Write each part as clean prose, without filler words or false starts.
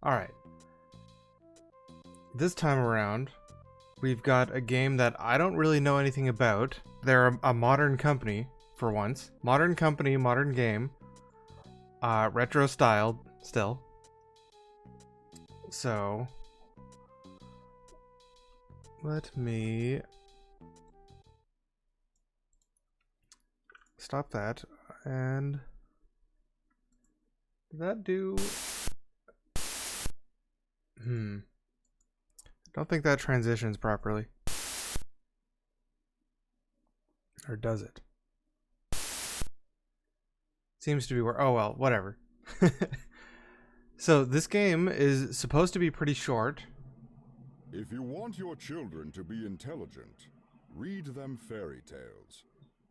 Alright. This time around, we've got a game that I don't really know anything about. They're a modern company, for once. Modern company, modern game. Retro styled, still. So, let me stop that. And did that do... Don't think that transitions properly. Or does it? Seems to be where... Oh well, whatever. So this game is supposed to be pretty short. If you want your children to be intelligent, read them fairy tales.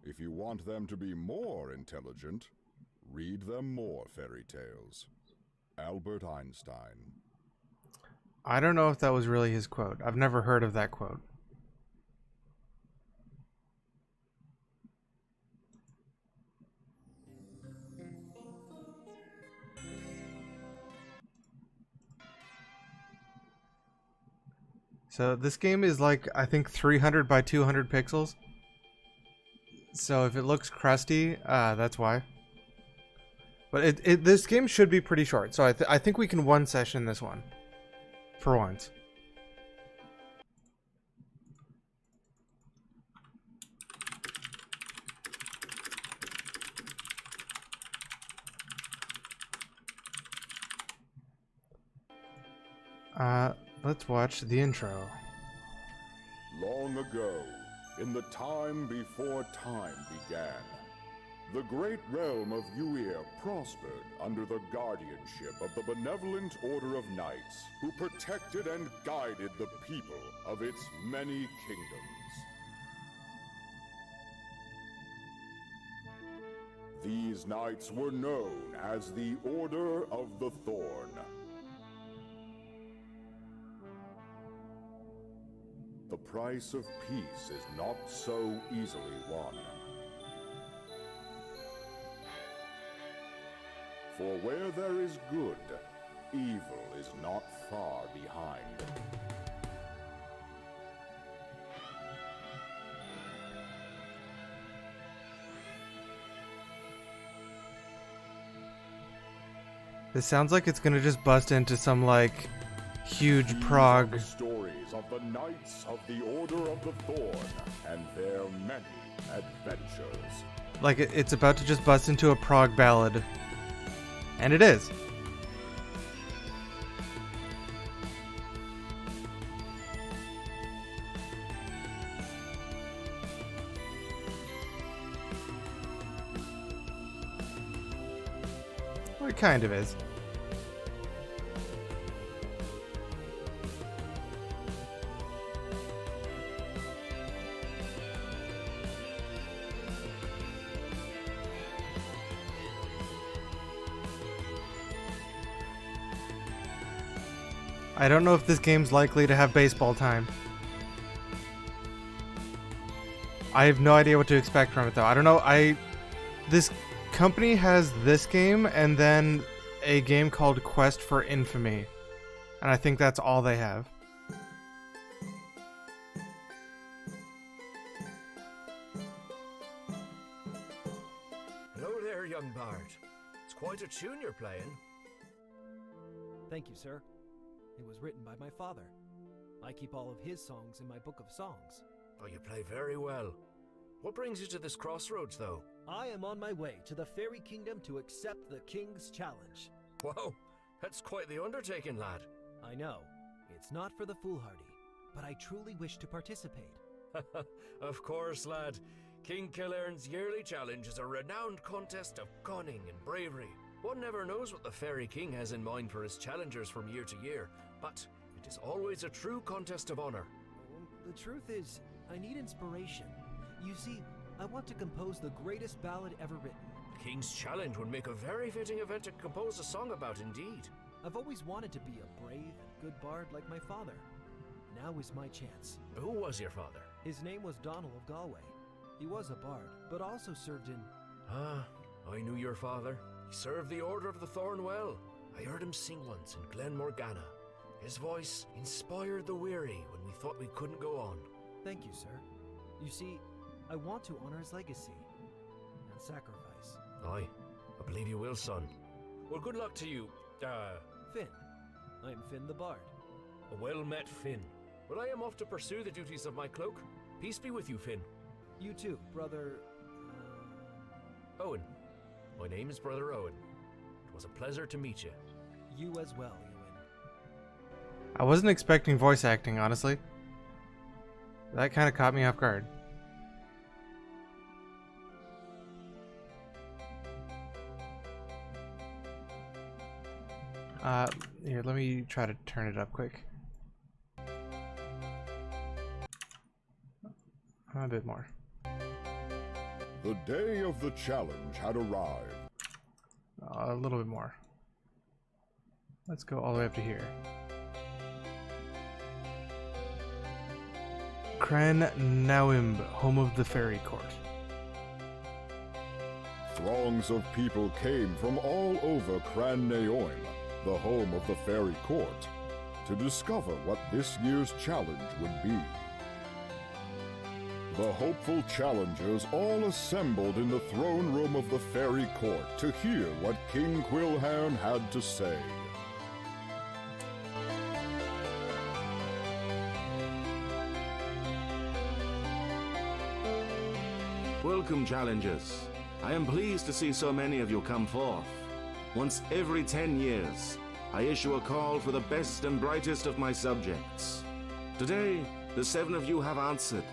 If you want them to be more intelligent, read them more fairy tales. Albert Einstein. I don't know if that was really his quote. I've never heard of that quote. So this game is like, I think 300 by 200 pixels. So if it looks crusty, that's why. But this game should be pretty short. So I think we can one session this one. For once. Let's watch the intro. Long ago, in the time before time began, the great realm of Uir prospered under the guardianship of the benevolent Order of Knights, who protected and guided the people of its many kingdoms. These knights were known as the Order of the Thorne. The price of peace is not so easily won. For where there is good, evil is not far behind. This sounds like it's gonna just bust into some like huge prog. These are the stories of the Knights of the Order of the Thorne and their many adventures. Like it's about to just bust into a prog ballad. And it is. Well, it kind of is. I don't know if this game's likely to have baseball time. I have no idea what to expect from it though. I don't know. This company has this game and then a game called Quest for Infamy. And I think that's all they have. Hello there, young bard. It's quite a tune you're playing. Thank you, sir. It was written by my father. I keep all of his songs in my book of songs. Oh, you play very well. What brings you to this crossroads, though? I am on my way to the Fairy Kingdom to accept the King's challenge. Whoa, that's quite the undertaking, lad. I know, it's not for the foolhardy, but I truly wish to participate. Of course, lad. King Killearn's yearly challenge is a renowned contest of cunning and bravery. One never knows what the Fairy King has in mind for his challengers from year to year, but it is always a true contest of honor. The truth is, I need inspiration. You see, I want to compose the greatest ballad ever written. The King's challenge would make a very fitting event to compose a song about indeed. I've always wanted to be a brave and good bard like my father. Now is my chance. Who was your father? His name was Donald of Galway. He was a bard, but also served in... Ah, I knew your father. He served the Order of the Thorne well. I heard him sing once in Glen Morgana. His voice inspired the weary when we thought we couldn't go on. Thank you, sir. You see, I want to honor his legacy and sacrifice. Aye, I believe you will, son. Well, good luck to you, Finn. I am Finn the Bard. a well-met Finn. But I am off to pursue the duties of my cloak. Peace be with you, Finn. You too, brother... Owen. My name is Brother Owen. It was a pleasure to meet you. You as well, Ewan. I wasn't expecting voice acting, honestly. That kind of caught me off guard. Here, let me try to turn it up quick. A bit more. The day of the challenge had arrived. A little bit more. Let's go all the way up to here. Cran Nawimb, home of the fairy court. Throngs of people came from all over Cran Naoim, the home of the fairy court, to discover what this year's challenge would be. The hopeful challengers all assembled in the throne room of the fairy court to hear what King Quilhan had to say. Welcome, challengers. I am pleased to see so many of you come forth. Once every 10 years, I issue a call for the best and brightest of my subjects. Today, the 7 of you have answered,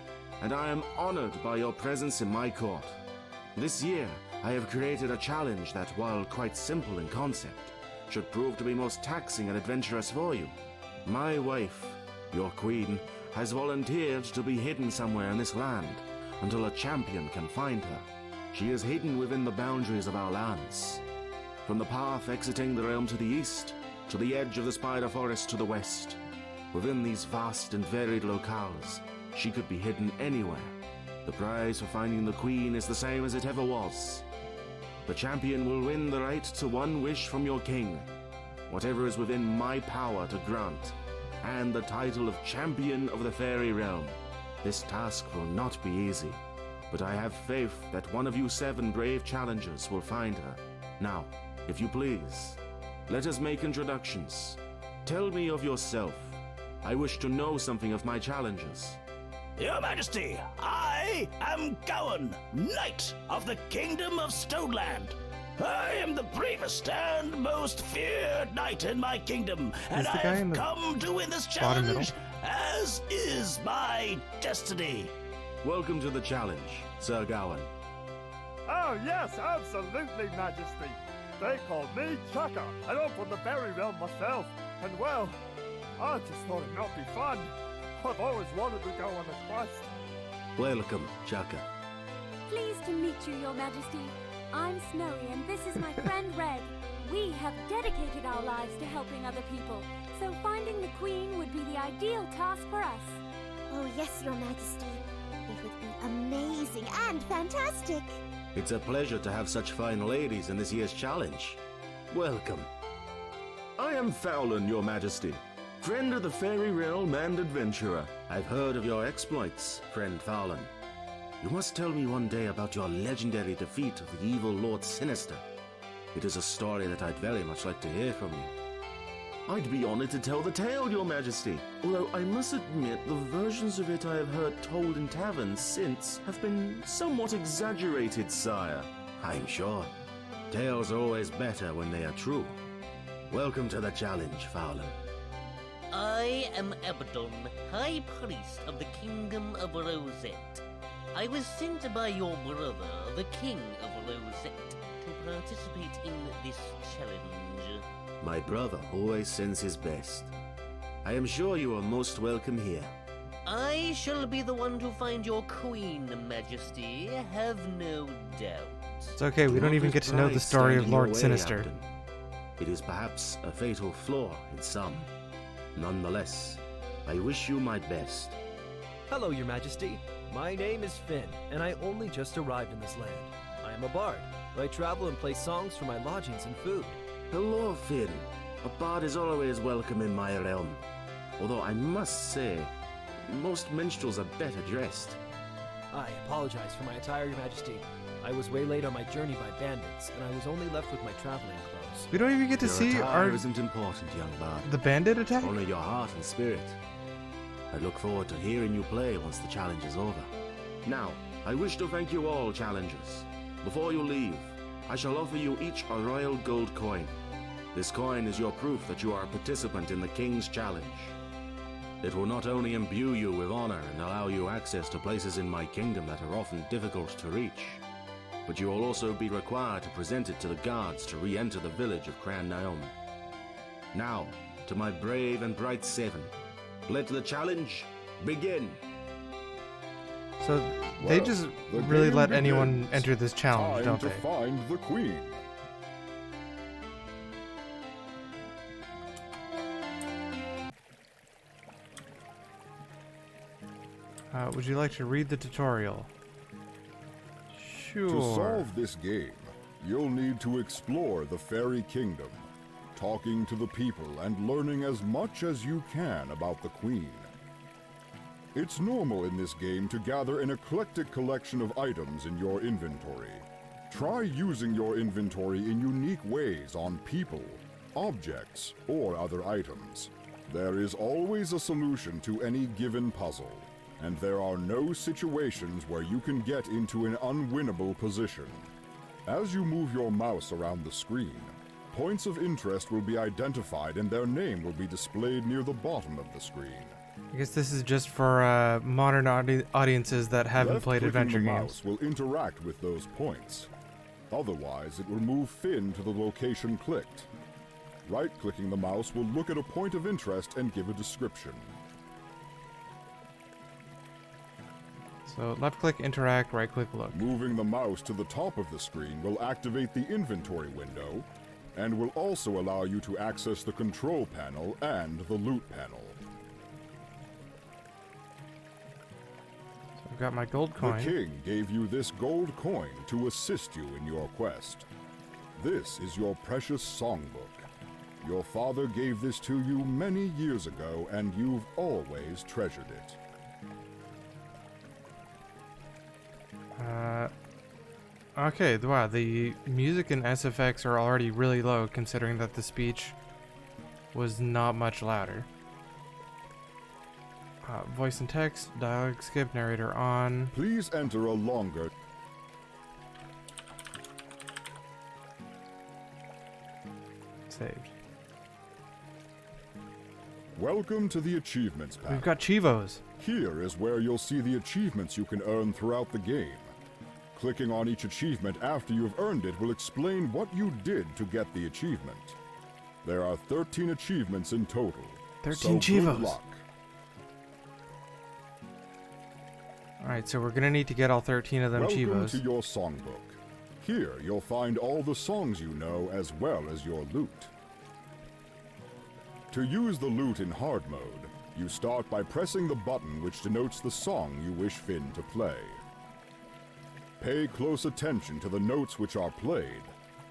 and I am honored by your presence in my court. This year, I have created a challenge that, while quite simple in concept, should prove to be most taxing and adventurous for you. My wife, your queen, has volunteered to be hidden somewhere in this land until a champion can find her. She is hidden within the boundaries of our lands. From the path exiting the realm to the east, to the edge of the spider forest to the west. Within these vast and varied locales, she could be hidden anywhere. The prize for finding the queen is the same as it ever was. The champion will win the right to one wish from your king, whatever is within my power to grant, and the title of Champion of the Fairy Realm. This task will not be easy, but I have faith that one of you 7 brave challengers will find her. Now, if you please, let us make introductions. Tell me of yourself. I wish to know something of my challengers. Your Majesty, I am Gowan, Knight of the Kingdom of Stoneland. I am the bravest and most feared knight in my kingdom, and I have come to win this challenge, as is my destiny. Welcome to the challenge, Sir Gowan. Oh yes, absolutely, Majesty. They call me Chaka, and I'm from the fairy realm myself. And well, I just thought it might be fun. I've always wanted to go on a quest. Welcome, Chaka. Pleased to meet you, Your Majesty. I'm Snowy, and this is my friend Red. We have dedicated our lives to helping other people, so finding the Queen would be the ideal task for us. Oh yes, Your Majesty. It would be amazing and fantastic. It's a pleasure to have such fine ladies in this year's challenge. Welcome. I am Fowlin, Your Majesty, friend of the fairy realm and adventurer. I've heard of your exploits, friend Fowlin. You must tell me one day about your legendary defeat of the evil Lord Sinister. It is a story that I'd very much like to hear from you. I'd be honored to tell the tale, Your Majesty, although I must admit the versions of it I have heard told in taverns since have been somewhat exaggerated, sire. I'm sure. Tales are always better when they are true. Welcome to the challenge, Fowlin. I am Abaddon, High Priest of the Kingdom of Rosette. I was sent by your brother, the King of Rosette, to participate in this challenge. My brother always sends his best. I am sure you are most welcome here. I shall be the one to find your queen, Majesty, have no doubt. It's okay, we don't even get to know the story of Lord Sinister. Abden. It is perhaps a fatal flaw in some. Nonetheless, I wish you my best. Hello, Your Majesty. My name is Finn, and I only just arrived in this land. I am a bard, I travel and play songs for my lodgings and food. Hello, Finn. A bard is always welcome in my realm. Although I must say, most minstrels are better dressed. I apologize for my attire, Your Majesty. I was waylaid on my journey by bandits, and I was only left with my traveling clothes. We don't even get to Your see attire isn't important, young bard. the bandit attack? Only your heart and spirit. I look forward to hearing you play once the challenge is over. Now, I wish to thank you all, challengers. Before you leave, I shall offer you each a royal gold coin. This coin is your proof that you are a participant in the King's Challenge. It will not only imbue you with honor and allow you access to places in my kingdom that are often difficult to reach, but you will also be required to present it to the guards to re-enter the village of Cran Naom. Now, to my brave and bright seven, let the challenge begin. So they just the really game let begins. anyone enter this challenge, Time don't to they? find the queen. Would you like to read the tutorial? Sure. To solve this game, you'll need to explore the fairy kingdom, talking to the people and learning as much as you can about the queen. It's normal in this game to gather an eclectic collection of items in your inventory. Try using your inventory in unique ways on people, objects, or other items. There is always a solution to any given puzzle, and there are no situations where you can get into an unwinnable position. As you move your mouse around the screen, points of interest will be identified and their name will be displayed near the bottom of the screen. I guess this is just for modern audiences that haven't played adventure the games. mouse will interact with those points. Otherwise, it will move Finn to the location clicked. Right-clicking the mouse will look at a point of interest and give a description. So left click, interact, right click, look. Moving the mouse to the top of the screen will activate the inventory window and will also allow you to access the control panel and the loot panel. So I've got my gold coin. The king gave you this gold coin to assist you in your quest. This is your precious songbook. Your father gave this to you many years ago, and you've always treasured it. Okay, wow, the music and SFX are already really low considering that the speech was not much louder. Voice and text, dialogue skip, narrator on. Please enter a longer... Saved. Welcome to the Achievements panel. We've got Chivos. Here is where you'll see the achievements you can earn throughout the game. Clicking on each achievement after you've earned it will explain what you did to get the achievement. There are 13 achievements in total. 13 so Chivos. Good luck. Alright, so we're gonna need to get all 13 of them Welcome Chivos. to your songbook. Here you'll find all the songs you know as well as your loot. To use the loot in hard mode, you start by pressing the button which denotes the song you wish Finn to play. Pay close attention to the notes which are played,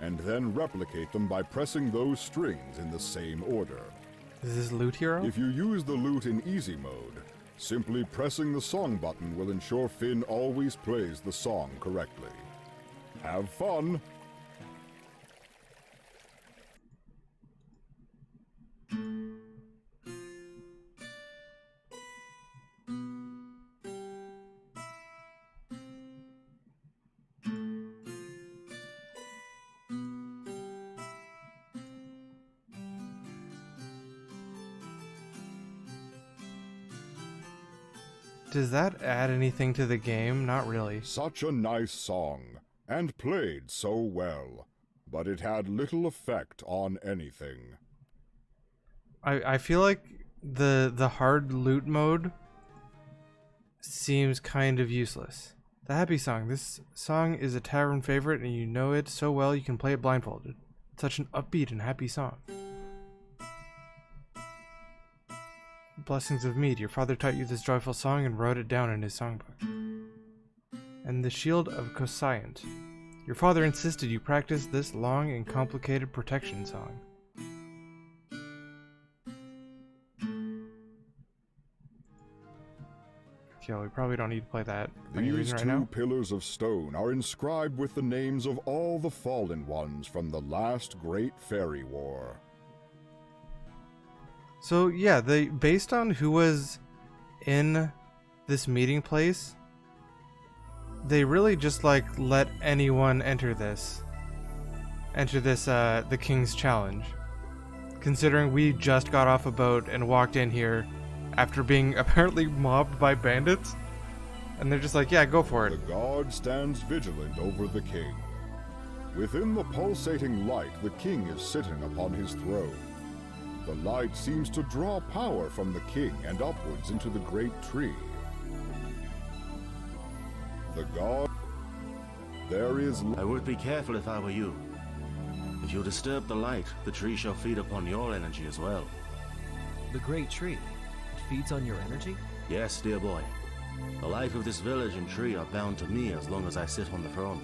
and then replicate them by pressing those strings in the same order. Is this Loot Hero? If you use the loot in easy mode, simply pressing the song button will ensure Finn always plays the song correctly. Have fun! Does that add anything to the game? Not really. Such a nice song, and played so well, but it had little effect on anything. I feel like the hard loot mode seems kind of useless. The happy song. This song is a tavern favorite and you know it so well you can play it blindfolded. It's such an upbeat and happy song. Blessings of Mead. Your father taught you this joyful song and wrote it down in his songbook. And the Shield of Cosciant. Your father insisted you practice this long and complicated protection song. Okay, we probably don't need to play that for any These reason right two now. pillars of stone are inscribed with the names of all the fallen ones from the last great fairy war. So yeah, they based on who was in this meeting place, they really just like let anyone enter this the King's Challenge. Considering we just got off a boat and walked in here after being apparently mobbed by bandits, and they're just like, yeah, go for it. The god stands vigilant over the king. Within the pulsating light, the king is sitting upon his throne. The light seems to draw power from the king and upwards into the great tree. The god... There is... I would be careful if I were you. If you disturb the light, the tree shall feed upon your energy as well. The great tree. It feeds on your energy? Yes, dear boy. The life of this village and tree are bound to me as long as I sit on the throne.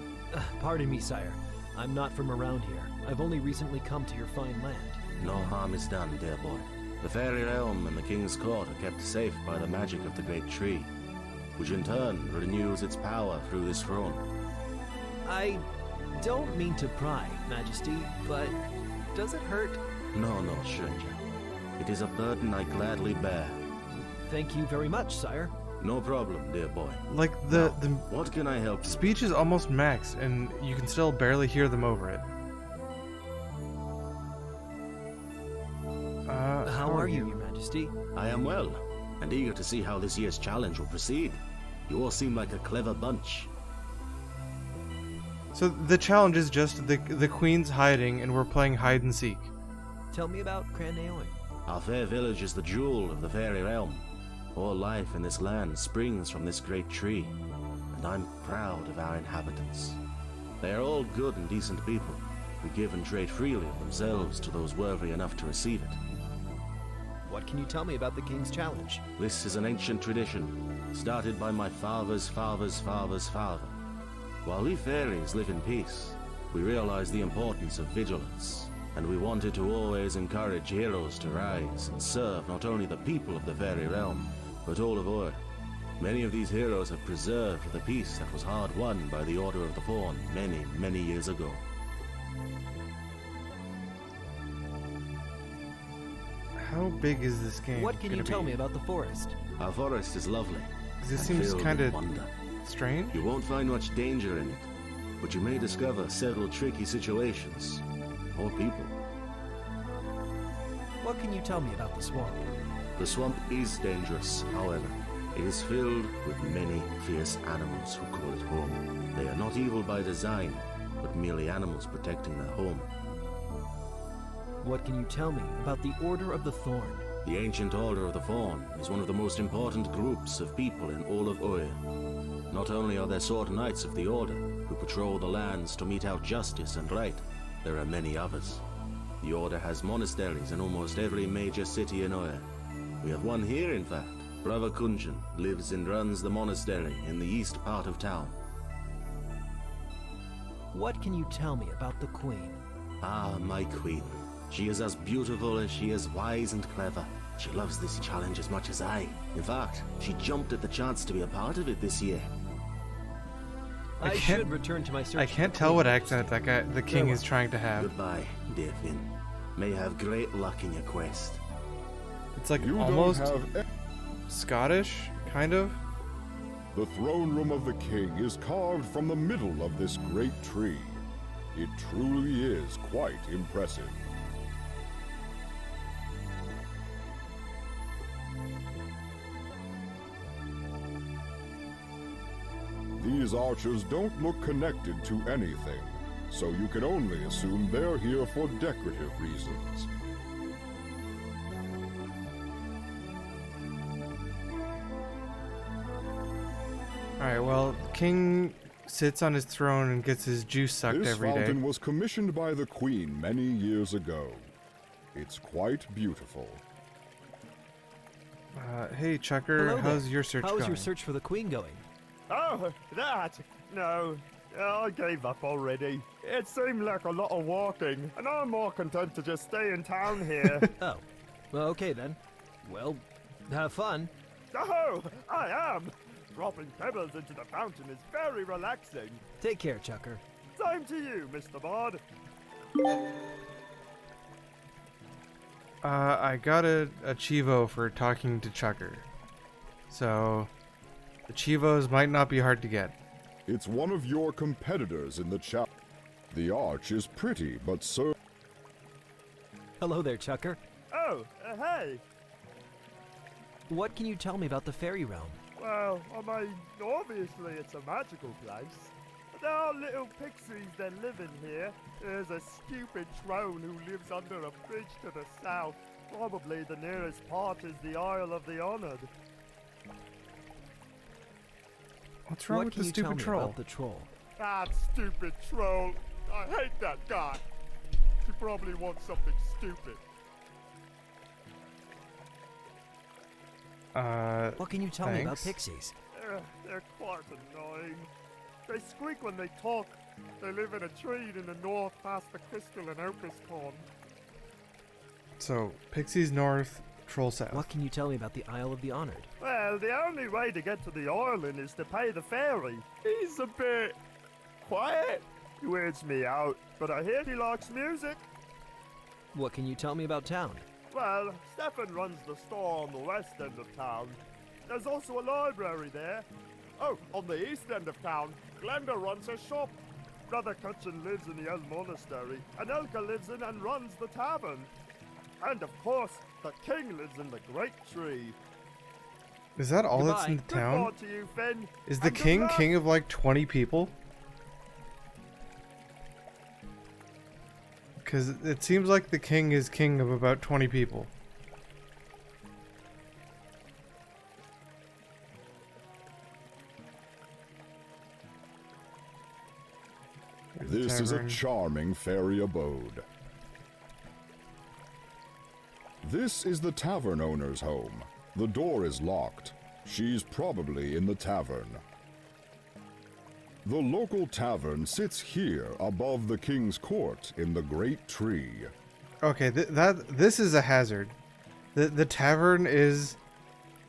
Pardon me, sire. I'm not from around here. I've only recently come to your fine land. No harm is done, dear boy. The fairy realm and the king's court are kept safe by the magic of the great tree, which in turn renews its power through this throne. I don't mean to pry, Majesty, but does it hurt? No, no, stranger. It is a burden I gladly bear. Thank you very much, sire. No problem, dear boy. Like Now, the what can I help you? speech is almost max, and you can still barely hear them over it. How are you, Your Majesty? I am well, and eager to see how this year's challenge will proceed. You all seem like a clever bunch. So the challenge is just the queen's hiding, and we're playing hide and seek. Tell me about Cranneoin. Our fair village is the jewel of the fairy realm. All life in this land springs from this great tree, and I'm proud of our inhabitants. They are all good and decent people, who give and trade freely of themselves to those worthy enough to receive it. What can you tell me about the King's Challenge? This is an ancient tradition, started by my father's father's father's father. While we fairies live in peace, we realize the importance of vigilance, and we wanted to always encourage heroes to rise and serve not only the people of the fairy realm, but all of Ur. Many of these heroes have preserved the peace that was hard won by the Order of the Thorne many, many years ago. How big is this game? What can you tell me about the forest? Our forest is lovely. This and seems filled kind with of wonder. strange. You won't find much danger in it, but you may discover several tricky situations, or people. What can you tell me about the swamp? The swamp is dangerous, however. It is filled with many fierce animals who call it home. They are not evil by design, but merely animals protecting their home. What can you tell me about the Order of the Thorne? The ancient Order of the Thorne is one of the most important groups of people in all of Ur. Not only are there sword knights of the Order, who patrol the lands to mete out justice and right, there are many others. The Order has monasteries in almost every major city in Ur. We have one here, in fact. Brother Kunjan lives and runs the monastery in the east part of town. What can you tell me about the Queen? Ah, my queen. She is as beautiful as she is wise and clever. She loves this challenge as much as I. In fact, she jumped at the chance to be a part of it this year. I should return to my search. I can't tell what accent the king is trying to have. Goodbye, dear Finn. May you have great luck in your quest. It's like You almost don't have... Scottish, kind of. The throne room of the king is carved from the middle of this great tree. It truly is quite impressive. These archers don't look connected to anything, so you can only assume they're here for decorative reasons. Alright, well, King sits on his throne and gets his juice sucked This every day. fountain was commissioned by the Queen many years ago. It's quite beautiful. Hey, Chucker, Hello how's there. your search How is going? your search for the Queen going? Oh, that? No. I gave up already. It seemed like a lot of walking, and I'm more content to just stay in town here. Oh, well, okay then. Well, have fun. Oh, I am! Dropping pebbles into the fountain is very relaxing. Take care, Chucker. Same to you, Mr. Bard. I got a Chivo for talking to Chucker. So, the Chivos might not be hard to get. It's one of your competitors in the chat. The arch is pretty, but so... Hello there, Chucker. Oh, hey! What can you tell me about the fairy realm? Well, I mean, obviously it's a magical place. But there are little pixies that live in here. There's a stupid troll who lives under a bridge to the south. Probably the nearest part is the Isle of the Honored. What's wrong What with can the you tell stupid me troll? about the troll? That stupid troll. I hate that guy. She probably wants something stupid. What can you tell me about Thanks. pixies? They're quite annoying. They squeak when they talk. They live in a tree in the north past the Crystal and Opus Pond. So, Pixies North, Troll South. What can you tell me about the Isle of the Honored? Well, the only way to get to the island is to pay the ferry. He's a bit quiet. He weirds me out, but I hear he likes music. What can you tell me about town? Well, Stefan runs the store on the west end of town. There's also a library there. Oh, on the east end of town, Glenda runs her shop. Brother Cutchin lives in the old monastery, and Elka lives in and runs the tavern. And of course, the king lives in the great tree. Is that all that's in the Goodbye town? to you, Finn. Is the and good king luck. king of like 20 people? Because it seems like the king is king of about 20 people. This is a Tavern. charming fairy abode. This is the tavern owner's home. The door is locked. She's probably in the tavern. The local tavern sits here above the king's court in the great tree. Okay, this is a hazard. The tavern is...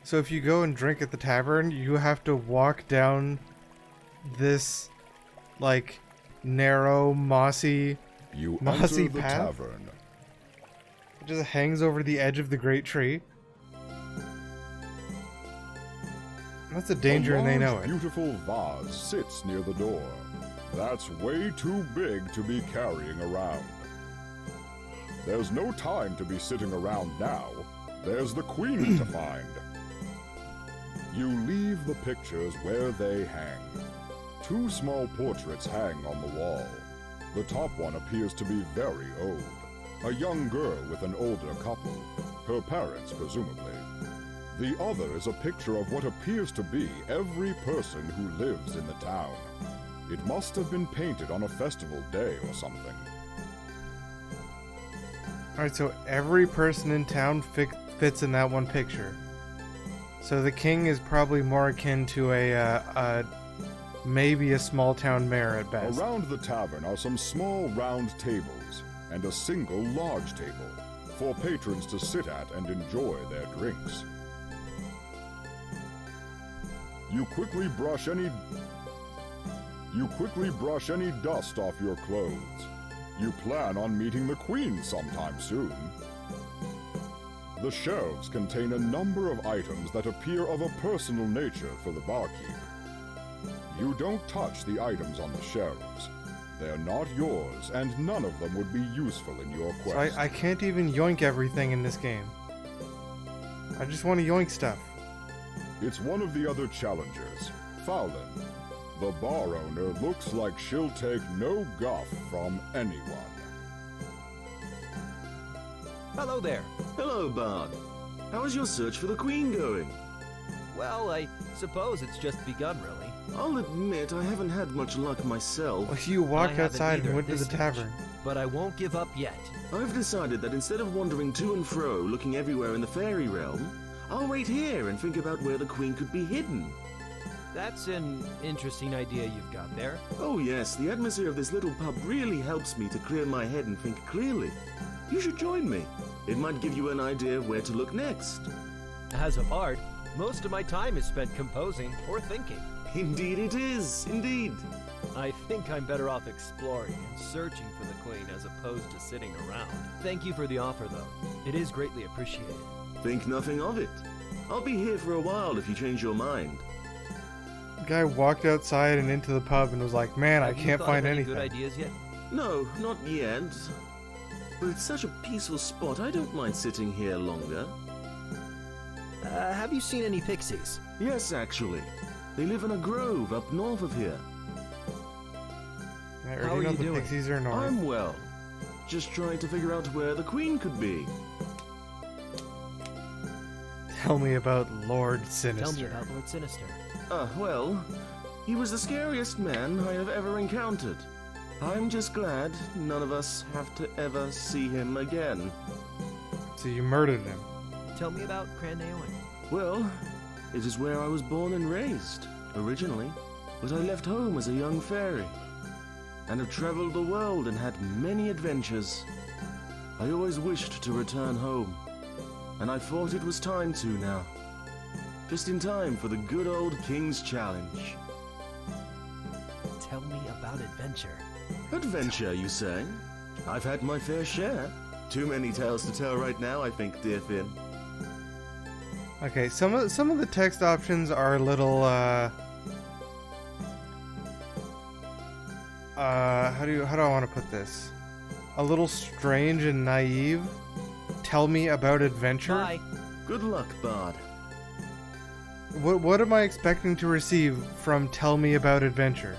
So if you go and drink at the tavern, you have to walk down this, like, narrow, mossy You Mossy enter the path? tavern. It just hangs over the edge of the great tree. That's a danger, and they know it. Beautiful vase sits near the door. That's way too big to be carrying around. There's no time to be sitting around now. There's the queen to find. You leave the pictures where they hang. Two small portraits hang on the wall. The top one appears to be very old. A young girl with an older couple. Her parents, presumably. The other is a picture of what appears to be every person who lives in the town. It must have been painted on a festival day or something. Alright, so every person in town fits in that one picture. So the king is probably more akin to a maybe a small town mayor at best. Around the tavern are some small round tables and a single large table for patrons to sit at and enjoy their drinks. You quickly brush any dust off your clothes. You plan on meeting the queen sometime soon. The shelves contain a number of items that appear of a personal nature for the barkeep. You don't touch the items on the shelves. They're not yours, and none of them would be useful in your So quest. I can't even yoink everything in this game. I just want to yoink stuff. It's one of the other challengers, Fowlin. The bar owner looks like she'll take no guff from anyone. Hello there. Hello, Bard. How is your search for the Queen going? Well, I suppose it's just begun, really. I'll admit I haven't had much luck myself. Well, you walked I haven't outside either and went at to the this stage, tavern. But I won't give up yet. I've decided that instead of wandering to and fro looking everywhere in the fairy realm, I'll wait here and think about where the Queen could be hidden. That's an interesting idea you've got there. Oh yes, the atmosphere of this little pub really helps me to clear my head and think clearly. You should join me. It might give you an idea of where to look next. As a bard, most of my time is spent composing or thinking. Indeed it is, indeed. I think I'm better off exploring and searching for the Queen as opposed to sitting around. Thank you for the offer, though. It is greatly appreciated. Think nothing of it. I'll be here for a while if you change your mind. The guy walked outside and into the pub and was like, man, I Have you can't thought find of any anything. good ideas yet? No, not yet. But it's such a peaceful spot, I don't mind sitting here longer. Have you seen any pixies? Yes, actually. They live in a grove up north of here. I How already are know you the doing? pixies are north. I'm well. Just trying to figure out where the Queen could be. Tell me about Lord Sinister. Tell me about Lord Sinister. Well, he was the scariest man I have ever encountered. I'm just glad none of us have to ever see him again. So you murdered him. Tell me about Crandaeoin. Well, it is where I was born and raised, originally, but I left home as a young fairy, and have traveled the world and had many adventures. I always wished to return home, and I thought it was time to now. Just in time for the good old King's Challenge. Tell me about adventure. Adventure, you say? I've had my fair share. Too many tales to tell right now, I think, dear Finn. Okay, some of the text options are a little how do I want to put this? A little strange and naive. Tell me about adventure. Bye. Good luck, Bard. What am I expecting to receive from Tell Me About Adventure?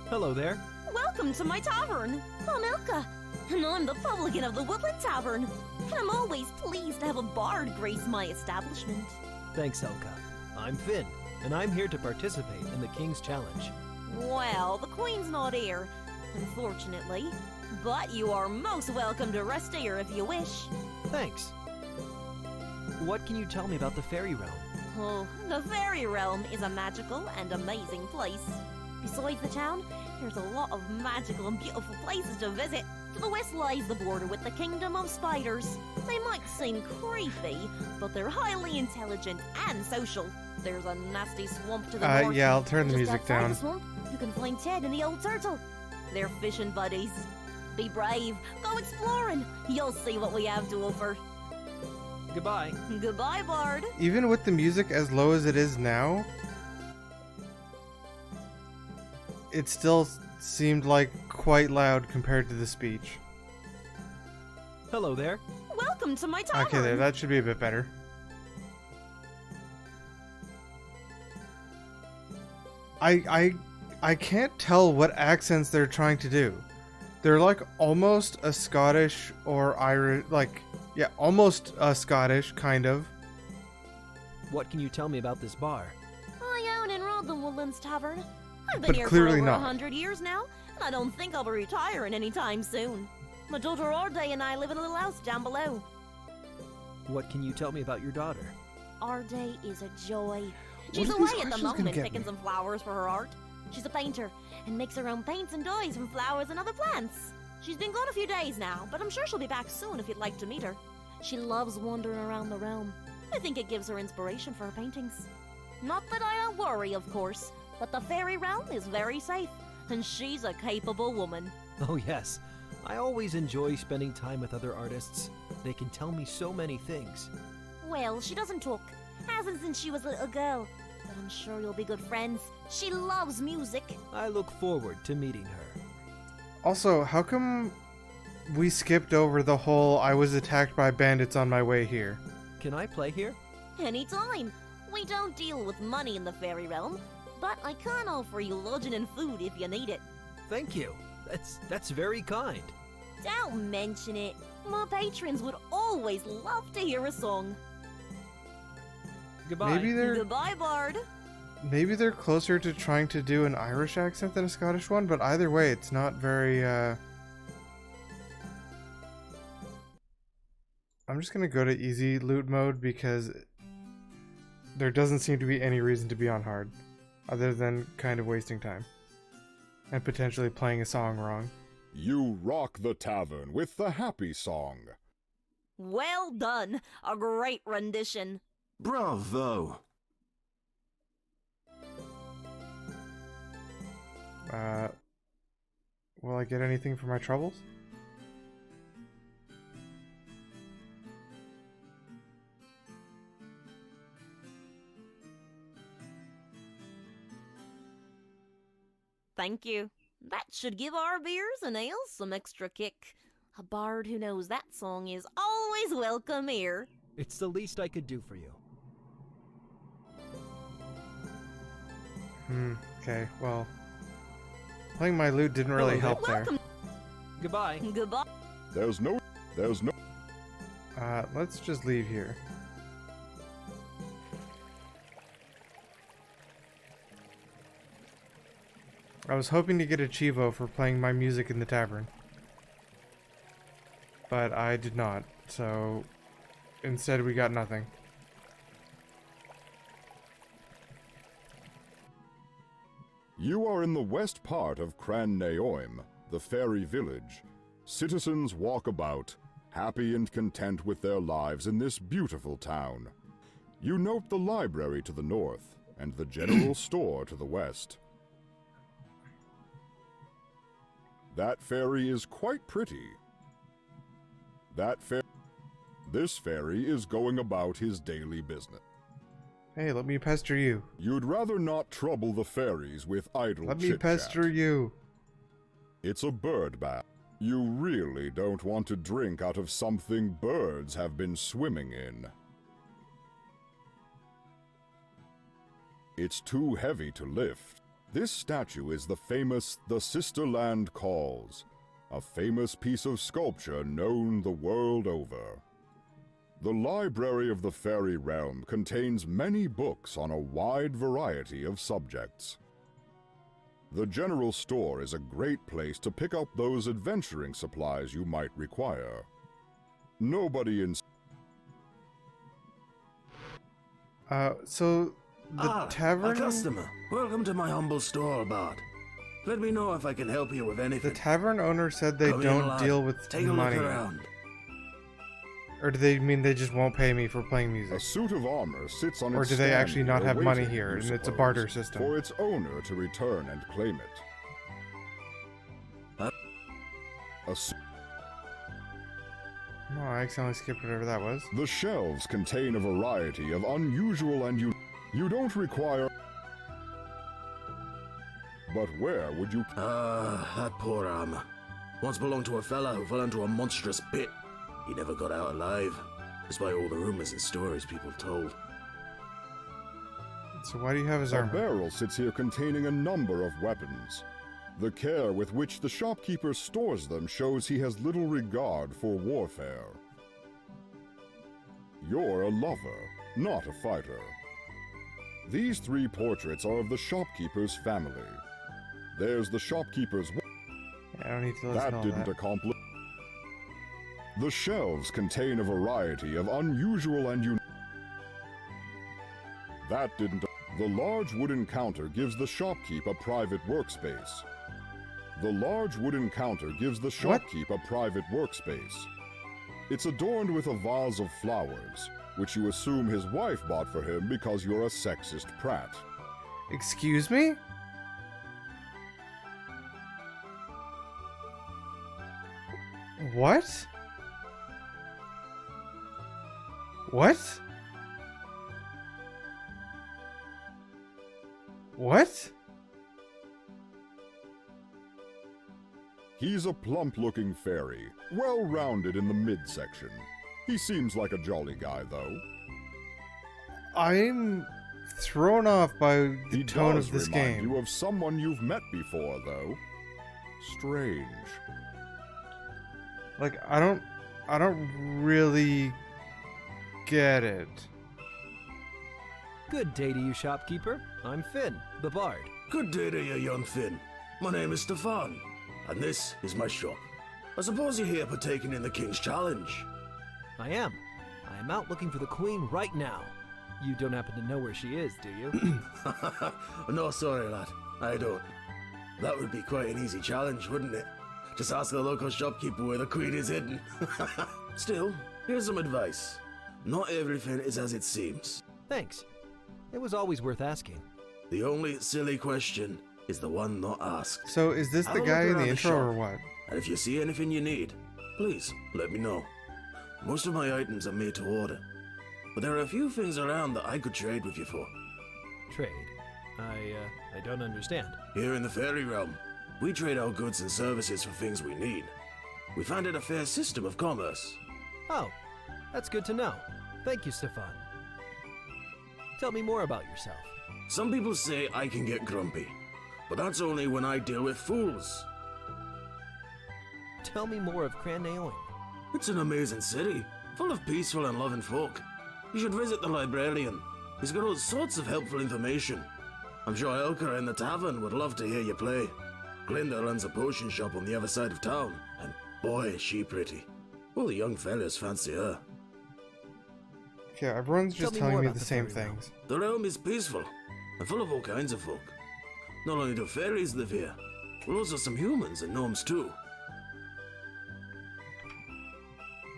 Hello there. Welcome to my tavern. I'm Elka, and I'm the publican of the Woodland Tavern. And I'm always pleased to have a bard grace my establishment. Thanks, Elka. I'm Finn, and I'm here to participate in the King's Challenge. Well, the Queen's not here, unfortunately. But you are most welcome to rest here if you wish. Thanks. What can you tell me about the fairy realm? Oh, the fairy realm is a magical and amazing place. Besides the town, there's a lot of magical and beautiful places to visit. To the west lies the border with the Kingdom of Spiders. They might seem creepy, but they're highly intelligent and social. There's a nasty swamp to the north. Yeah, I'll turn the Just music outside down. the swamp, you can find Ted and the old turtle. They're fishing buddies. Be brave. Go exploring. You'll see what we have to offer. Goodbye. Goodbye, Bard. Even with the music as low as it is now, it still seemed like quite loud compared to the speech. Hello there. Welcome to my tavern. Okay, there, that should be a bit better. I can't tell what accents they're trying to do. They're like almost a Scottish or Irish, like, yeah, almost a Scottish, kind of. What can you tell me about this bar? I own and run the Woodlands Tavern. I've been But here for clearly over not. 100 years now, and I don't think I'll be retiring anytime soon. My daughter Arday and I live in a little house down below. What can you tell me about your daughter? Arday is a joy. What She's are away these at the questions gonna moment get picking me? some flowers for her art. She's a painter and makes her own paints and dyes from flowers and other plants. She's been gone a few days now, but I'm sure she'll be back soon if you'd like to meet her. She loves wandering around the realm. I think it gives her inspiration for her paintings. Not that I don't worry, of course, but the fairy realm is very safe, and she's a capable woman. Oh, yes. I always enjoy spending time with other artists. They can tell me so many things. Well, she doesn't talk. Hasn't since she was a little girl. But I'm sure you'll be good friends. She loves music. I look forward to meeting her. Also, how come we skipped over the whole I was attacked by bandits on my way here? Can I play here? Anytime. We don't deal with money in the fairy realm, but I can offer you lodging and food if you need it. Thank you. That's very kind. Don't mention it. My patrons would always love to hear a song. Goodbye. Goodbye, Bard. Maybe they're closer to trying to do an Irish accent than a Scottish one, but either way, it's not very, I'm just gonna go to easy loot mode because there doesn't seem to be any reason to be on hard. other than kind of wasting time. And potentially playing a song wrong. You rock the tavern with the happy song. Well done. A great rendition. Bravo! Will I get anything for my troubles? Thank you. That should give our beers and ales some extra kick. A bard who knows that song is always welcome here. It's the least I could do for you. Okay, well... Playing my lute didn't really help there. Welcome. Goodbye. Goodbye. There's no... Let's just leave here. I was hoping to get a Chivo for playing my music in the tavern. But I did not, so... Instead we got nothing. You are in the west part of Cran Naoim, the fairy village. Citizens walk about, happy and content with their lives in this beautiful town. You note the library to the north, and the general store to the west. That fairy is quite pretty. This fairy is going about his daily business. Hey, let me pester you. You'd rather not trouble the fairies with idle Let me chit-chat. pester you. It's a bird bath. You really don't want to drink out of something birds have been swimming in. It's too heavy to lift. This statue is the famous The Sister Land Calls, a famous piece of sculpture known the world over. The library of the fairy realm contains many books on a wide variety of subjects. The general store is a great place to pick up those adventuring supplies you might require. Nobody in... So... The tavern... a customer. Welcome to my humble store, Bard. Let me know if I can help you with anything. The tavern owner said they Come in, don't lad. deal with Take a money. look around. Or do they mean they just won't pay me for playing A music? suit of armor sits on Or its do they stand actually not here have money waiting, here, you and it's a suppose, barter system? for its owner to return and claim it. No, I accidentally skipped whatever that was. The shelves contain a variety of unusual and you don't require... But where would you... That poor armor. Once belonged to a fella who fell into a monstrous pit. He never got out alive, despite all the rumors and stories people told. So why do you have his A armor? barrel sits here containing a number of weapons. The care with which the shopkeeper stores them shows he has little regard for warfare. You're a lover, not a fighter. These three portraits are of the shopkeeper's family. There's the shopkeeper's... Yeah, I don't need to listen to That all didn't that. accomplish... The shelves contain a variety of unusual and That didn't... The large wooden counter gives the shopkeep a private workspace. The large wooden counter gives the shopkeep a private workspace. It's adorned with a vase of flowers, which you assume his wife bought for him because you're a sexist prat. Excuse me? What? What? What? He's a plump-looking fairy, well-rounded in the midsection. He seems like a jolly guy, though. I'm thrown off by the He tone does of this remind game. you of someone you've met before, though. Strange. Like, I don't really get it. Good day to you, shopkeeper. I'm Finn, the bard. Good day to you, young Finn. My name is Stefan, and this is my shop. I suppose you're here partaking in the King's Challenge. I am. I am out looking for the queen right now. You don't happen to know where she is, do you? No, sorry, lad. I don't. That would be quite an easy challenge, wouldn't it? Just ask the local shopkeeper where the queen is hidden. Still, here's some advice. Not everything is as it seems. Thanks. It was always worth asking. The only silly question is the one not asked. So is this Have the a look guy in around the the intro shop. or what? And if you see anything you need, please let me know. Most of my items are made to order, but there are a few things around that I could trade with you for. Trade? I don't understand. Here in the fairy realm, we trade our goods and services for things we need. We find it a fair system of commerce. Oh, that's good to know. Thank you, Stefan. Tell me more about yourself. Some people say I can get grumpy, but that's only when I deal with fools. Tell me more of Cran Naoin. It's an amazing city, full of peaceful and loving folk. You should visit the librarian. He's got all sorts of helpful information. I'm sure Elka in the tavern would love to hear you play. Glinda runs a potion shop on the other side of town, and boy is she pretty. All the young fellas fancy her. Okay, everyone's just Tell me telling more me about the the same fairy realm. things. The realm is peaceful, and full of all kinds of folk. Not only do fairies live here, but also some humans and gnomes too.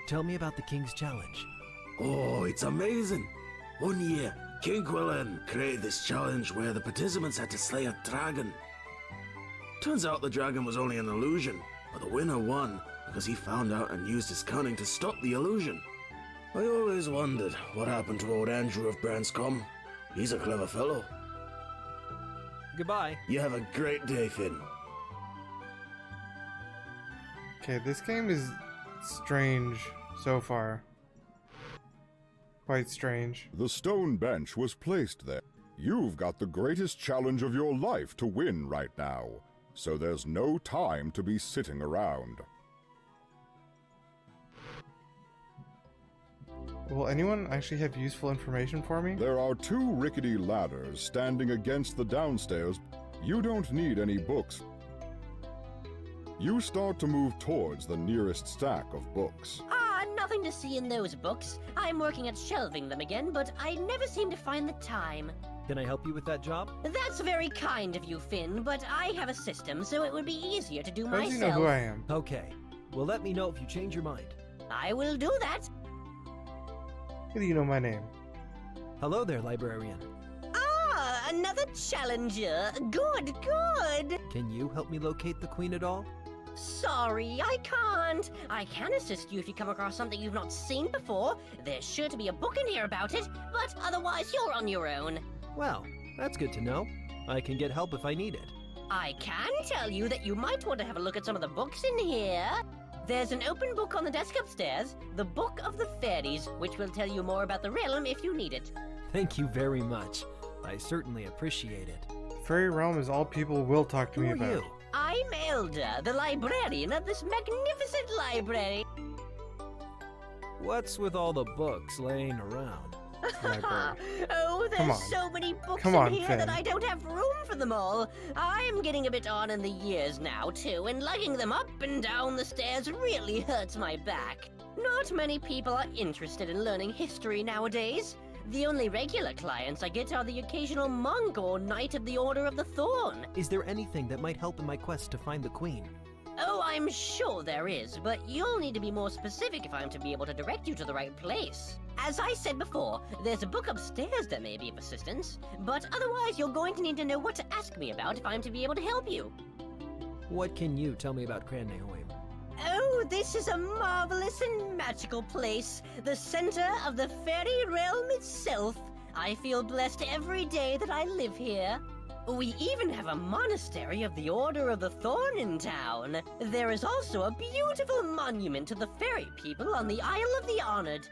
Tell me about the King's Challenge. Oh, it's amazing! One year, King Quillen created this challenge where the participants had to slay a dragon. Turns out the dragon was only an illusion, but the winner won because he found out and used his cunning to stop the illusion. I always wondered what happened to old Andrew of Branscombe. He's a clever fellow. Goodbye. You have a great day, Finn. Okay, this game is strange so far. Quite strange. The stone bench was placed there. You've got the greatest challenge of your life to win right now, so there's no time to be sitting around. Will anyone actually have useful information for me? There are 2 rickety ladders standing against the downstairs. You don't need any books. You start to move towards the nearest stack of books. Nothing to see in those books. I'm working at shelving them again, but I never seem to find the time. Can I help you with that job? That's very kind of you, Finn, but I have a system, so it would be easier to do How myself. do you know who I am? Okay. Well, let me know if you change your mind. I will do that. How do you know my name? Hello there, librarian. Ah, another challenger. Good, good. Can you help me locate the Queen at all? Sorry, I can't. I can assist you if you come across something you've not seen before. There's sure to be a book in here about it, but otherwise you're on your own. Well, that's good to know. I can get help if I need it. I can tell you that you might want to have a look at some of the books in here. There's an open book on the desk upstairs, the Book of the Fairies, which will tell you more about the realm if you need it. Thank you very much. I certainly appreciate it. Fairy Realm is all people will talk to Who me are about. you? I'm Elda, the librarian of this magnificent library. What's with all the books laying around? Library. Oh, Come there's on. so many books Come in on, here Finn. that I don't have room for them all. I'm getting a bit on in the years now, too, and lugging them up and down the stairs really hurts my back. Not many people are interested in learning history nowadays. The only regular clients I get are the occasional monk or knight of the Order of the Thorne. Is there anything that might help in my quest to find the Queen? Oh, I'm sure there is, but you'll need to be more specific if I'm to be able to direct you to the right place. As I said before, there's a book upstairs that may be of assistance, but otherwise you're going to need to know what to ask me about if I'm to be able to help you. What can you tell me about Cran Naoim? Oh, this is a marvelous and magical place, the center of the fairy realm itself. I feel blessed every day that I live here. We even have a monastery of the Order of the Thorne in town. There is also a beautiful monument to the fairy people on the Isle of the Honored.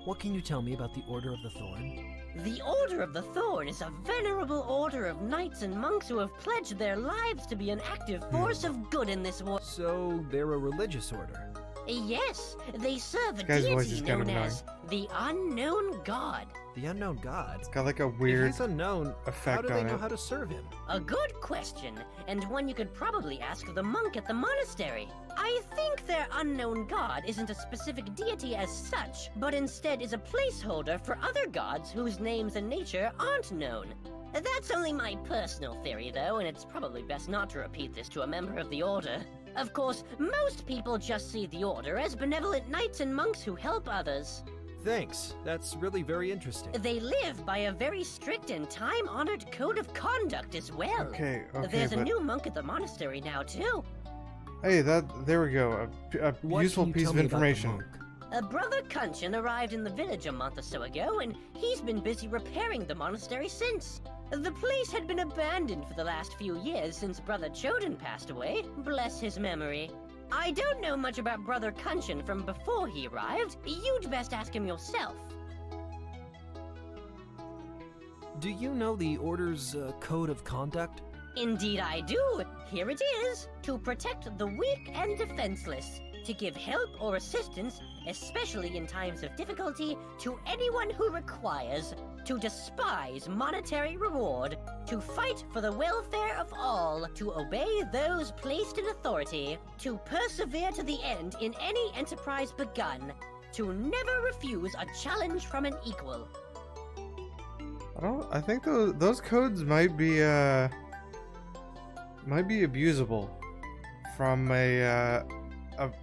What can you tell me about the Order of the Thorn? The Order of the Thorn is a venerable order of knights and monks who have pledged their lives to be an active force of good in this world. So, they're a religious order. Yes, they serve a This guy's voice is deity kind of known as the Unknown God. The unknown god? It's got like a If weird he's unknown, how effect do they on know it. how to serve him? A good question, and one you could probably ask the monk at the monastery. I think their unknown god isn't a specific deity as such, but instead is a placeholder for other gods whose names and nature aren't known. That's only my personal theory, though, and it's probably best not to repeat this to a member of the Order. Of course, most people just see the Order as benevolent knights and monks who help others. Thanks. That's really very interesting. They live by a very strict and time-honored code of conduct as well. Okay, There's a but new monk at the monastery now, too. hey, there we go. A What useful can you piece tell of me about the information. monk? Brother Kunchin arrived in the village a month or so ago, and he's been busy repairing the monastery since. The place had been abandoned for the last few years since Brother Choden passed away, bless his memory. I don't know much about Brother Kunchin from before he arrived. You'd best ask him yourself. Do you know the Order's code of conduct? Indeed I do. Here it is. To protect the weak and defenseless. To give help or assistance, especially in times of difficulty, to anyone who requires. To despise monetary reward. To fight for the welfare of all. To obey those placed in authority. To persevere to the end in any enterprise begun. To never refuse a challenge from an equal. I think those codes might be abusable from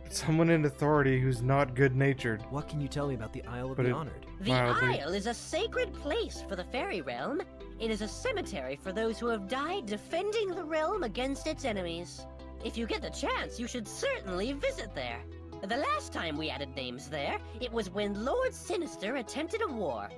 someone in authority who's not good-natured. What can you tell me about the Isle of But the it- Honored? The Mildly. Isle is a sacred place for the fairy realm. It is a cemetery for those who have died defending the realm against its enemies. If you get the chance, you should certainly visit there. The last time we added names there, it was when Lord Sinister attempted a war.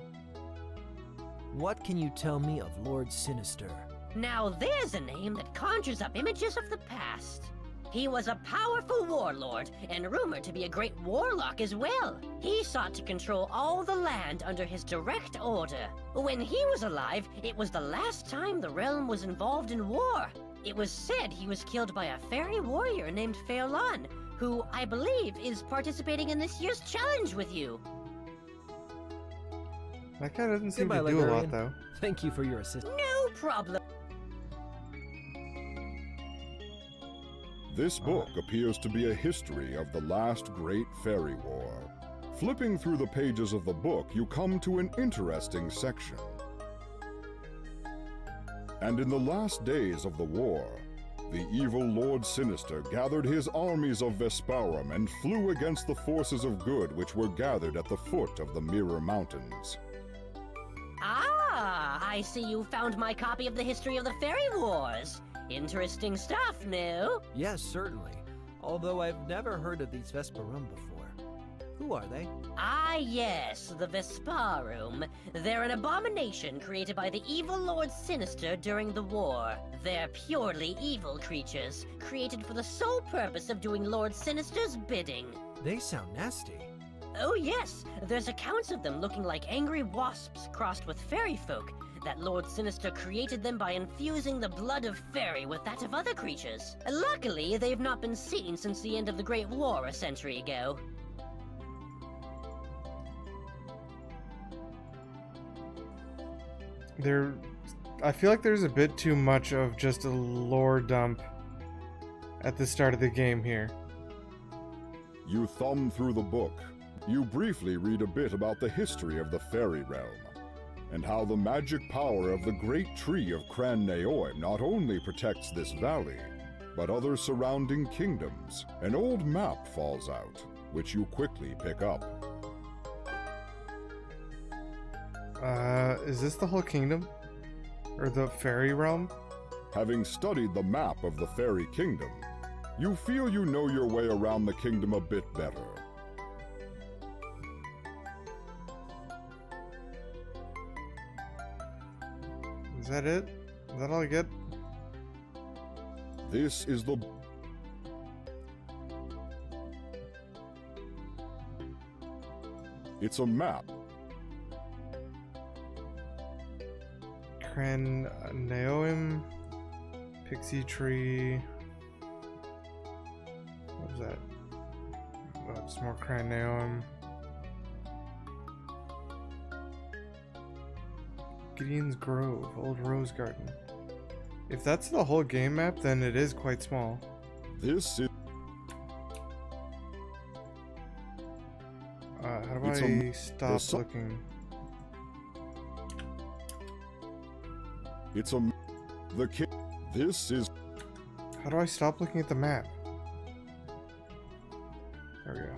What can you tell me of Lord Sinister? Now there's a name that conjures up images of the past. He was a powerful warlord, and rumored to be a great warlock as well. He sought to control all the land under his direct order. When he was alive, it was the last time the realm was involved in war. It was said he was killed by a fairy warrior named Fairlan, who I believe is participating in this year's challenge with you. That guy doesn't seem Goodbye, to do a lot, librarian. though. Thank you for your assistance. No problem. This book appears to be a history of the last great fairy war. Flipping through the pages of the book, you come to an interesting section. And in the last days of the war, the evil Lord Sinister gathered his armies of Vesparum and flew against the forces of good which were gathered at the foot of the Mirror Mountains. Ah, I see you found my copy of the history of the Fairy Wars. Interesting stuff, no? Yes, certainly. Although I've never heard of these Vesperum before. Who are they? Ah, yes, the Vesparum. They're an abomination created by the evil Lord Sinister during the war. They're purely evil creatures, created for the sole purpose of doing Lord Sinister's bidding. They sound nasty. Oh yes, there's accounts of them looking like angry wasps crossed with fairy folk. That Lord Sinister created them by infusing the blood of fairy with that of other creatures. Luckily, they've not been seen since the end of the Great War a century ago. I feel like there's a bit too much of just a lore dump at the start of the game here. You thumb through the book. You briefly read a bit about the history of the fairy realm, and how the magic power of the great tree of Cran Neoim not only protects this valley, but other surrounding kingdoms. An old map falls out, which you quickly pick up. Is this the whole kingdom? Or the fairy realm? Having studied the map of the fairy kingdom, you feel you know your way around the kingdom a bit better. Is that it? Is that all I get? This is the... It's a map. Cran Neoim, Pixie Tree. What was that? Oh, it's more Cran Neoim. Gideon's Grove, Old Rose Garden. If that's the whole game map, then it is quite small. This is... How do I stop looking? It's a... The kid... This is... How do I stop looking at the map? There we go.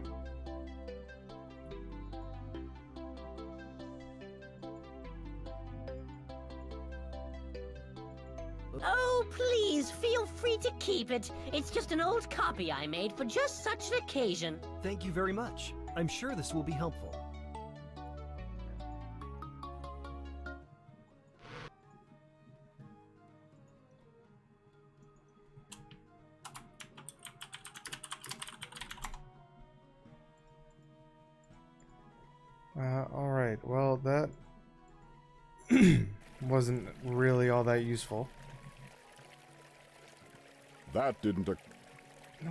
Oh, please, feel free to keep it. It's just an old copy I made for just such an occasion. Thank you very much. I'm sure this will be helpful. Alright, well, that wasn't really all that useful. That didn't... No,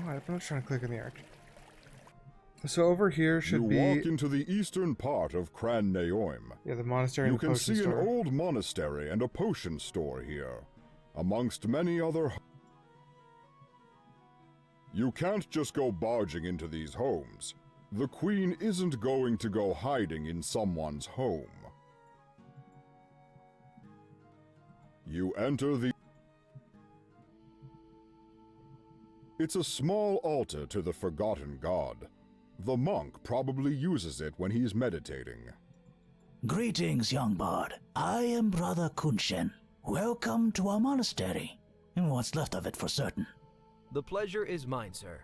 I'm not trying to click on the arch. So over here should you be... walk into the eastern part of Cran Naoim. Yeah, the monastery You and the can potion see store. an old monastery and a potion store here, amongst many other... You can't just go barging into these homes. The Queen isn't going to go hiding in someone's home. You enter the... It's a small altar to the forgotten god. The monk probably uses it when he's meditating. Greetings, young bard. I am Brother Kunshen. Welcome to our monastery, and what's left of it for certain. The pleasure is mine, sir.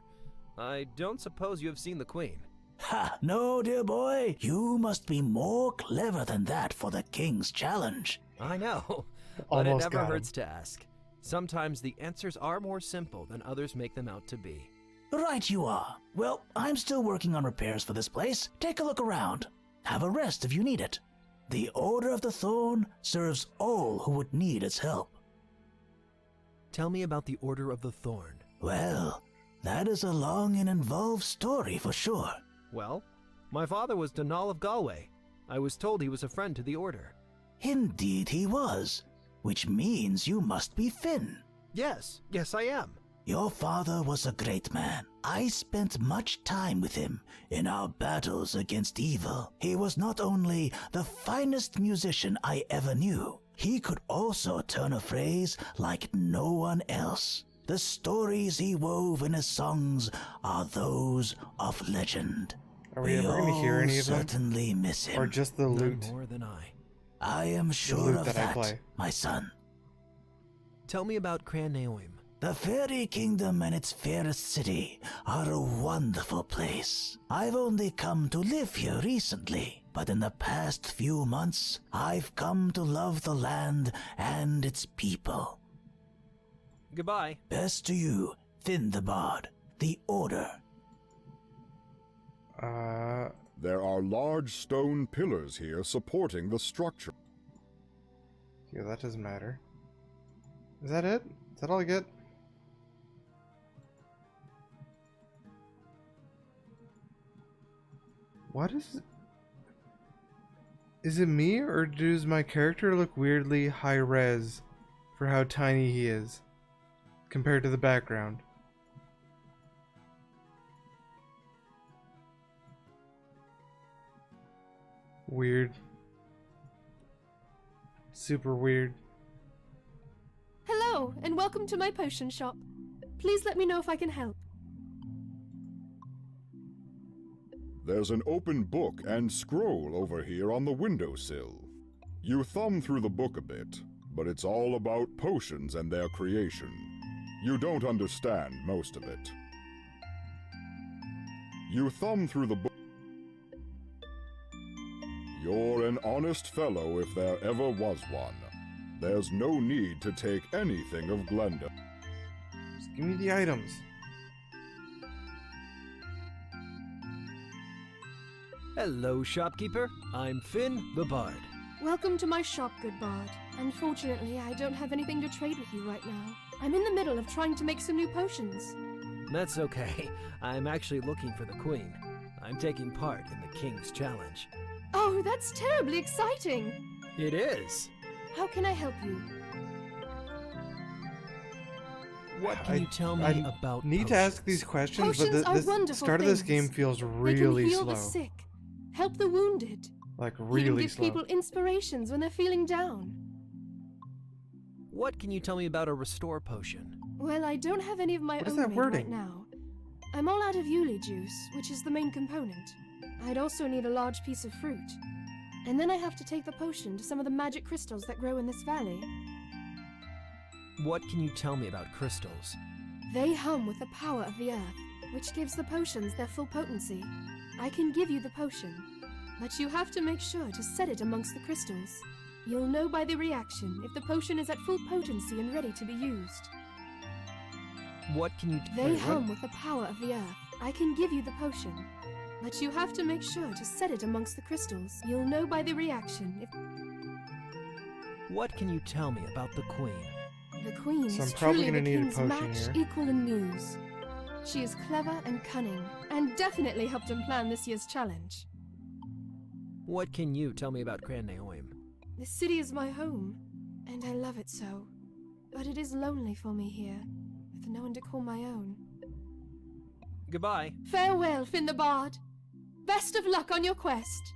I don't suppose you have seen the Queen. Ha! No, dear boy. You must be more clever than that for the king's challenge. I know, but Almost it never got him. hurts to ask. Sometimes the answers are more simple than others make them out to be. Right you are. Well, I'm still working on repairs for this place. Take a look around. Have a rest if you need it. The Order of the Thorne serves all who would need its help. Tell me about the Order of the Thorne. Well, that is a long and involved story for sure. Well, my father was Donal of Galway. I was told he was a friend to the Order. Indeed he was, which means you must be Finn. Yes, I am. Your father was a great man. I spent much time with him in our battles against evil. He was not only the finest musician I ever knew, he could also turn a phrase like no one else. The stories he wove in his songs are those of legend. Are we ever going to hear any of them? Certainly miss him. Or just the loot? None more than I. I am sure loot of that I that, play. my son. Tell me about Cran Naoim. The Fairy Kingdom and its fairest city are a wonderful place. I've only come to live here recently, but in the past few months, I've come to love the land and its people. Goodbye. Best to you, Finn the Bard, the Order. There are large stone pillars here supporting the structure. Yeah, that doesn't matter. Is that it? Is that all I get? What is it? Is it me, or does my character look weirdly high res for how tiny he is compared to the background? Weird. Super weird. Hello, and welcome to my potion shop. Please let me know if I can help. There's an open book and scroll over here on the windowsill. You thumb through the book a bit, but it's all about potions and their creation. You don't understand most of it. You thumb through the book. You're an honest fellow if there ever was one. There's no need to take anything of Glenda. Just give me the items. Hello, shopkeeper. I'm Finn the Bard. Welcome to my shop, good bard. Unfortunately, I don't have anything to trade with you right now. I'm in the middle of trying to make some new potions. That's okay. I'm actually looking for the Queen. I'm taking part in the King's Challenge. Oh, that's terribly exciting! It is. How can I help you? What can you tell me I about need to ask these questions, Potions but are this wonderful start of this things. game feels They can really heal the slow. sick, help the wounded, Like even really give slow. people inspirations when they're feeling down. What can you tell me about a restore potion? Well, I don't have any of my What is own that made wording? right now. I'm all out of Yuli juice, which is the main component. I'd also need a large piece of fruit. And then I have to take the potion to some of the magic crystals that grow in this valley. What can you tell me about crystals? They hum with the power of the earth, which gives the potions their full potency. I can give you the potion, but you have to make sure to set it amongst the crystals. You'll know by the reaction if the potion is at full potency and ready to be used. What can you... They hum with the power of the earth. I can give you the potion, but you have to make sure to set it amongst the crystals. You'll know by the reaction if... What can you tell me about the queen? The queen So is I'm probably truly gonna the need a king's potion match, here. equal in muse. She is clever and cunning, and definitely helped him plan this year's challenge. What can you tell me about Cran Naoim? This city is my home, and I love it so. But it is lonely for me here, with no one to call my own. Goodbye. Farewell, Finn the Bard. Best of luck on your quest.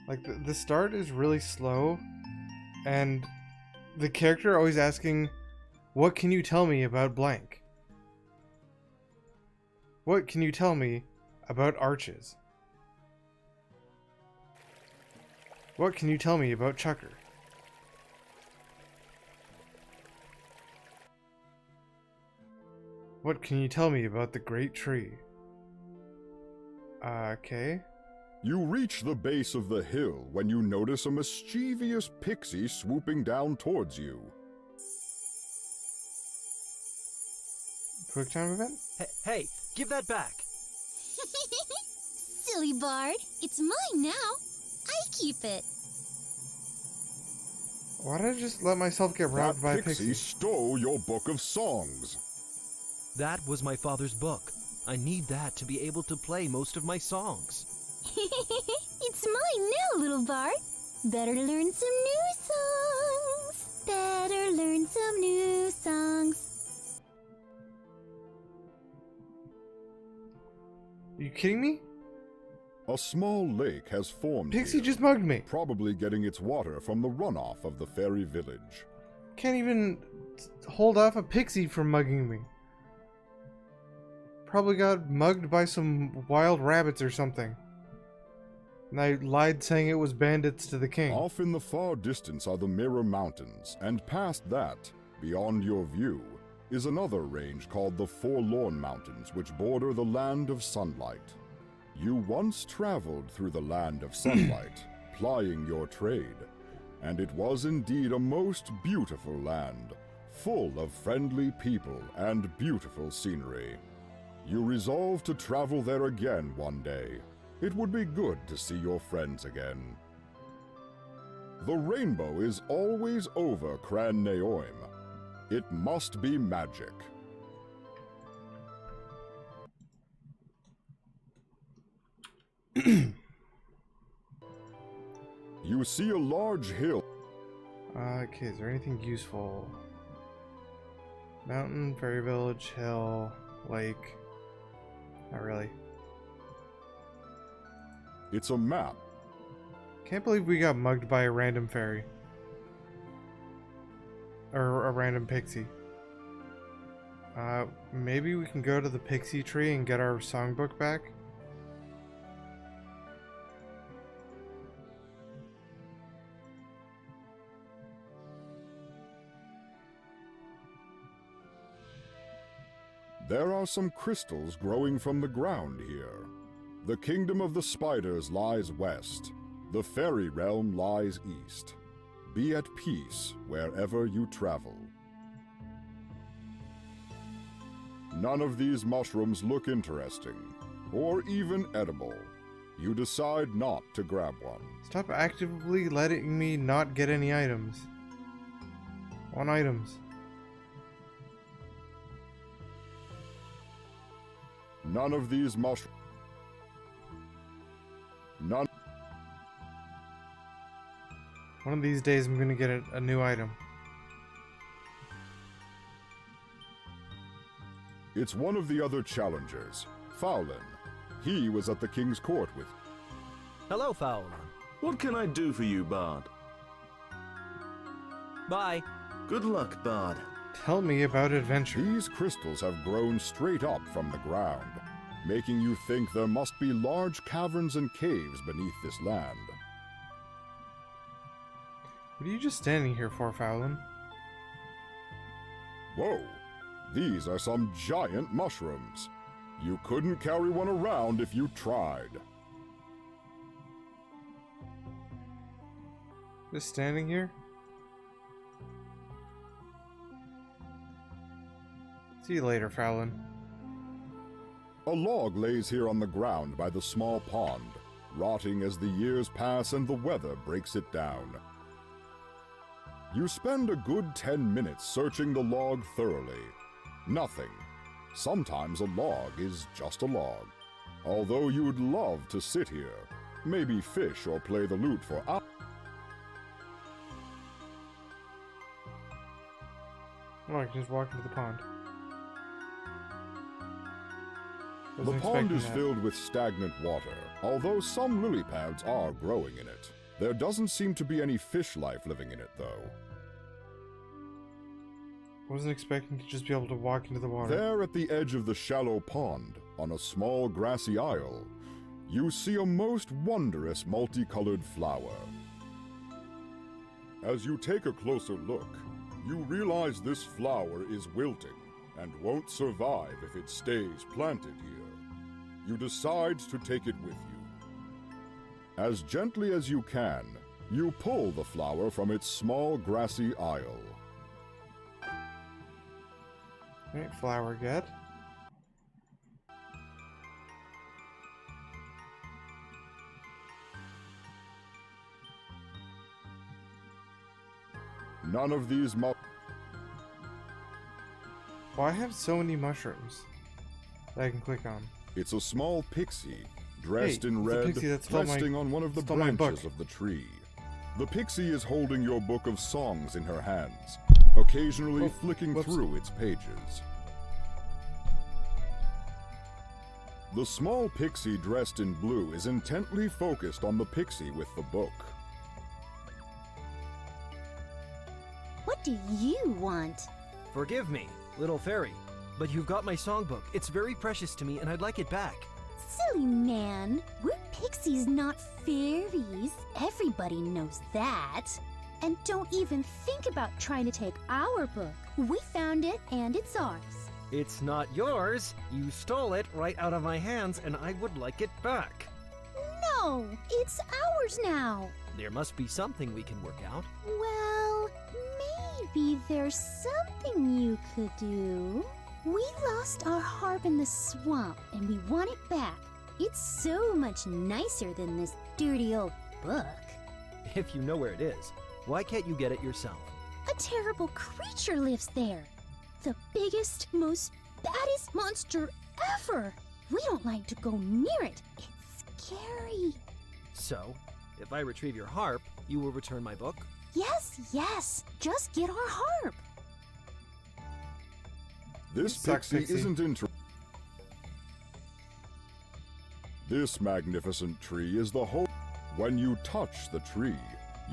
Like the start is really slow, and the character always asking, "What can you tell me about blank? What can you tell me about arches? What can you tell me about Chucker?" What can you tell me about the great tree? Okay. You reach the base of the hill when you notice a mischievous pixie swooping down towards you. Quick time event? Hey, give that back. Silly Bard, it's mine now. I keep it. Why did I just let myself get robbed by a Pixie pixie? stole your book of songs. That was my father's book. I need that to be able to play most of my songs. It's mine now, little Bard. Better learn some new songs. Better learn some new songs. Are you kidding me? A small lake has formed Pixie here, just mugged me. probably getting its water from the runoff of the fairy village. Can't even hold off a pixie from mugging me. Probably got mugged by some wild rabbits or something. And I lied saying it was bandits to the king. Off in the far distance are the Mirror Mountains, and past that, beyond your view, is another range called the Forlorn Mountains, which border the Land of Sunlight. You once traveled through the Land of Sunlight, plying your trade, and it was indeed a most beautiful land, full of friendly people and beautiful scenery. You resolve to travel there again one day. It would be good to see your friends again. The rainbow is always over Cran Naoim. It must be magic. You see a large hill. Okay, is there anything useful? Mountain, fairy village, hill, lake. Not really. It's a map. Can't believe we got mugged by a random fairy. Or a random pixie. Maybe we can go to the pixie tree and get our songbook back? There are some crystals growing from the ground here. The kingdom of the spiders lies west. The fairy realm lies east. Be at peace wherever you travel. None of these mushrooms look interesting, or even edible. You decide not to grab one. Stop actively letting me not get any items. Want items. None of these mushrooms. One of these days I'm gonna get a new item. It's one of the other challengers, Fowlin. He was at the king's court with... Hello, Fowlin. What can I do for you, Bard? Bye. Good luck, Bard. Tell me about adventure. These crystals have grown straight up from the ground, making you think there must be large caverns and caves beneath this land. What are you just standing here for, Fowlin? Whoa! These are some giant mushrooms. You couldn't carry one around if you tried. Just standing here? See you later, Fowlin. A log lays here on the ground by the small pond, rotting as the years pass and the weather breaks it down. You spend a good 10 minutes searching the log thoroughly. Nothing. Sometimes a log is just a log. Although you'd love to sit here, maybe fish or play the lute for hours. Oh, I can just walk into the pond. The Wasn't pond expecting is that. filled with stagnant water, although some lily pads are growing in it. There doesn't seem to be any fish life living in it, though. Wasn't expecting to just be able to walk into the water. There at the edge of the shallow pond, on a small grassy isle, you see a most wondrous multicolored flower. As you take a closer look, you realize this flower is wilting and won't survive if it stays planted here. You decide to take it with you. As gently as you can, you pull the flower from its small grassy isle. Alright, flower get. None of these Why have so many mushrooms that I can click on? It's a small pixie, dressed Hey, in it's a red, pixie that stole my- resting on one of the stole my branches book. of the tree. The pixie is holding your book of songs in her hands, occasionally Oh, flicking whoops. through its pages. The small pixie dressed in blue is intently focused on the pixie with the book. What do you want? Forgive me, little fairy, but you've got my songbook. It's very precious to me, and I'd like it back. Silly man, we're pixies, not fairies. Everybody knows that. And don't even think about trying to take our book. We found it, and it's ours. It's not yours. You stole it right out of my hands, and I would like it back. No, it's ours now. There must be something we can work out. Well, maybe there's something you could do. We lost our harp in the swamp, and we want it back. It's so much nicer than this dirty old book. If you know where it is, why can't you get it yourself? A terrible creature lives there. The biggest, most baddest monster ever. We don't like to go near it. It's scary. So, if I retrieve your harp, you will return my book? Yes. Just get our harp. This Sucks, pixie Pixie. isn't interested. This magnificent tree is the whole. When you touch the tree,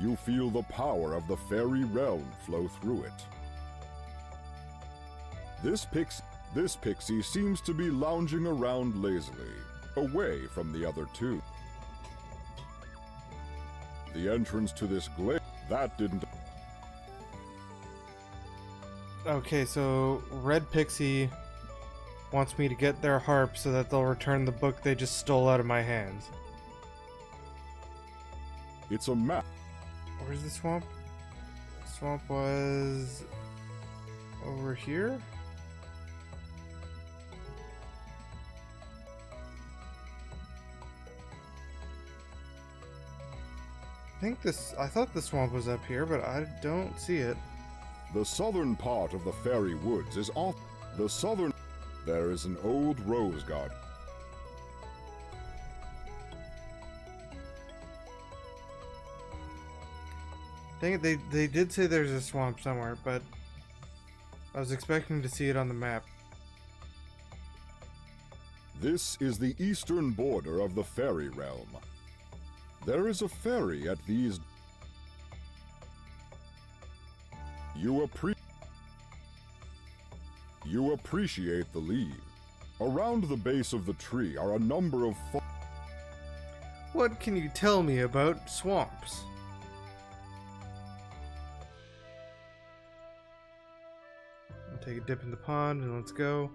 you feel the power of the fairy realm flow through it. This pixie seems to be lounging around lazily, away from the other two. The entrance to this glade, that didn't... Okay, so Red Pixie wants me to get their harp so that they'll return the book they just stole out of my hands. It's a map. Where's the swamp? The swamp was over here? I thought the swamp was up here, but I don't see it. The southern part of the fairy woods is off. The southern... There is an old rose garden. Dang it, they did say there's a swamp somewhere, but I was expecting to see it on the map. This is the eastern border of the fairy realm. There is a ferry at these... You appreciate the leaves. Around the base of the tree are a number of... What can you tell me about swamps? Take a dip in the pond and let's go.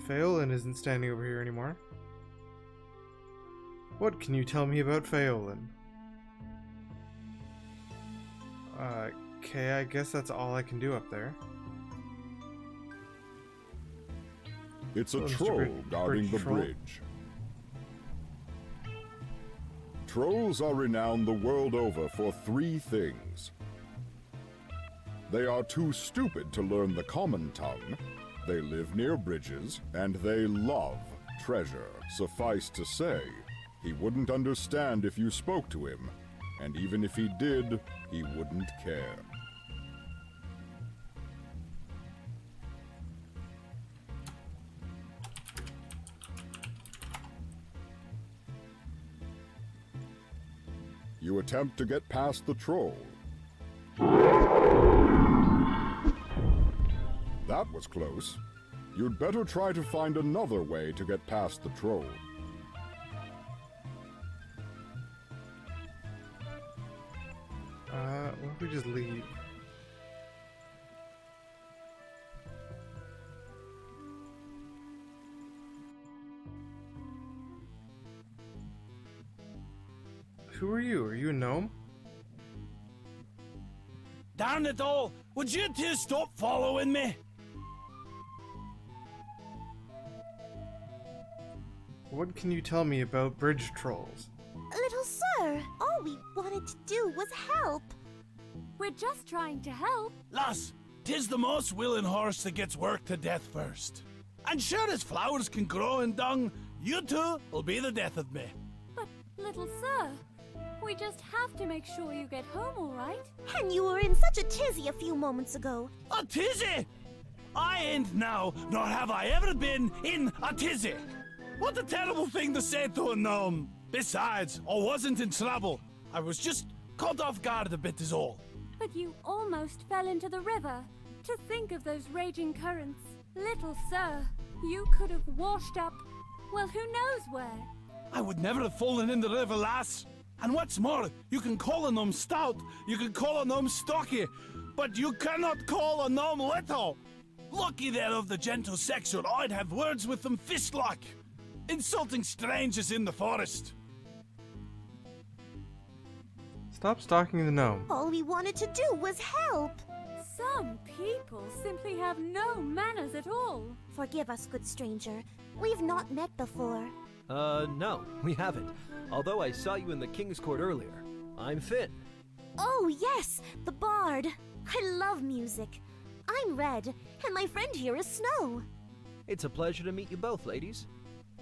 Phelan isn't standing over here anymore. What can you tell me about Phelan? Okay, I guess that's all I can do up there. It's a troll guarding the bridge. Trolls are renowned the world over for 3 things. They are too stupid to learn the common tongue, they live near bridges, and they love treasure. Suffice to say, he wouldn't understand if you spoke to him, and even if he did, he wouldn't care. You attempt to get past the troll. That was close. You'd better try to find another way to get past the troll. What if we just leave? Who are you? Are you a gnome? Darn it all! Would you two stop following me? What can you tell me about bridge trolls? Little sir, all we wanted to do was help. We're just trying to help. Lass, 'tis the most willing horse that gets worked to death first. And sure as flowers can grow in dung, you two will be the death of me. But, little sir, we just have to make sure you get home all right. And you were in such a tizzy a few moments ago. A tizzy? I ain't now, nor have I ever been in a tizzy. What a terrible thing to say to a gnome. Besides, I wasn't in trouble. I was just caught off guard a bit is all. But you almost fell into the river. To think of those raging currents. Little sir, you could have washed up, well, who knows where. I would never have fallen in the river, lass. And what's more, you can call a gnome stout, you can call a gnome stocky, but you cannot call a gnome little. Lucky they're of the gentle sex, or I'd have words with them fist-like. Insulting strangers in the forest. Stop stalking the gnome. All we wanted to do was help. Some people simply have no manners at all. Forgive us, good stranger. We've not met before. No, we haven't. Although I saw you in the King's Court earlier. I'm Finn. Oh, yes, the bard. I love music. I'm Red, and my friend here is Snow. It's a pleasure to meet you both, ladies.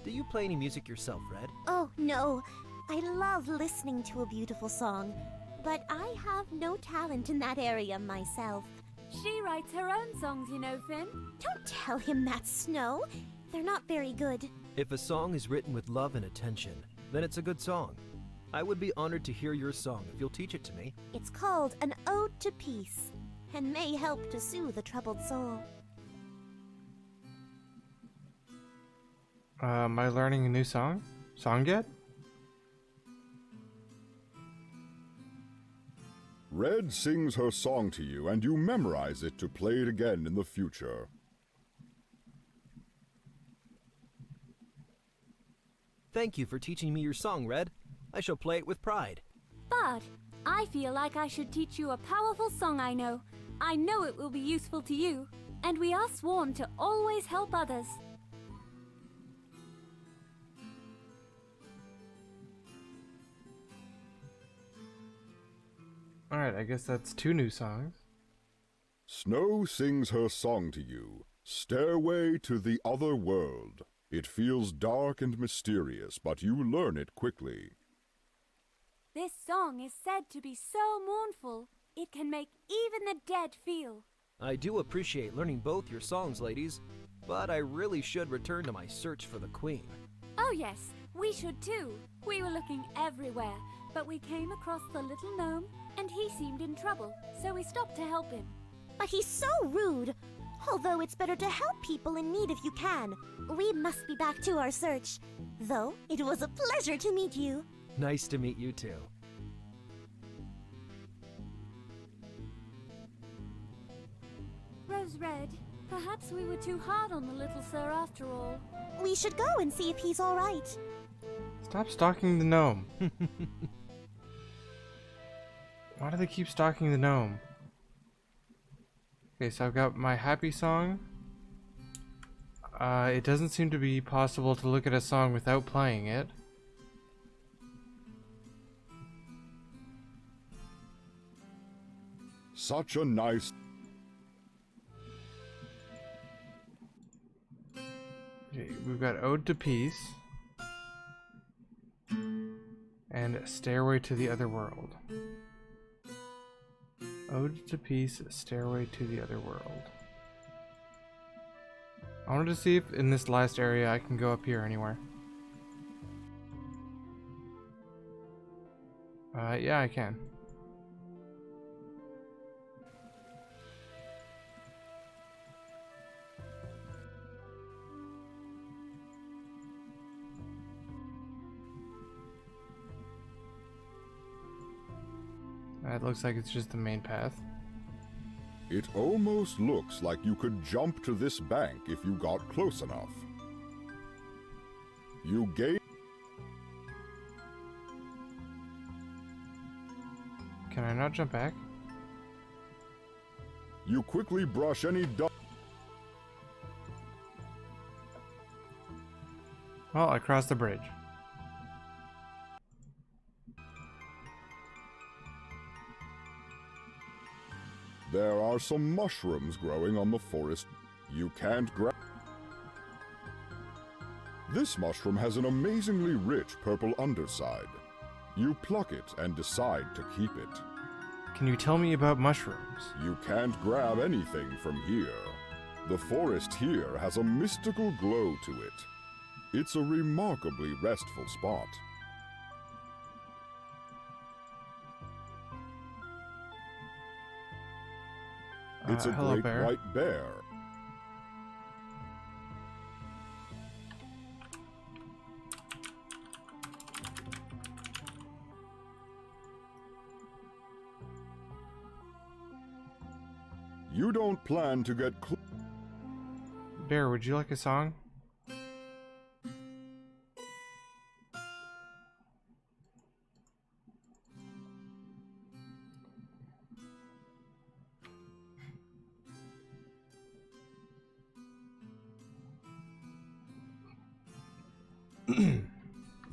Do you play any music yourself, Red? Oh, no. I love listening to a beautiful song, but I have no talent in that area myself. She writes her own songs, you know, Finn. Don't tell him that, Snow. They're not very good. If a song is written with love and attention, then it's a good song. I would be honored to hear your song if you'll teach it to me. It's called An Ode to Peace, and may help to soothe a troubled soul. Am I learning a new song? Song yet? Red sings her song to you, and you memorize it to play it again in the future. Thank you for teaching me your song, Red. I shall play it with pride. But I feel like I should teach you a powerful song I know. I know it will be useful to you, and we are sworn to always help others. Alright, I guess that's 2 new songs. Snow sings her song to you, Stairway to the Other World. It feels dark and mysterious, but you learn it quickly. This song is said to be so mournful, it can make even the dead feel. I do appreciate learning both your songs, ladies, but I really should return to my search for the Queen. Oh yes, we should too. We were looking everywhere, but we came across the little gnome, and he seemed in trouble, so we stopped to help him. But he's so rude. Although it's better to help people in need if you can. We must be back to our search. Though, it was a pleasure to meet you. Nice to meet you too. Rose Red, perhaps we were too hard on the little sir after all. We should go and see if he's all right. Stop stalking the gnome. Why do they keep stalking the gnome? Okay, so I've got my happy song. It doesn't seem to be possible to look at a song without playing it. Such a nice... Okay, we've got Ode to Peace. And Stairway to the Other World. Ode to Peace, Stairway to the Other World. I wanted to see if in this last area I can go up here anywhere. Yeah, I can. It looks like it's just the main path. It almost looks like you could jump to this bank if you got close enough. You gain... Can I not jump back? You quickly brush any dust... Well, I crossed the bridge. There are some mushrooms growing on the forest. You can't grab... This mushroom has an amazingly rich purple underside. You pluck it and decide to keep it. Can you tell me about mushrooms? You can't grab anything from here. The forest here has a mystical glow to it. It's a remarkably restful spot. It's a hello, great bear. white bear. You don't plan to get Bear, would you like a song?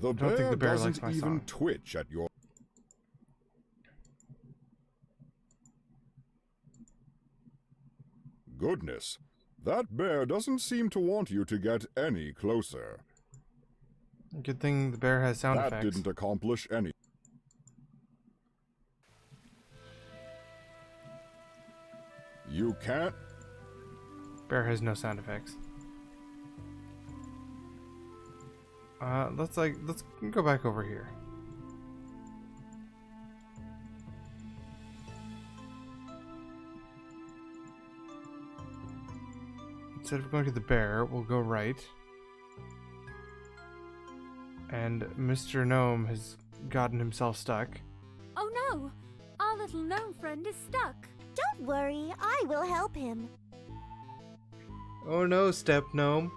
The don't think the bear likes doesn't my even song. twitch at your... Goodness, that bear doesn't seem to want you to get any closer. Good thing the bear has sound that effects. didn't accomplish any. You can't... Bear has no sound effects. Let's go back over here. Instead of going to the bear, we'll go right. And Mr. Gnome has gotten himself stuck. Oh no! Our little gnome friend is stuck. Don't worry, I will help him. Oh no, Step Gnome.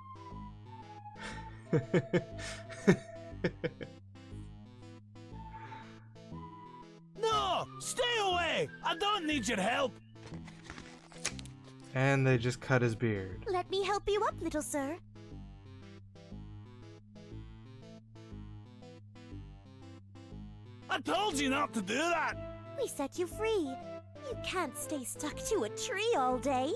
No! Stay away! I don't need your help! And they just cut his beard. Let me help you up, little sir. I told you not to do that! We set you free. You can't stay stuck to a tree all day.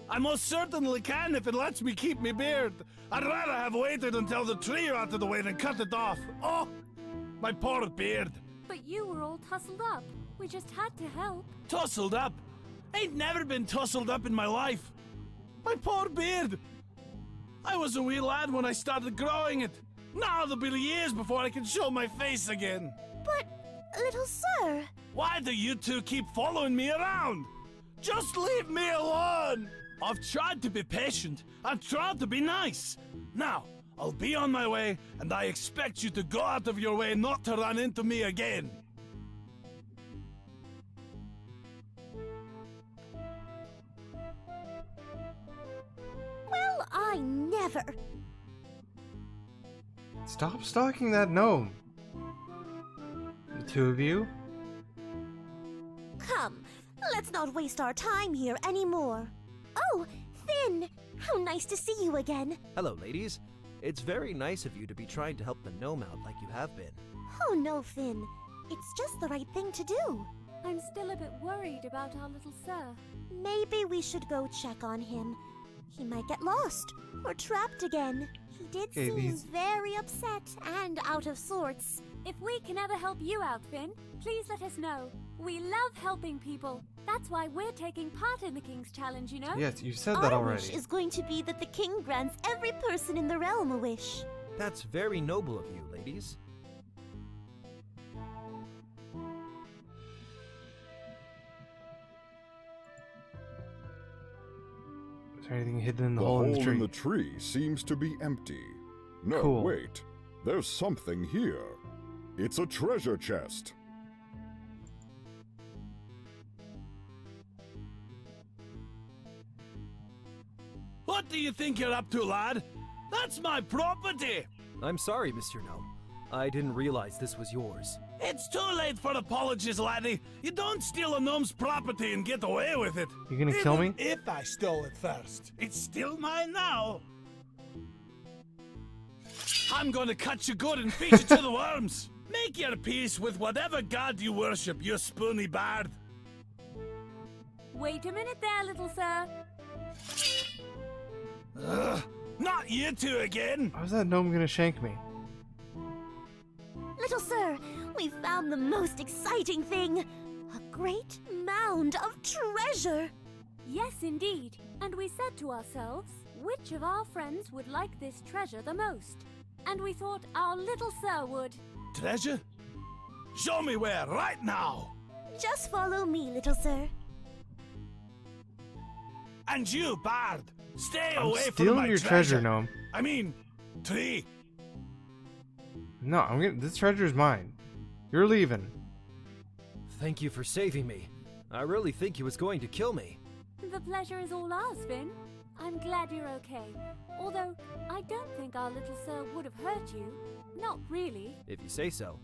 I most certainly can if it lets me keep me beard. I'd rather have waited until the tree rotted away than cut it off. Oh, my poor beard. But you were all tussled up. We just had to help. Tussled up? Ain't never been tussled up in my life. My poor beard. I was a wee lad when I started growing it. Now there'll be years before I can show my face again. But, little sir... Why do you two keep following me around? Just leave me alone! I've tried to be patient. I've tried to be nice. Now, I'll be on my way, and I expect you to go out of your way not to run into me again. Well, I never... Stop stalking that gnome. The two of you? Come, let's not waste our time here anymore. Oh, Finn! How nice to see you again. Hello, ladies. It's very nice of you to be trying to help the gnome out like you have been. Oh no, Finn. It's just the right thing to do. I'm still a bit worried about our little sir. Maybe we should go check on him. He might get lost or trapped again. He did seem very upset and out of sorts. If we can ever help you out, Finn, please let us know. We love helping people. That's why we're taking part in the King's Challenge, you know? Yes, you said that already. Our wish is going to be that the king grants every person in the realm a wish. That's very noble of you, ladies. Is there anything hidden in the The hole in the hole tree? in the tree seems to be empty. No, Cool. wait. There's something here. It's a treasure chest. What do you think you're up to, lad? That's my property! I'm sorry, Mr. Gnome. I didn't realize this was yours. It's too late for apologies, laddie. You don't steal a gnome's property and get away with it. You gonna kill me? Even if I stole it first, it's still mine now. I'm gonna cut you good and feed you to the worms. Make your peace with whatever god you worship, you spoony bard. Wait a minute there, little sir. Ugh, not you two again. How's that gnome gonna shank me? Little sir, we found the most exciting thing. A great mound of treasure. Yes, indeed. And we said to ourselves, which of our friends would like this treasure the most? And we thought our little sir would. Treasure? Show me where, right now. Just follow me, little sir. And you, bard, stay I'm away from stealing my your treasure, gnome. I mean, tree. No, I'm gonna. This treasure's mine. You're leaving. Thank you for saving me. I really think he was going to kill me. The pleasure is all ours, Finn. I'm glad you're okay. Although, I don't think our little sir would have hurt you. Not really. If you say so.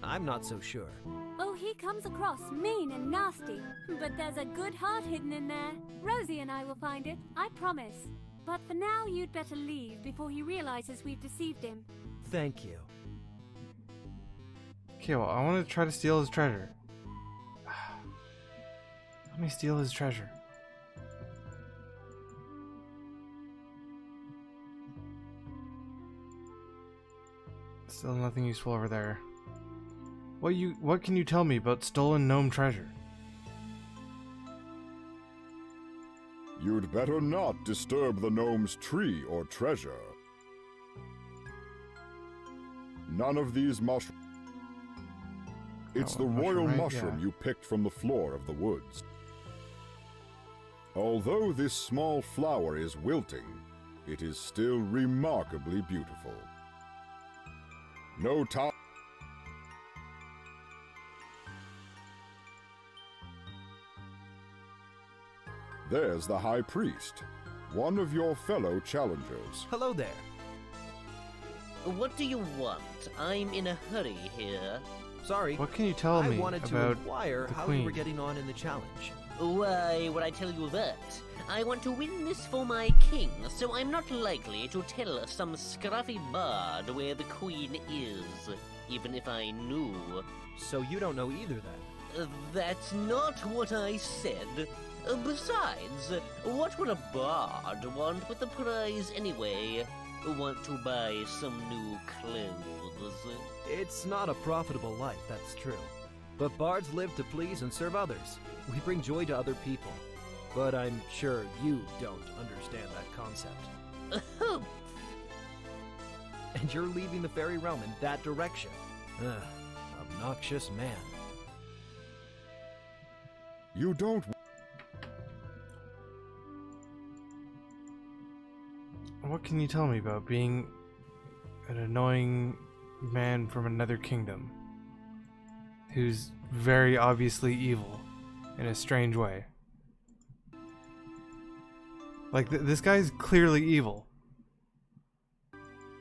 I'm not so sure. Oh, he comes across mean and nasty. But there's a good heart hidden in there. Rosie and I will find it, I promise. But for now, you'd better leave before he realizes we've deceived him. Thank you. Okay, well, I want to try to steal his treasure. Let me steal his treasure. Still nothing useful over there. What can you tell me about stolen gnome treasure? You'd better not disturb the gnome's tree or treasure. None of these mushrooms. It's the royal mushroom you picked from the floor of the woods. Although this small flower is wilting, it is still remarkably beautiful. No time. There's the High Priest, one of your fellow challengers. Hello there. What do you want? I'm in a hurry here. Sorry. What can you tell me I wanted to about inquire the how queen? you were getting on in the challenge. Why would I tell you that? I want to win this for my king, so I'm not likely to tell some scruffy bard where the queen is, even if I knew. So you don't know either then? That's not what I said. Besides, what would a bard want with the prize anyway? Want to buy some new clothes? It's not a profitable life, that's true. But bards live to please and serve others. We bring joy to other people. But I'm sure you don't understand that concept. And you're leaving the fairy realm in that direction. Obnoxious man. You don't. What can you tell me about being an annoying man from another kingdom who's very obviously evil in a strange way? Like, this guy's clearly evil.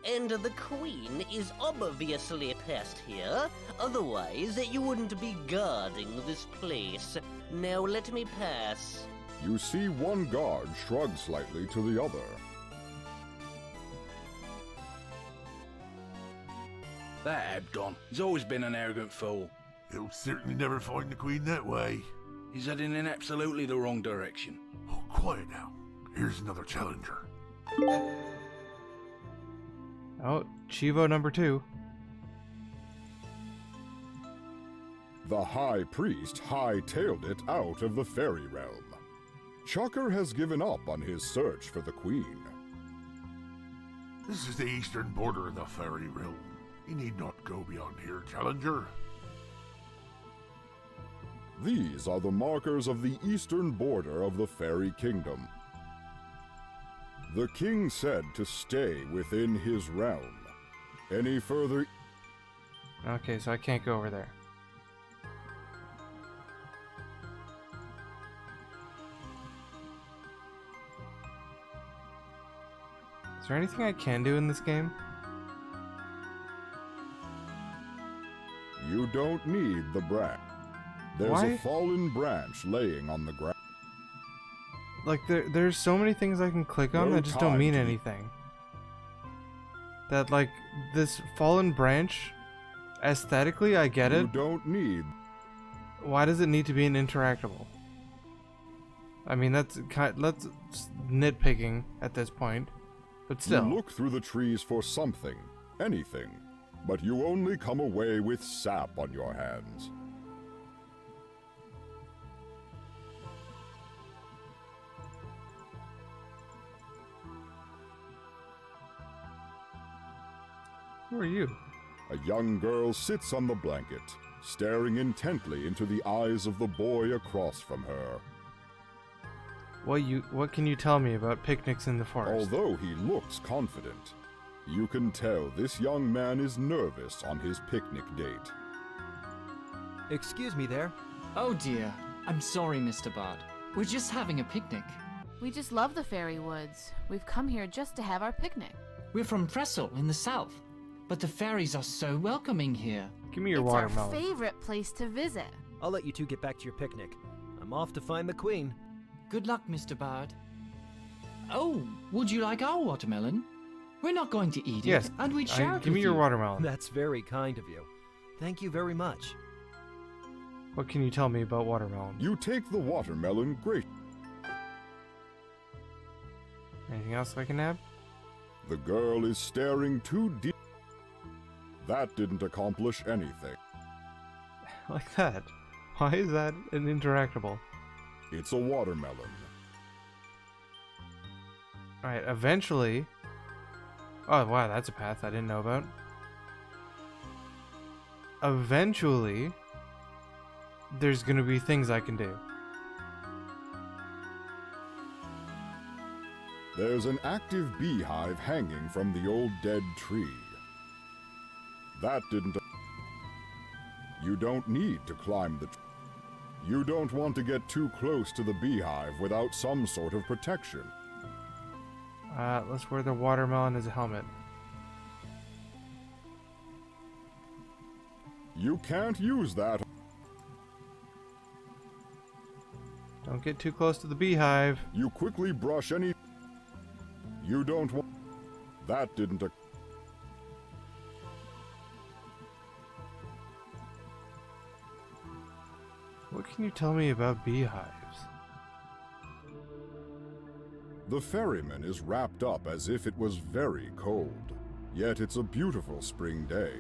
And the queen is obviously past here, otherwise you wouldn't be guarding this place. Now let me pass. You see one guard shrug slightly to the other. That Abdon, he's always been an arrogant fool. He'll certainly never find the Queen that way. He's heading in absolutely the wrong direction. Oh, quiet now. Here's another challenger. Oh, Chivo number 2. The High Priest hightailed it out of the fairy realm. Chucker has given up on his search for the Queen. This is the eastern border of the fairy realm. You need not go beyond here, challenger. These are the markers of the eastern border of the fairy kingdom. The king said to stay within his realm. Any further... Okay, so I can't go over there. Is there anything I can do in this game? You don't need the branch. There's Why? a fallen branch laying on the ground. Like, there's so many things I can click on No that just don't time mean to- anything. That, like, this fallen branch, aesthetically, I get You it. don't need... Why does it need to be an interactable? I mean, that's nitpicking at this point, but still. You look through the trees for something, anything, but you only come away with sap on your hands. Who are you? A young girl sits on the blanket, staring intently into the eyes of the boy across from her. What can you tell me about picnics in the forest? Although he looks confident, you can tell this young man is nervous on his picnic date. Excuse me there. Oh dear. I'm sorry, Mr. Bard. We're just having a picnic. We just love the fairy woods. We've come here just to have our picnic. We're from Pressel in the south, but the fairies are so welcoming here. Give me your It's watermelon. our favorite place to visit. I'll let you two get back to your picnic. I'm off to find the queen. Good luck, Mr. Bard. Oh, would you like our watermelon? We're not going to eat Yes, it, and we'd share it give me with your you. watermelon. That's very kind of you. Thank you very much. What can you tell me about watermelon? You take the watermelon great. Anything else I can have? The girl is staring too deep. That didn't accomplish anything. Like that. Why is that an interactable? It's a watermelon. Alright, eventually... Oh, wow, that's a path I didn't know about. Eventually, there's gonna be things I can do. There's an active beehive hanging from the old dead tree. That didn't... You don't need to climb the tree. You don't want to get too close to the beehive without some sort of protection. Let's wear the watermelon as a helmet. You can't use that. Don't get too close to the beehive. You quickly brush any... You don't want... That didn't... What can you tell me about beehives? The ferryman is wrapped up as if it was very cold, yet it's a beautiful spring day.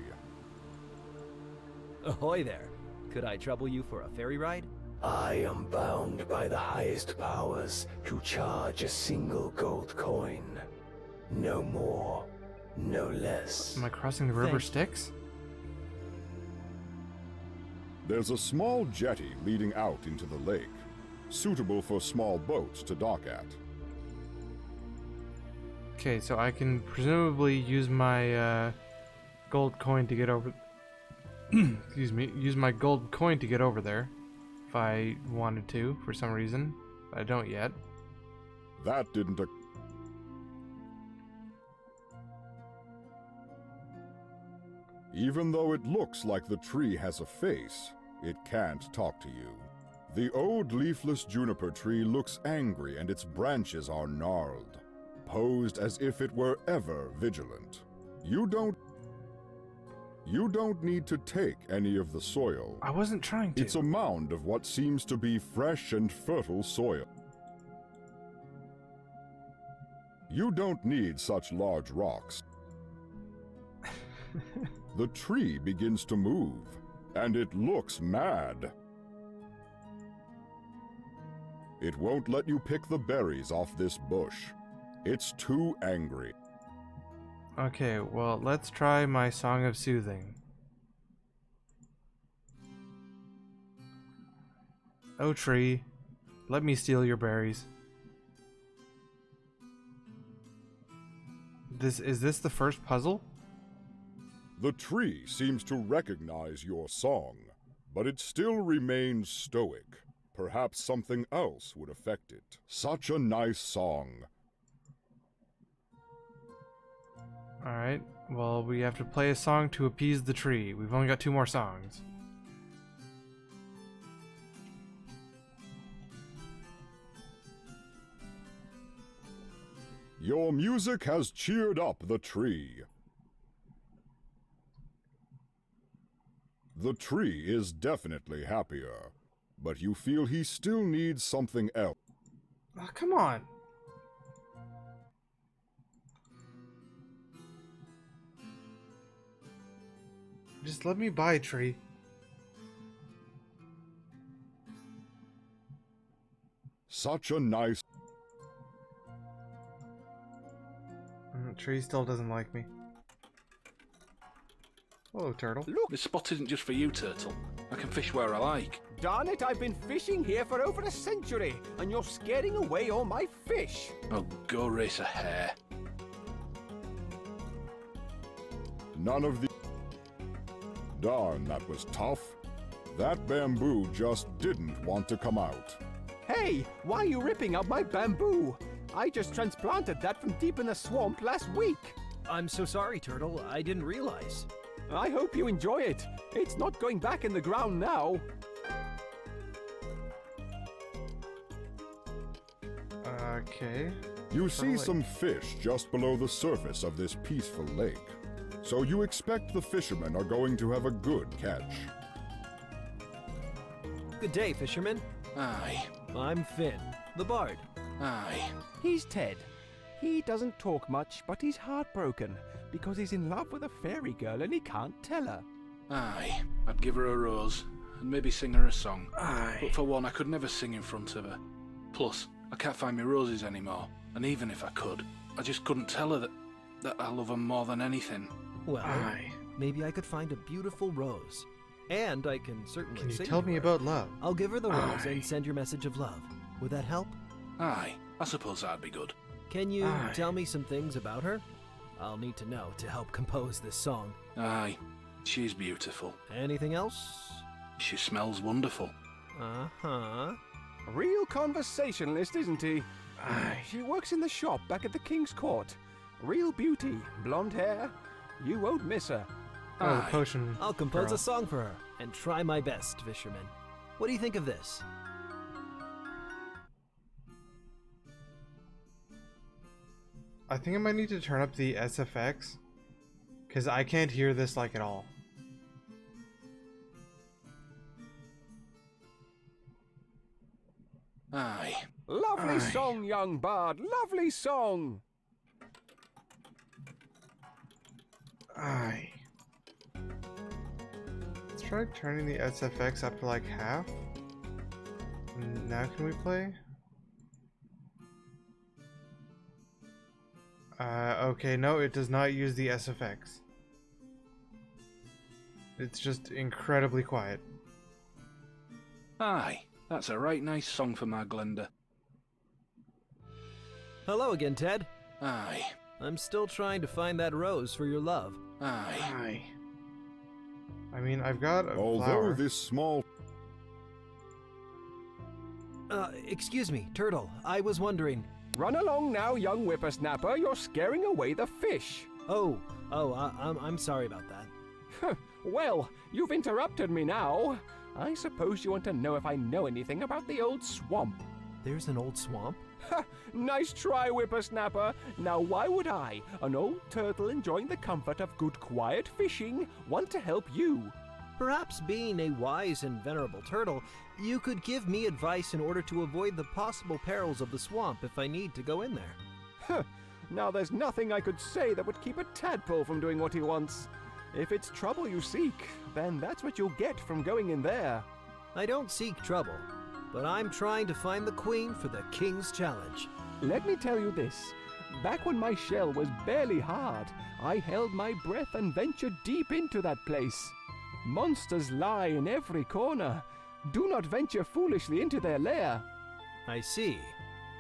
Ahoy there. Could I trouble you for a ferry ride? I am bound by the highest powers to charge a single gold coin. No more, no less. Am I crossing the river Styx? There's a small jetty leading out into the lake, suitable for small boats to dock at. Okay, so I can presumably use my gold coin to get over. Excuse me, use my gold coin to get over there, if I wanted to for some reason, but I don't yet. That didn't. Even though it looks like the tree has a face, it can't talk to you. The old leafless juniper tree looks angry and its branches are gnarled, posed as if it were ever vigilant. You don't need to take any of the soil. I wasn't trying to. It's a mound of what seems to be fresh and fertile soil. You don't need such large rocks. The tree begins to move, and it looks mad. It won't let you pick the berries off this bush. It's too angry. Okay, well, let's try my Song of Soothing. Oh tree, let me steal your berries. Is this the first puzzle? The tree seems to recognize your song, but it still remains stoic. Perhaps something else would affect it. Such a nice song. Alright, well, we have to play a song to appease the tree. We've only got 2 more songs. Your music has cheered up the tree. The tree is definitely happier, but you feel he still needs something else. Oh, come on. Just let me buy, tree. Such a nice... Tree still doesn't like me. Hello, turtle. Look, this spot isn't just for you, turtle. I can fish where I like. Darn it, I've been fishing here for over a century, and you're scaring away all my fish. Oh, go race a hare. None of the... Darn, that was tough. That bamboo just didn't want to come out. Hey, why are you ripping up my bamboo? I just transplanted that from deep in the swamp last week. I'm so sorry, Turtle. I didn't realize. I hope you enjoy it. It's not going back in the ground now. Okay. You see some fish just below the surface of this peaceful lake. So you expect the fishermen are going to have a good catch. Good day, fisherman. Aye. I'm Finn, the bard. Aye. He's Ted. He doesn't talk much, but he's heartbroken because he's in love with a fairy girl and he can't tell her. Aye. I'd give her a rose and maybe sing her a song. Aye. But for one, I could never sing in front of her. Plus, I can't find my roses anymore. And even if I could, I just couldn't tell her that I love her more than anything. Well, Aye. maybe I could find a beautiful rose. And I can certainly Can you sing tell to me her. about love? I'll give her the rose Aye. and send your message of love. Would that help? Aye. I suppose that'd be good. Can you Aye. tell me some things about her? I'll need to know to help compose this song. Aye. She's beautiful. Anything else? She smells wonderful. Uh-huh. A real conversationalist, isn't he? Aye. She works in the shop back at the King's Court. Real beauty, blonde hair. You won't miss her. Oh, the Aye. potion. I'll compose girl. a song for her and try my best, fisherman. What do you think of this? I think I might need to turn up the SFX, because I can't hear this like at all. Aye. Lovely song, young bard. Lovely song. Aye. Let's try turning the SFX up to like half. Now can we play? Okay, no, it does not use the SFX. It's just incredibly quiet. Aye. That's a right nice song for my Glenda. Hello again, Ted. Aye. I'm still trying to find that rose for your love. Aye. I mean, I've got a Although flower. this small... Excuse me, Turtle. I was wondering... Run along now, young whippersnapper. You're scaring away the fish. I'm sorry about that. Well, you've interrupted me now. I suppose you want to know if I know anything about the old swamp. There's an old swamp? Nice try, whippersnapper. Now why would I, an old turtle enjoying the comfort of good quiet fishing, want to help you? Perhaps being a wise and venerable turtle, you could give me advice in order to avoid the possible perils of the swamp if I need to go in there. Now there's nothing I could say that would keep a tadpole from doing what he wants. If it's trouble you seek, then that's what you'll get from going in there. I don't seek trouble, but I'm trying to find the queen for the king's challenge. Let me tell you this. Back when my shell was barely hard, I held my breath and ventured deep into that place. Monsters lie in every corner. Do not venture foolishly into their lair. I see.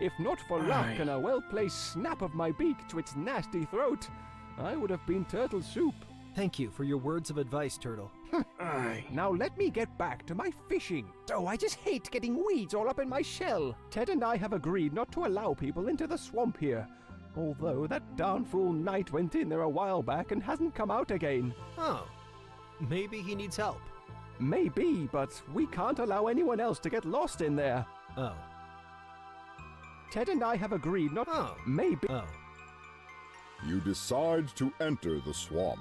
If not for luck and a well-placed snap of my beak to its nasty throat, I would have been turtle soup. Thank you for your words of advice, Turtle. Now let me get back to my fishing. Oh, I just hate getting weeds all up in my shell. Ted and I have agreed not to allow people into the swamp here. Although that darn fool Knight went in there a while back and hasn't come out again. Oh, maybe he needs help. Maybe, but we can't allow anyone else to get lost in there. Oh. Ted and I have agreed not... Oh. Maybe... Oh. You decide to enter the swamp.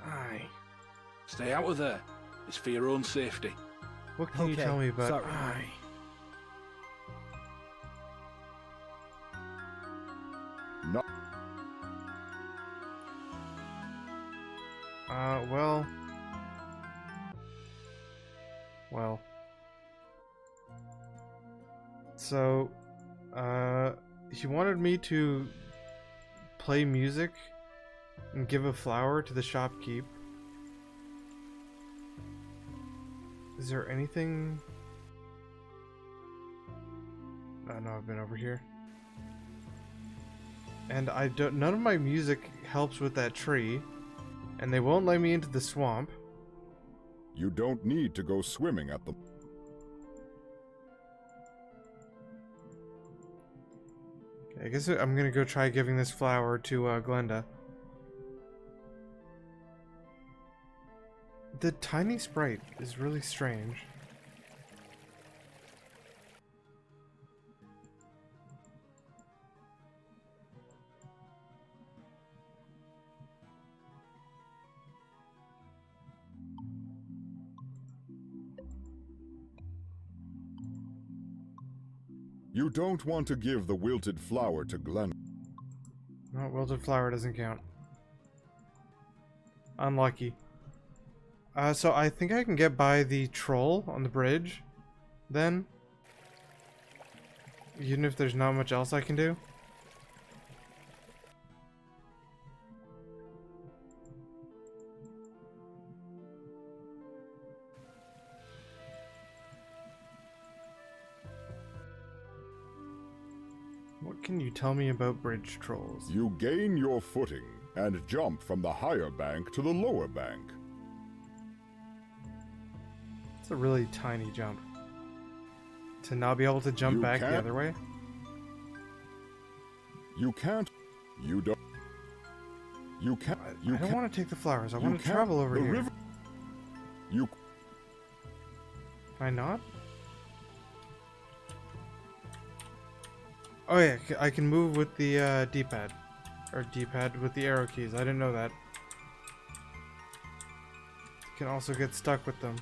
Aye. Stay out of there. It's for your own safety. What can you tell me about... Sorry. Aye. No. Well... So, he wanted me to play music and give a flower to the shopkeep. Is there anything... No, I've been over here. And I don't... None of my music helps with that tree. And they won't let me into the swamp. You don't need to go swimming at the... Okay, I guess I'm gonna go try giving this flower to Glenda. The tiny sprite is really strange. You don't want to give the wilted flower to Glen. No, wilted flower doesn't count. Unlucky. So I think I can get by the troll on the bridge, then. Even if there's not much else I can do. What can you tell me about bridge trolls? You gain your footing and jump from the higher bank to the lower bank. It's a really tiny jump. To not be able to jump You back the can't- other way? You can't. You don't. You can't. You I don't can't. want to take the flowers. I you want to can't- travel over the here. river. You. Can I not? Oh yeah, I can move with the D-pad. Or D-pad with the arrow keys. I didn't know that. You can also get stuck with them.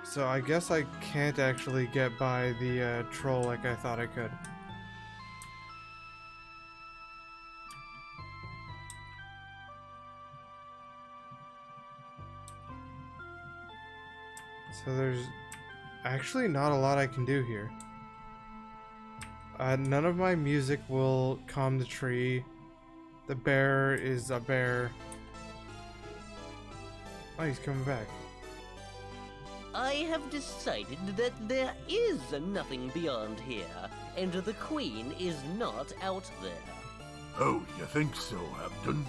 So I guess I can't actually get by the troll like I thought I could. So there's actually not a lot I can do here. None of my music will calm the tree. The bear is a bear. Oh, he's coming back. I have decided that there is nothing beyond here, and the Queen is not out there. Oh, you think so, Hampton?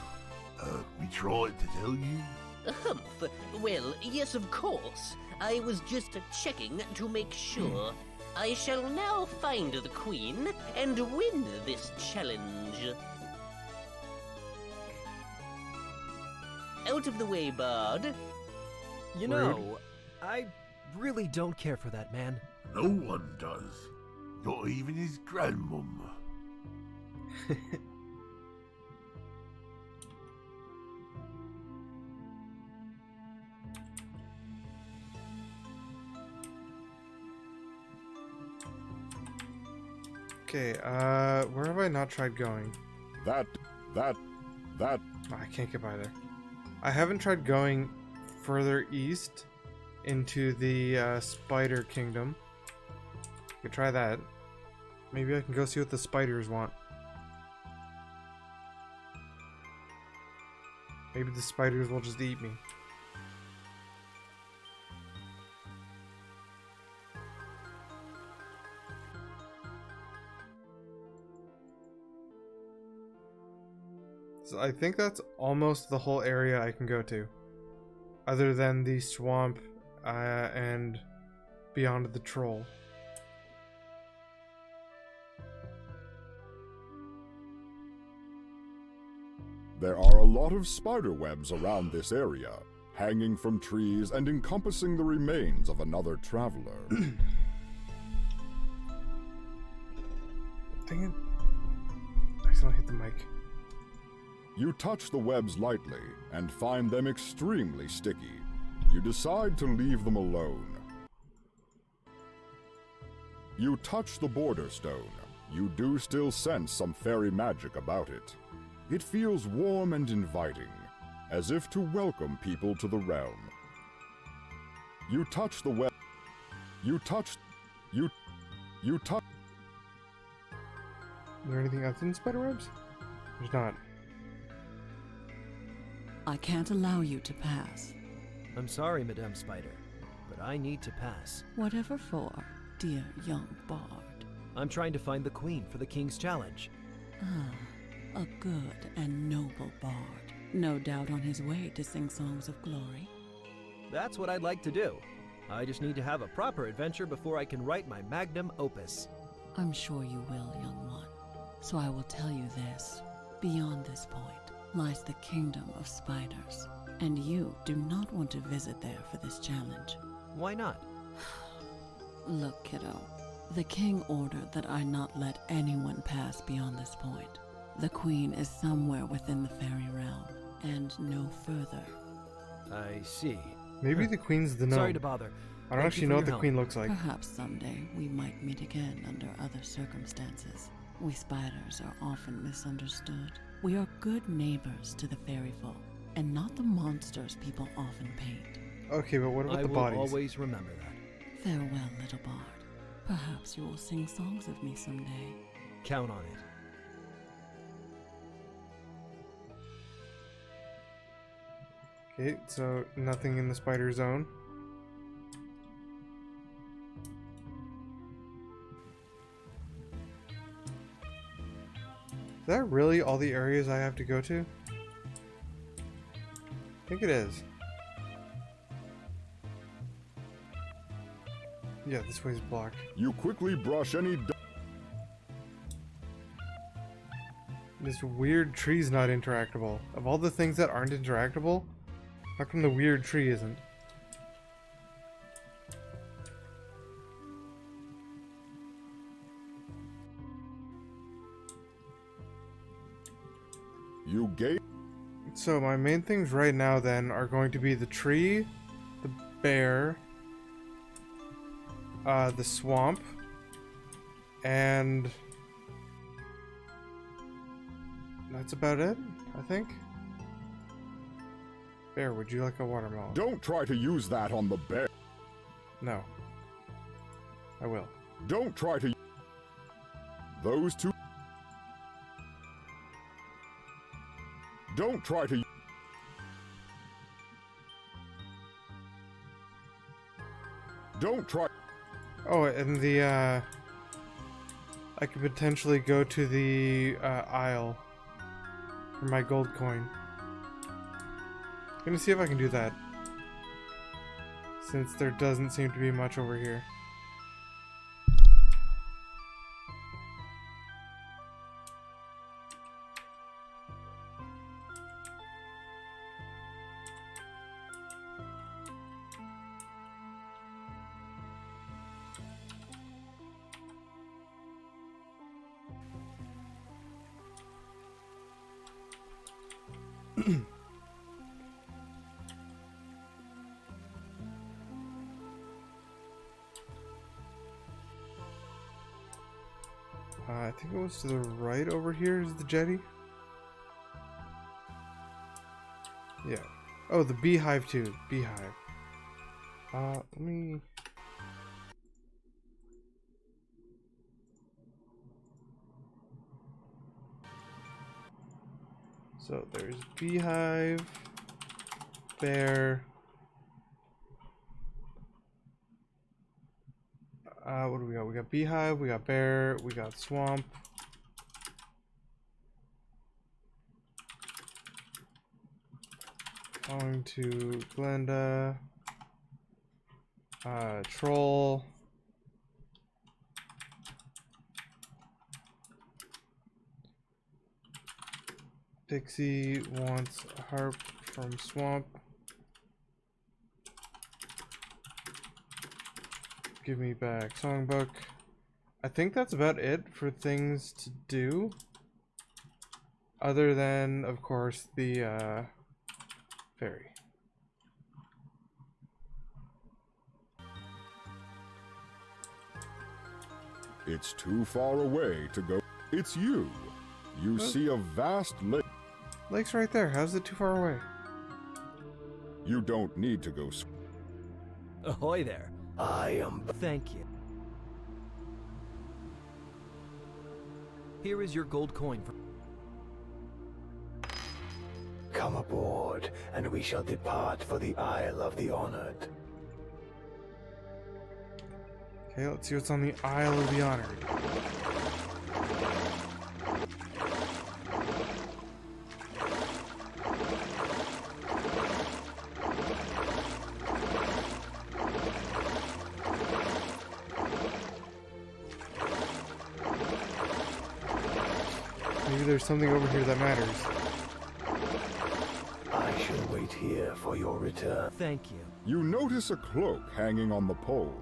We tried to tell you. Humph. Well, yes, of course. I was just checking to make sure. I shall now find the Queen and win this challenge. Out of the way, Bard. You know, I really don't care for that man. No one does. Not even his grandmum. Okay, where have I not tried going? That. Oh, I can't get by there. I haven't tried going further east into the Spider Kingdom. Could try that. Maybe I can go see what the spiders want. Maybe the spiders will just eat me. So I think that's almost the whole area I can go to. Other than the swamp and beyond the troll. There are a lot of spider webs around this area, hanging from trees and encompassing the remains of another traveler. Dang it. I accidentally hit the mic. You touch the webs lightly and find them extremely sticky. You decide to leave them alone. You touch the border stone. You do still sense some fairy magic about it. It feels warm and inviting, as if to welcome people to the realm. You touch the web. You touch. Is there anything else in spiderwebs? There's not. I can't allow you to pass. I'm sorry, Madame Spider, but I need to pass. Whatever for, dear young bard. I'm trying to find the Queen for the King's Challenge. Ah, a good and noble bard. No doubt on his way to sing songs of glory. That's what I'd like to do. I just need to have a proper adventure before I can write my magnum opus. I'm sure you will, young one. So I will tell you this. Beyond this point lies the kingdom of spiders, and you do not want to visit there for this challenge. Why not? Look, kiddo. The king ordered that I not let anyone pass beyond this point. The queen is somewhere within the fairy realm, and no further. I see. Maybe the queen's the gnome. Sorry to bother. I don't actually know what the queen looks like. Perhaps someday we might meet again under other circumstances. We spiders are often misunderstood. We are good neighbors to the fairy folk, and not the monsters people often paint. Okay, but what about the bodies? I will always remember that. Farewell, little bard. Perhaps you will sing songs of me someday. Count on it. Okay, so nothing in the spider zone. Is that really all the areas I have to go to? I think it is. Yeah, this way's blocked. You quickly brush any This weird tree's not interactable. Of all the things that aren't interactable, how come the weird tree isn't? You gave. So my main things right now then are going to be the tree, the bear, the swamp, and that's about it, I think. Bear, would you like a watermelon? Don't try to use that on the bear. No. I will. Don't try to... Those two... Don't try to... Don't try... Oh, and the, I could potentially go to the, aisle for my gold coin. I'm gonna see if I can do that, since there doesn't seem to be much over here. I think it was to the right over here is the jetty. Yeah. Oh, the beehive too. Beehive. Let me... So there's beehive, bear. What do we got? We got beehive, we got bear, we got swamp. Going to Glenda. Troll. Pixie wants a harp from swamp. Give me back songbook. I think that's about it for things to do. Other than, of course, the ferry. It's too far away to go. It's you. You see a vast lake. Lake's right there. How's it too far away? You don't need to go. Ahoy there. I am... Thank you. Here is your gold coin. Come aboard, and we shall depart for the Isle of the Honored. Okay, let's see what's on the Isle of the Honored. Maybe there's something over here that matters. I shall wait here for your return. Thank you. You notice a cloak hanging on the pole.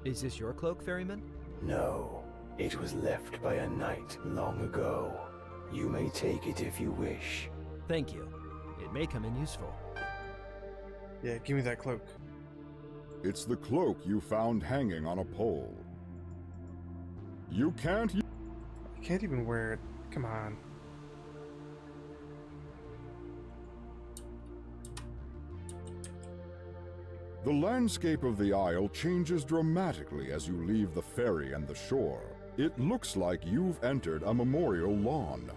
Is this your cloak, ferryman? No, it was left by a knight long ago. You may take it if you wish. Thank you. It may come in useful. Yeah, give me that cloak. It's the cloak you found hanging on a pole. You can't... I can't even wear it. Come on. The landscape of the isle changes dramatically as you leave the ferry and the shore. It looks like you've entered a memorial lawn.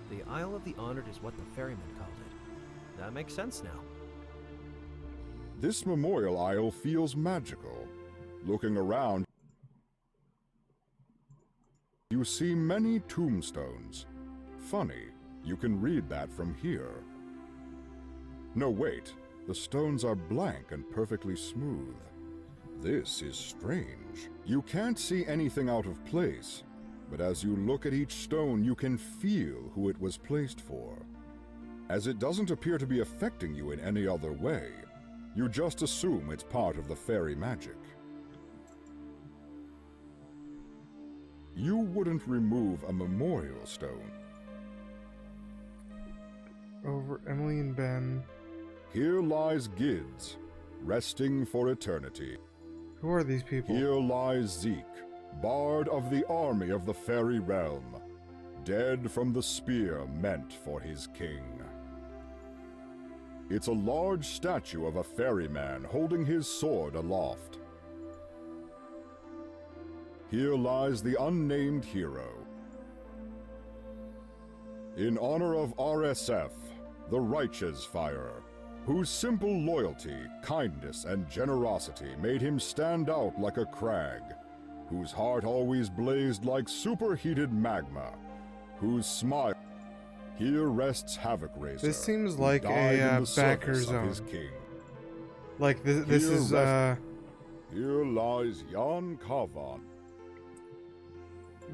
The Isle of the Honored is what the ferryman called it. That makes sense now. This memorial isle feels magical. Looking around, you see many tombstones. Funny, you can read that from here. No, wait. The stones are blank and perfectly smooth. This is strange. You can't see anything out of place, but as you look at each stone, you can feel who it was placed for. As it doesn't appear to be affecting you in any other way, you just assume it's part of the fairy magic. You wouldn't remove a memorial stone. Over Emily and Ben. Here lies Gids, resting for eternity. Who are these people? Here lies Zeke, bard of the army of the fairy realm, dead from the spear meant for his king. It's a large statue of a ferryman holding his sword aloft. Here lies the unnamed hero. In honor of RSF, the Righteous Fire, whose simple loyalty, kindness, and generosity made him stand out like a crag, whose heart always blazed like superheated magma, whose smile... Here rests Havoc Razor. This seems like a backer zone. Like this is Here lies Jan Kavan.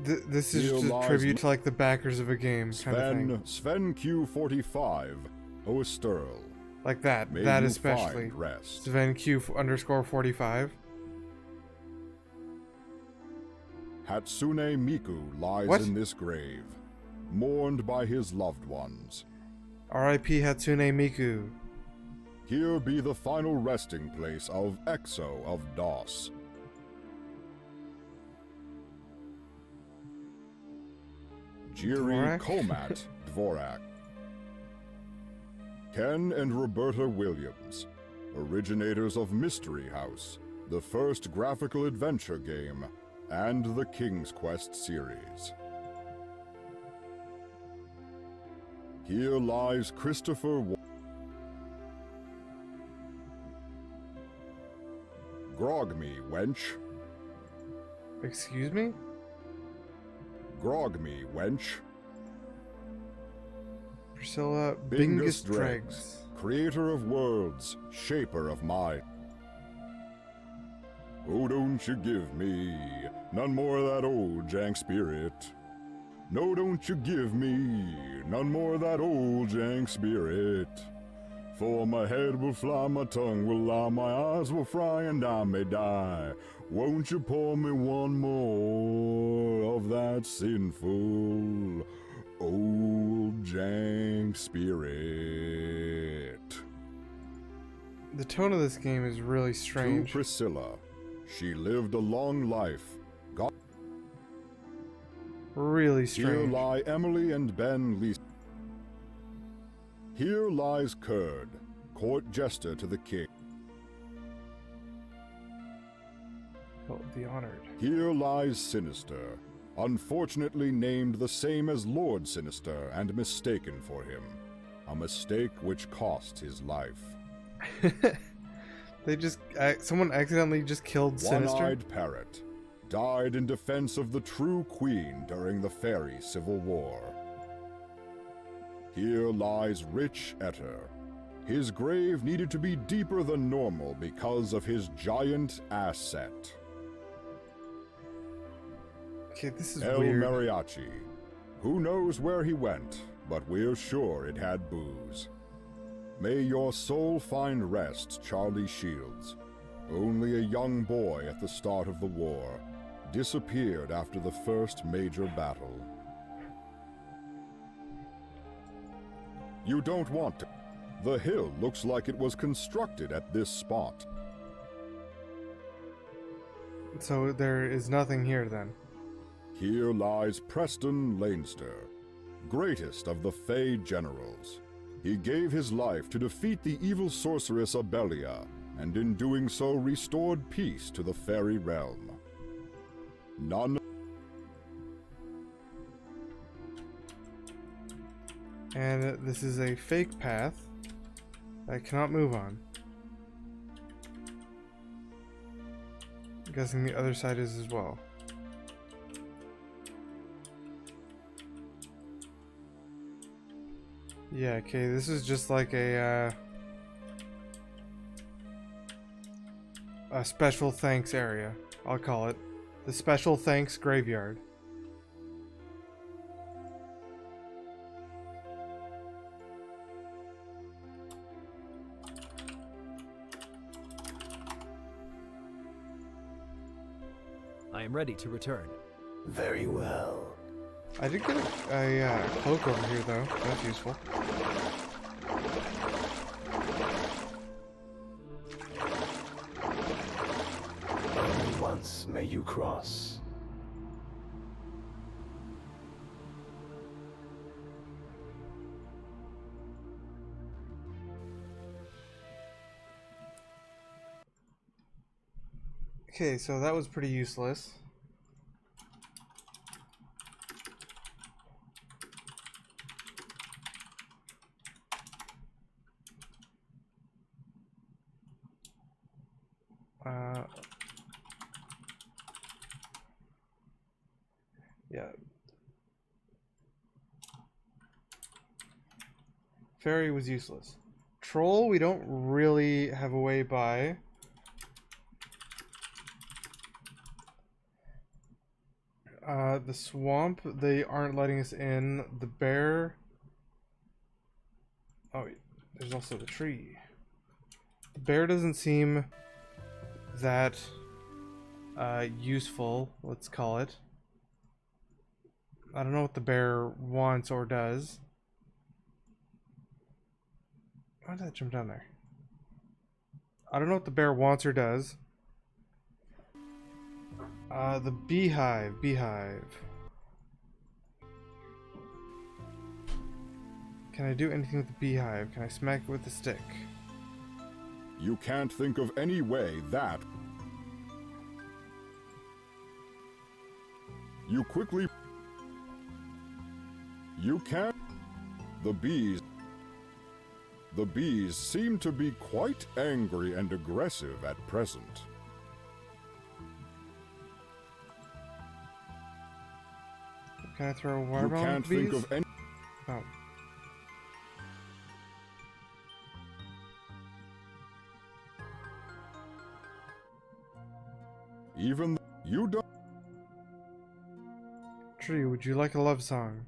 This is just a tribute to like the backers of a game kind of thing. Sven Q45, Oesterl. Like that. May that you especially. find rest. Sven Q_45. Hatsune Miku lies in this grave, mourned by his loved ones. R.I.P. Hatsune Miku. Here be the final resting place of Exo of DOS. Jiri Komat Dvorak. Ken and Roberta Williams, originators of Mystery House, the first graphical adventure game, and the King's Quest series. Here lies Christopher Grog me, wench. Excuse me? Grog me, wench. Priscilla Bingus Bingus Dregs. Creator of worlds, shaper of mind. Oh, don't you give me none more of that old jank spirit. No, don't you give me none more of that old jank spirit. For my head will fly, my tongue will lie, my eyes will fry, and I may die. Won't you pour me one more of that sinful old jank spirit? The tone of this game is really strange. To Priscilla, she lived a long life. Really strange. Here lie Emily and Ben Lee. Here lies Kurd, court jester to the king. Oh, the honored. Here lies Sinister, unfortunately named the same as Lord Sinister and mistaken for him. A mistake which cost his life. They just... someone accidentally just killed Sinister? One-eyed Parrot died in defense of the true queen during the Fairy Civil War. Here lies Rich Etter. His grave needed to be deeper than normal because of his giant asset. Okay, this is El weird. Mariachi. Who knows where he went, but we're sure it had booze. May your soul find rest, Charlie Shields. Only a young boy at the start of the war. Disappeared after the first major battle. You don't want to. The hill looks like it was constructed at this spot. So there is nothing here then. Here lies Preston Leinster, greatest of the Fey generals. He gave his life to defeat the evil sorceress Abelia, and in doing so restored peace to the fairy realm. None. And this is a fake path that I cannot move on. I'm guessing the other side is as well. Yeah, okay, this is just like a special thanks area, I'll call it. The special thanks graveyard. I am ready to return. Very well. I did get a cloak over here, though. That's useful. may you cross. Okay, so that was pretty useless. Yeah. Fairy was useless. Troll, we don't really have a way by. The swamp, they aren't letting us in. The bear. Oh, there's also the tree. The bear doesn't seem that useful, let's call it. I don't know what the bear wants or does. Why did that jump down there? I don't know what the bear wants or does. The beehive. Can I do anything with the beehive? Can I smack it with a stick? You can't think of any way that... You quickly... You can't... The bees seem to be quite angry and aggressive at present. Can I throw a watermelon? You can't think of any... Oh. Even you don't... Tree, would you like a love song?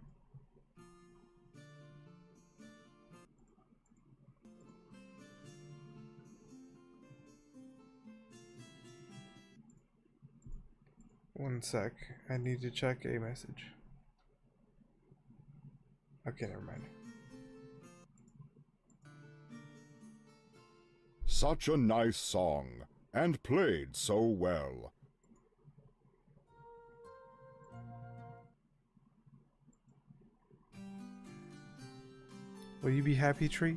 One sec. I need to check a message. Okay, never mind. Such a nice song, and played so well. Will you be happy, Tree?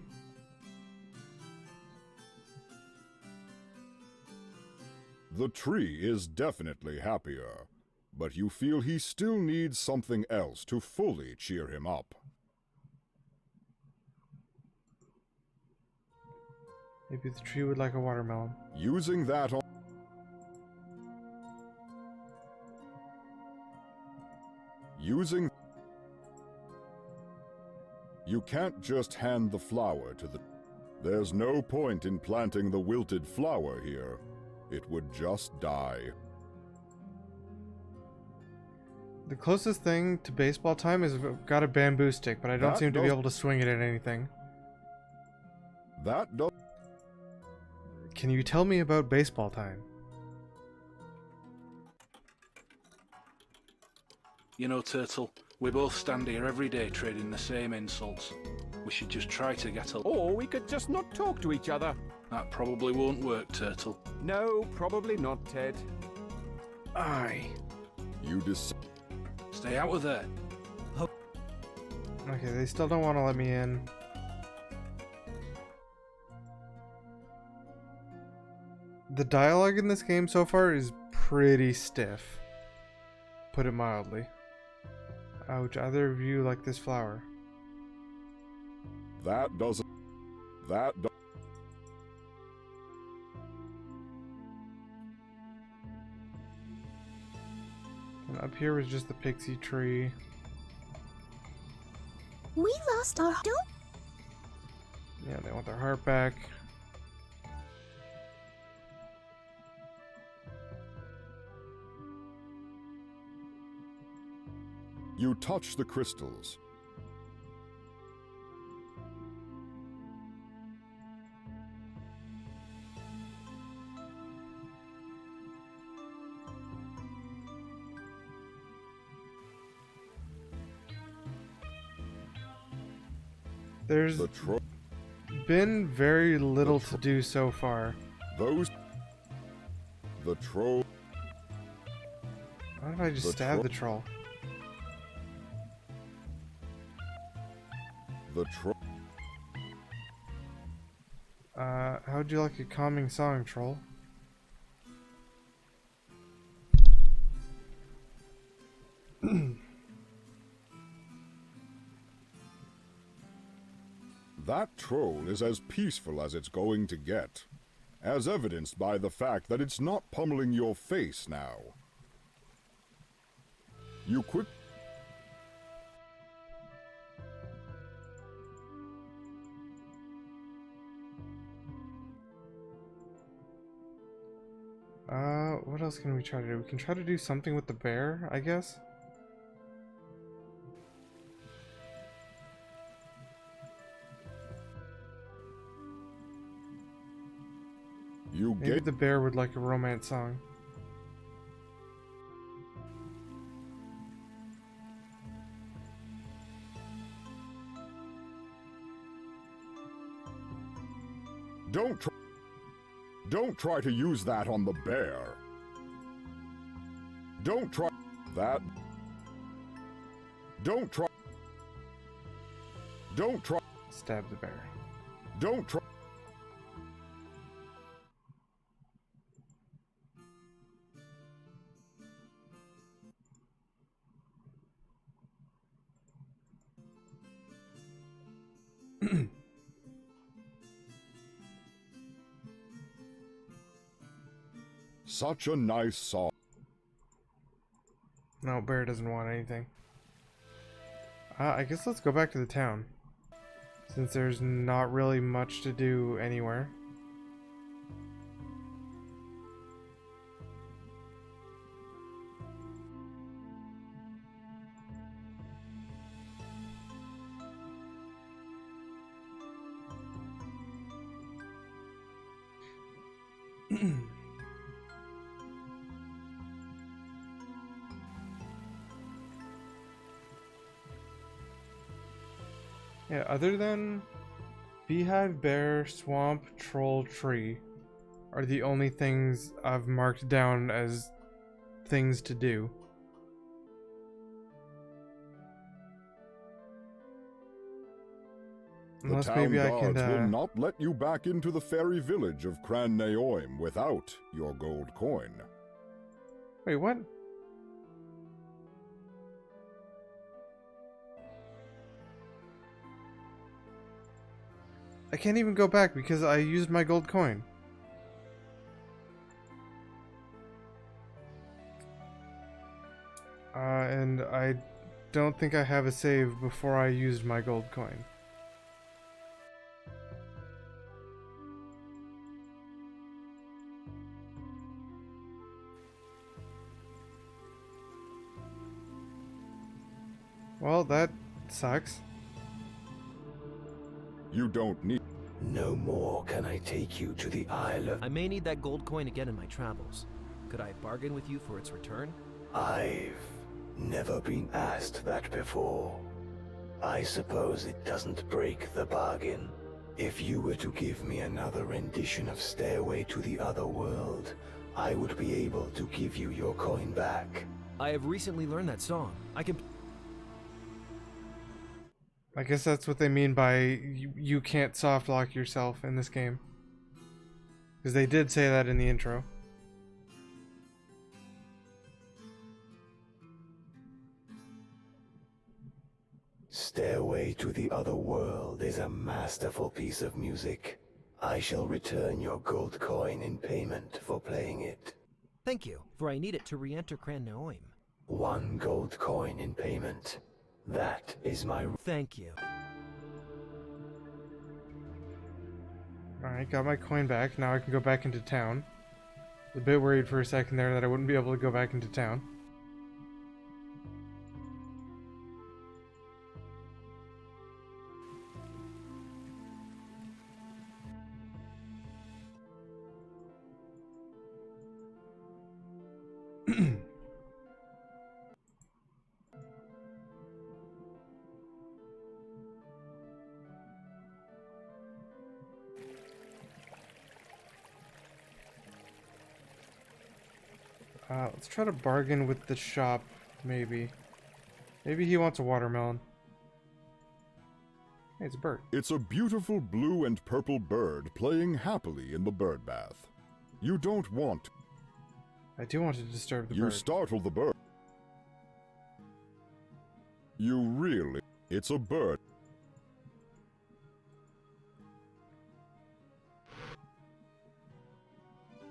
The tree is definitely happier, but you feel he still needs something else to fully cheer him up. Maybe the tree would like a watermelon. Using that on... Using... You can't just hand the flower to the... There's no point in planting the wilted flower here. It would just die. The closest thing to baseball time is I've got a bamboo stick, but I don't seem to be able to swing it at anything. That does... Can you tell me about baseball time? You know, Turtle, we both stand here every day trading the same insults. We should just try to get a... Or we could just not talk to each other. That probably won't work, Turtle. No, probably not, Ted. Aye. You Stay out of there. Okay, they still don't want to let me in. The dialogue in this game so far is pretty stiff. Put it mildly. Would either of you like this flower? That doesn't... That do... And up here was just the pixie tree. We lost our... Don't... Yeah, they want their heart back. You touch the crystals. There's been very little to do so far. The troll... Why did I just The stab the troll? The troll. How'd you like a calming song, troll? That troll is as peaceful as it's going to get, as evidenced by the fact that it's not pummeling your face now. You quick... What else can we try to do? We can try to do something with the bear, I guess? Maybe the bear would like a romance song. Don't try to use that on the bear. Don't try that. Don't try. Stab the bear. Don't try. Such a nice song. No, bear doesn't want anything. I guess let's go back to the town. Since there's not really much to do anywhere. Yeah, other than beehive, bear, swamp, troll, tree are the only things I've marked down as things to do. Unless the town maybe I guards can, will not let you back into the fairy village of Cran Naoim without your gold coin. Wait, what? I can't even go back because I used my gold coin. And I don't think I have a save before I used my gold coin. Well, that sucks. You don't need... No more can I take you to the island. I may need that gold coin again in my travels. Could I bargain with you for its return? I've never been asked that before. I suppose it doesn't break the bargain. If you were to give me another rendition of Stairway to the Other World, I would be able to give you your coin back. I have recently learned that song. I can... I guess that's what they mean by you can't soft lock yourself in this game. Because they did say that in the intro. Stairway to the Other World is a masterful piece of music. I shall return your gold coin in payment for playing it. Thank you, for I need it to re-enter Cran Naoim. 1 gold coin in payment. That is my... Thank you. Alright, got my coin back. Now I can go back into town. Was a bit worried for a second there that I wouldn't be able to go back into town. Let's try to bargain with the shop, maybe. Maybe he wants a watermelon. Hey, it's a bird. It's a beautiful blue and purple bird playing happily in the bird bath. You don't want to. I do want to disturb the bird. You startle the bird. You really... It's a bird.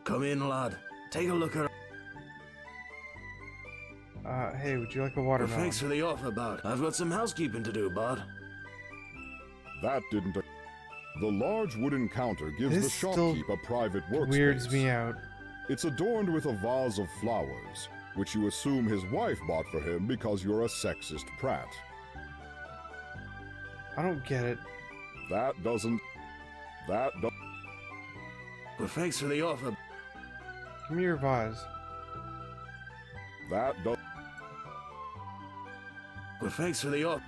Come in, lad. Take a look at... Hey, would you like a watermelon? Thanks for the offer, bud. I've got some housekeeping to do, bud. That didn't... The large wooden counter gives This the shopkeep a private workspace. weirds me out. It's adorned with a vase of flowers, which you assume his wife bought for him because you're a sexist prat. I don't get it. That doesn't... That do... Well, thanks for the offer. Give me your vase. That do... Well, thanks for the offer.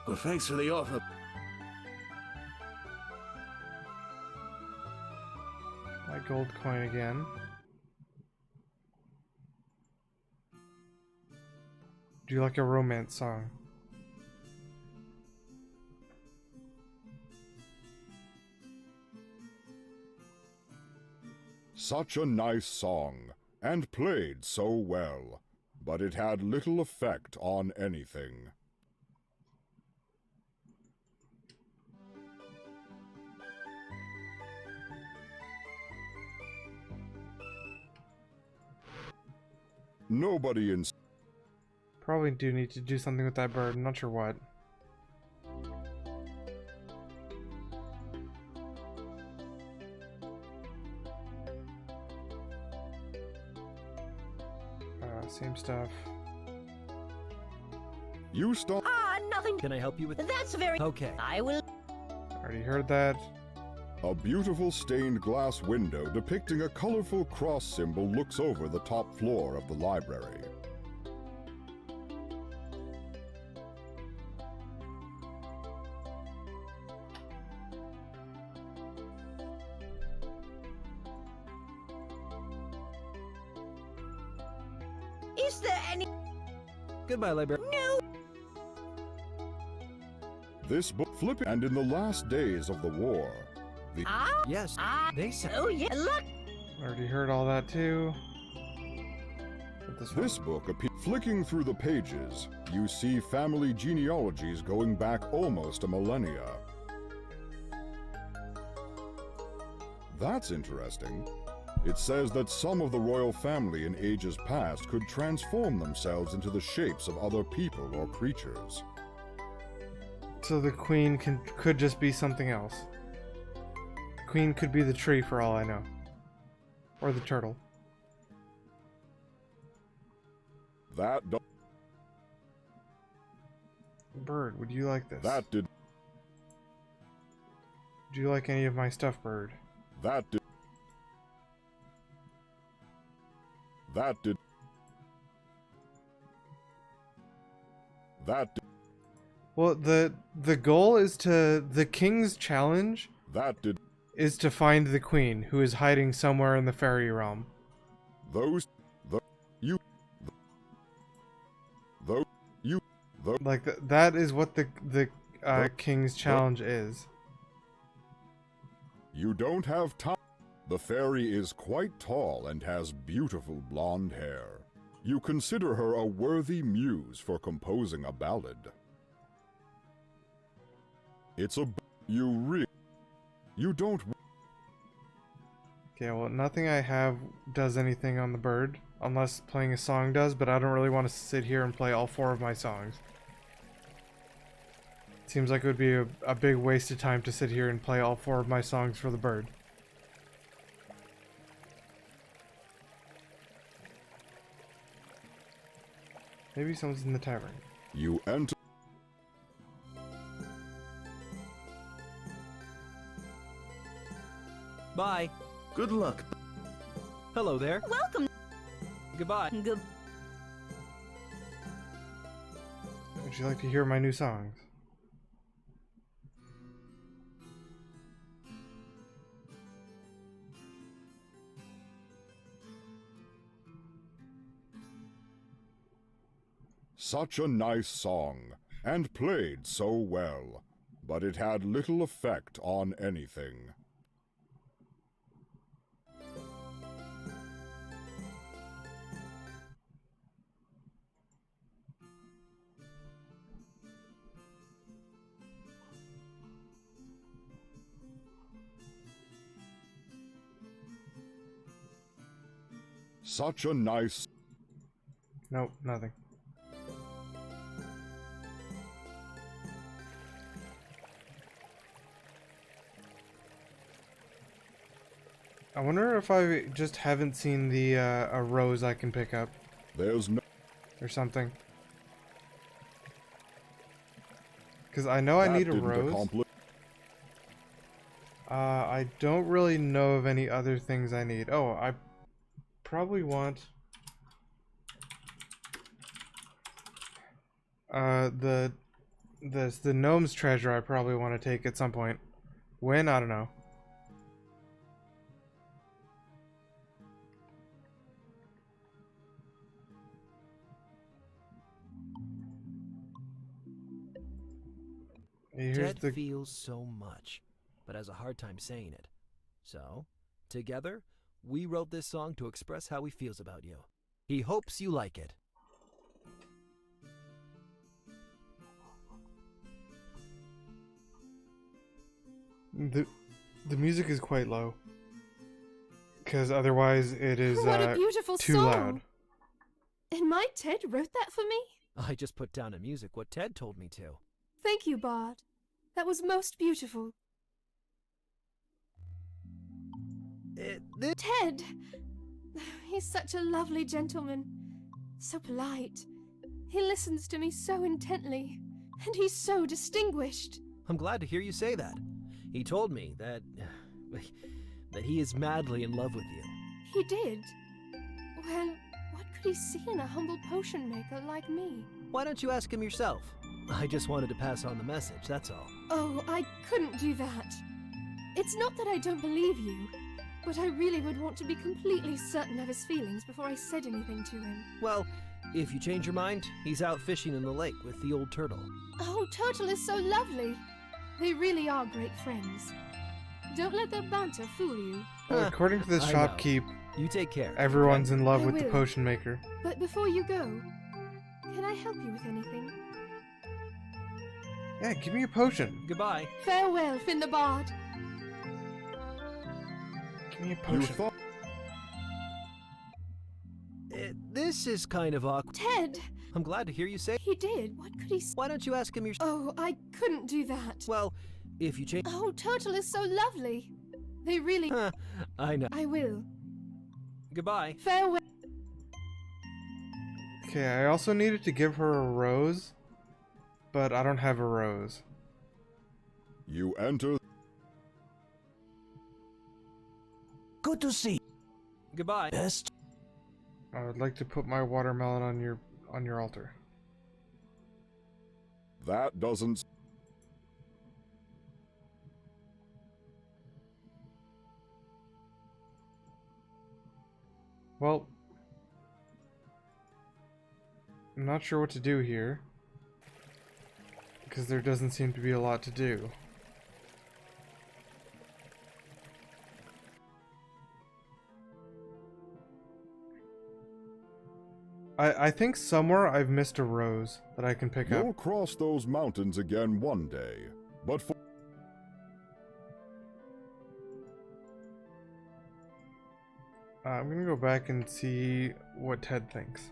Well, thanks for the offer. My gold coin again. Do you like a romance song? Such a nice song, and played so well, but it had little effect on anything. Nobody in... Probably do need to do something with that bird. I'm not sure what. Same stuff. You stop. Ah, nothing. Can I help you with... That's very... Okay. I will... Already heard that. A beautiful stained glass window depicting a colorful cross symbol looks over the top floor of the library. Is there any... Goodbye, librarian. No! This book flipping, and in the last days of the war, the... Yes, they said... Oh, yeah, look! Already heard all that too. This book, flicking through the pages, you see family genealogies going back almost a millennia. That's interesting. It says that some of the royal family in ages past could transform themselves into the shapes of other people or creatures. So the queen could just be something else. The queen could be the tree for all I know. Or the turtle. That do- Bird, would you like this? That did... Would you like any of my stuff, bird? That did... That did... That did... Well, the goal is to... The king's challenge... That did... Is to find the queen, who is hiding somewhere in the fairy realm. Those... The... You... Those... You... The... Like, that is what the king's challenge is. You don't have time. The fairy is quite tall and has beautiful blonde hair. You consider her a worthy muse for composing a ballad. It's a... You don't... Okay, well, nothing I have does anything on the bird, unless playing a song does, but I don't really want to sit here and play all 4 of my songs. Seems like it would be a big waste of time to sit here and play all 4 of my songs for the bird. Maybe someone's in the tavern. You enter... Bye. Good luck. Hello there. Welcome. Goodbye. Good. Would you like to hear my new songs? Such a nice song, and played so well, but it had little effect on anything. Such a nice... Nope, nothing. I wonder if I just haven't seen the a rose I can pick up. There's no... Or something. Because I know I need a rose. I don't really know of any other things I need. Oh, I probably want... the gnome's treasure I probably want to take at some point. When? I don't know. Ted feels so much, but has a hard time saying it. So, together, we wrote this song to express how he feels about you. He hopes you like it. The music is quite low, because otherwise it is what a beautiful too song. loud. And my Ted wrote that for me? I just put down in music what Ted told me to. Thank you, Bard. That was most beautiful. Ted! He's such a lovely gentleman. So polite. He listens to me so intently. And he's so distinguished. I'm glad to hear you say that. He told me that he is madly in love with you. He did? Well, what could he see in a humble potion maker like me? Why don't you ask him yourself? I just wanted to pass on the message, that's all. Oh, I couldn't do that. It's not that I don't believe you, but I really would want to be completely certain of his feelings before I said anything to him. Well, if you change your mind, he's out fishing in the lake with the old turtle. Oh, Turtle is so lovely. They really are great friends. Don't let their banter fool you. According to the I shopkeep, you take care. Everyone's in love I with the will. potion maker. But before you go, can I help you with anything? Yeah, give me a potion. Goodbye. Farewell, Finn the Bard. Give me a potion. This is kind of awkward. Ted! I'm glad to hear you say. He did. What could he say? Why don't you ask him yourself? Oh, I couldn't do that. Well, if you change. Oh, Turtle is so lovely. They really. I know. I will. Goodbye. Farewell. Okay, I also needed to give her a rose, but I don't have a rose. You enter. Good to see. Goodbye. Best. I would like to put my watermelon on your altar. That doesn't... Well, I'm not sure what to do here, because there doesn't seem to be a lot to do. I think somewhere I've missed a rose that I can pick up. You'll cross those mountains again one day, but for... I'm gonna go back and see what Ted thinks.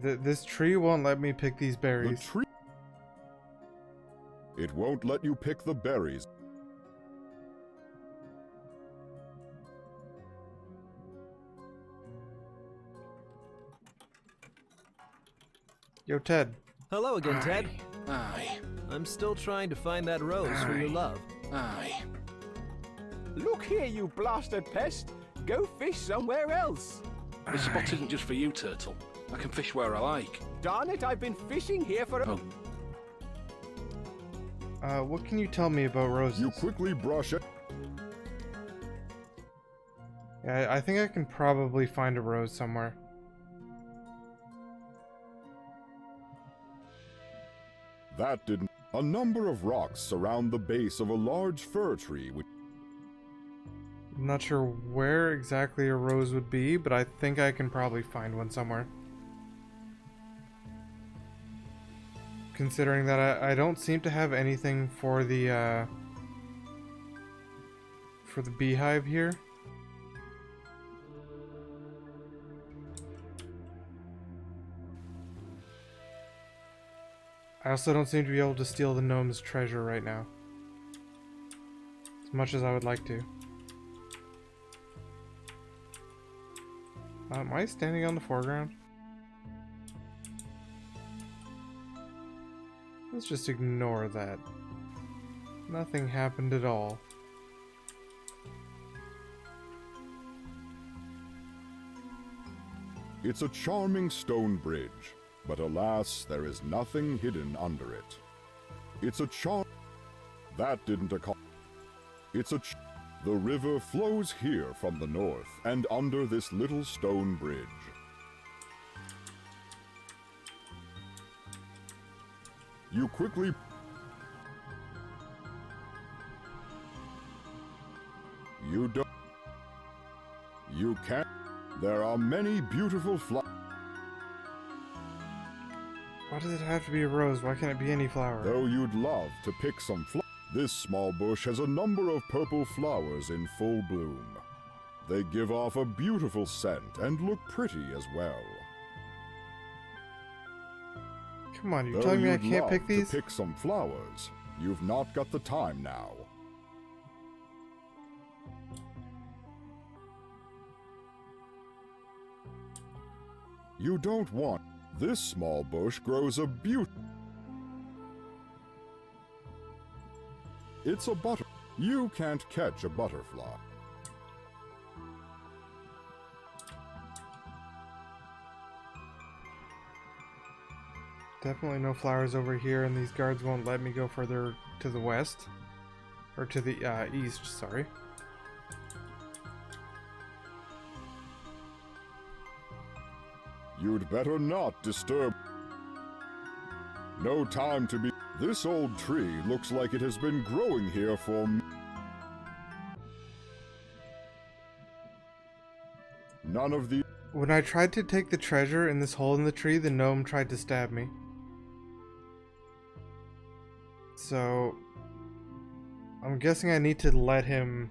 This tree won't let me pick these berries. The tree... It won't let you pick the berries. Yo, Ted. Hello again, Ted. Aye. I'm still trying to find that rose for your love. Aye. Look here, you blasted pest! Go fish somewhere else! This spot isn't just for you, Turtle. I can fish where I like. Darn it, I've been fishing here for a... What can you tell me about roses? You quickly brush it. Yeah, I think I can probably find a rose somewhere. That didn't. A number of rocks surround the base of a large fir tree which... I'm not sure where exactly a rose would be, but I think I can probably find one somewhere. Considering that I don't seem to have anything for the beehive here. I also don't seem to be able to steal the gnome's treasure right now. As much as I would like to. Am I standing on the foreground? Let's just ignore that. Nothing happened at all. It's a charming stone bridge, but alas, there is nothing hidden under it. It's a That didn't It's a The river flows here from the north and under this little stone bridge. You quickly... You don't... You can't... There are many beautiful flowers. Why does it have to be a rose? Why can't it be any flower? Though you'd love to pick some flowers. This small bush has a number of purple flowers in full bloom. They give off a beautiful scent and look pretty as well. Come on, you're telling me I can't pick these? To pick some flowers, you've not got the time now. You don't want... This small bush grows a It's a butter. You can't catch a butterfly. Definitely no flowers over here, and these guards won't let me go further to the west. Or to the east, sorry. You'd better not disturb. No time to be... This old tree looks like it has been growing here for... None of the... When I tried to take the treasure in this hole in the tree, the gnome tried to stab me. So... I'm guessing I need to let him...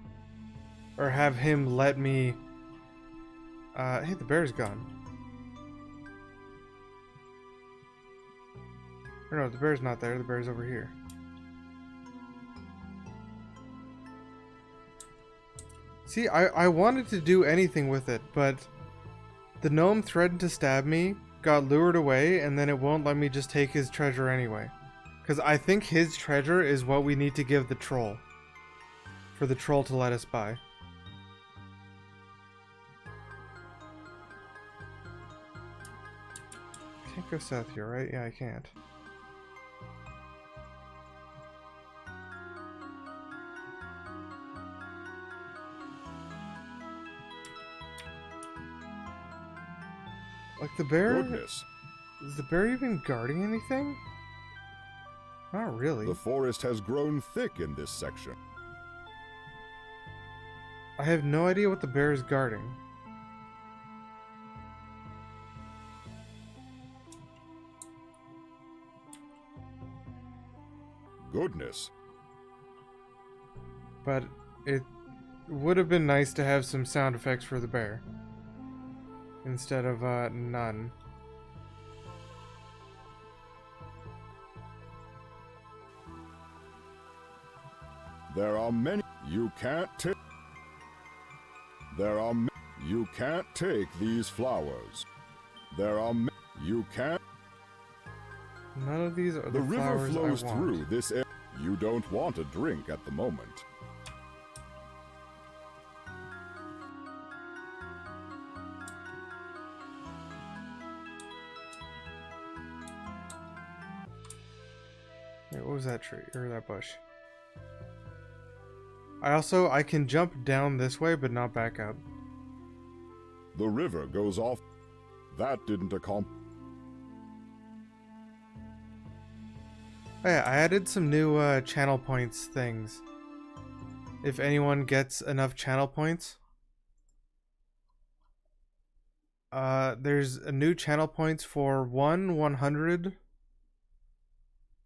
Or have him let me... hey, the bear's gone. Or no, the bear's not there. The bear's over here. See, I wanted to do anything with it, but the gnome threatened to stab me, got lured away, and then it won't let me just take his treasure anyway. Because I think his treasure is what we need to give the troll. For the troll to let us buy. Can't go south here, right? Yeah, I can't. Like the bear? Goodness. Is the bear even guarding anything? Not really. The forest has grown thick in this section. I have no idea what the bear is guarding. Goodness. But it would have been nice to have some sound effects for the bear. Instead of none. There are many. You can't take. There are. You can't take these flowers. There are. You can't. None of these are the river flowers flows I want. through this area. You don't want a drink at the moment. was that tree or that bush? I can jump down this way but not back up. The river goes off. That didn't accomplish. Oh yeah, I added some new channel points things. If anyone gets enough channel points. There's a new channel points for 100,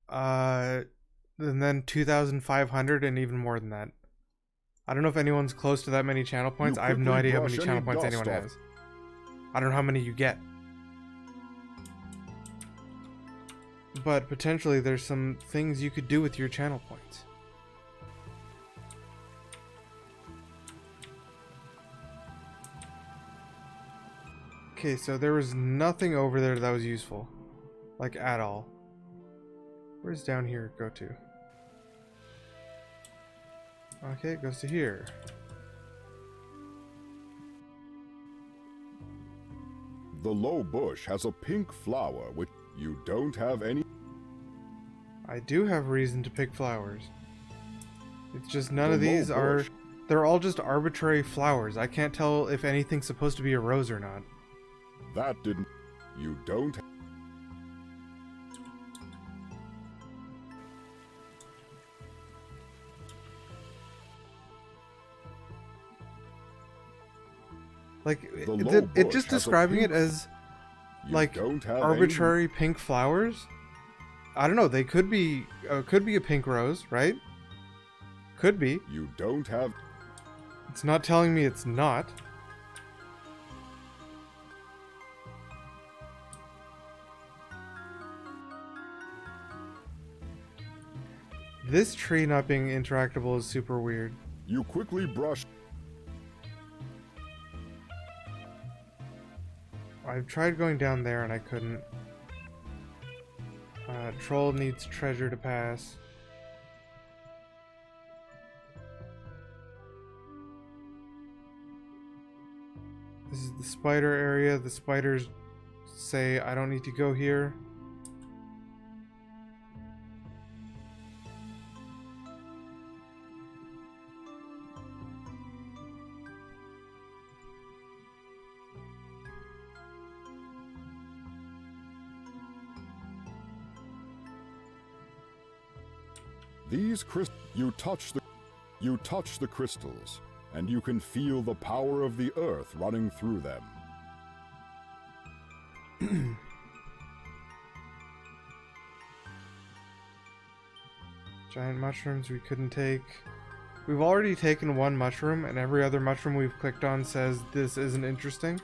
and then 2,500 and even more than that. I don't know if anyone's close to that many channel points. I have no idea how many channel points anyone has. I don't know how many you get. But potentially there's some things you could do with your channel points. Okay, so there was nothing over there that was useful. Like, at all. Where's down here go to? Okay, it goes to here. The low bush has a pink flower which you don't have any. I do have reason to pick flowers. It's just none of these are... They're all just arbitrary flowers. I can't tell if anything's supposed to be a rose or not. That didn't... You don't... Like, it just describing it as, like, arbitrary pink flowers? I don't know, they could be a pink rose, right? Could be. You don't have... It's not telling me it's not. This tree not being interactable is super weird. You quickly brush... I've tried going down there and I couldn't. Troll needs treasure to pass. This is the spider area. The spiders say I don't need to go here. These you touch the crystals, and you can feel the power of the earth running through them. Giant mushrooms we couldn't take. We've already taken one mushroom, and every other mushroom we've clicked on says this isn't interesting.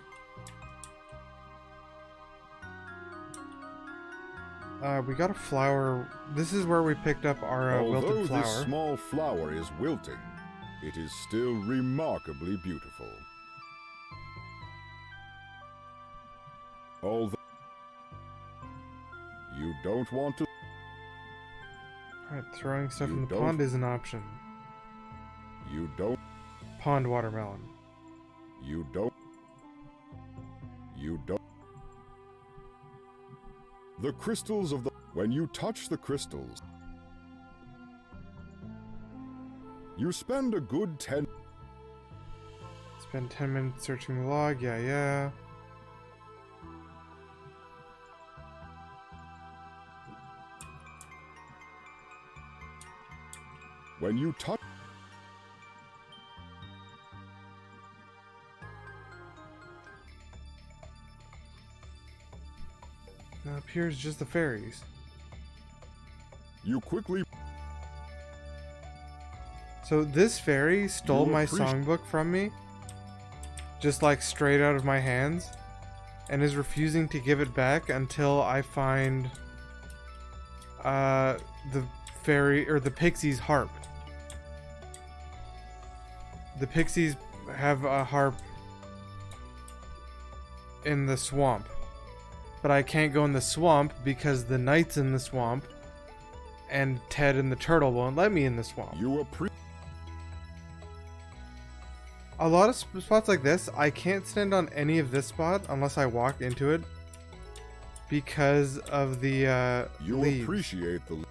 We got a flower. This is where we picked up our wilted flower. Although this small flower is wilting, it is still remarkably beautiful. Although you don't want to... Alright, throwing stuff in the pond is an option. You don't... Pond watermelon. You don't... The crystals of the... When you touch the crystals, you spend a good 10... Spend 10 minutes searching the log, yeah. When you touch... Up here's just the fairies. You quickly... So this fairy stole my songbook from me, just like straight out of my hands, and is refusing to give it back until I find the fairy or the pixie's harp. The pixies have a harp in the swamp, but I can't go in the swamp because the knight's in the swamp, and Ted and the turtle won't let me in the swamp. A lot of spots like this, I can't stand on any of this spot unless I walk into it because of the You leaves. appreciate the...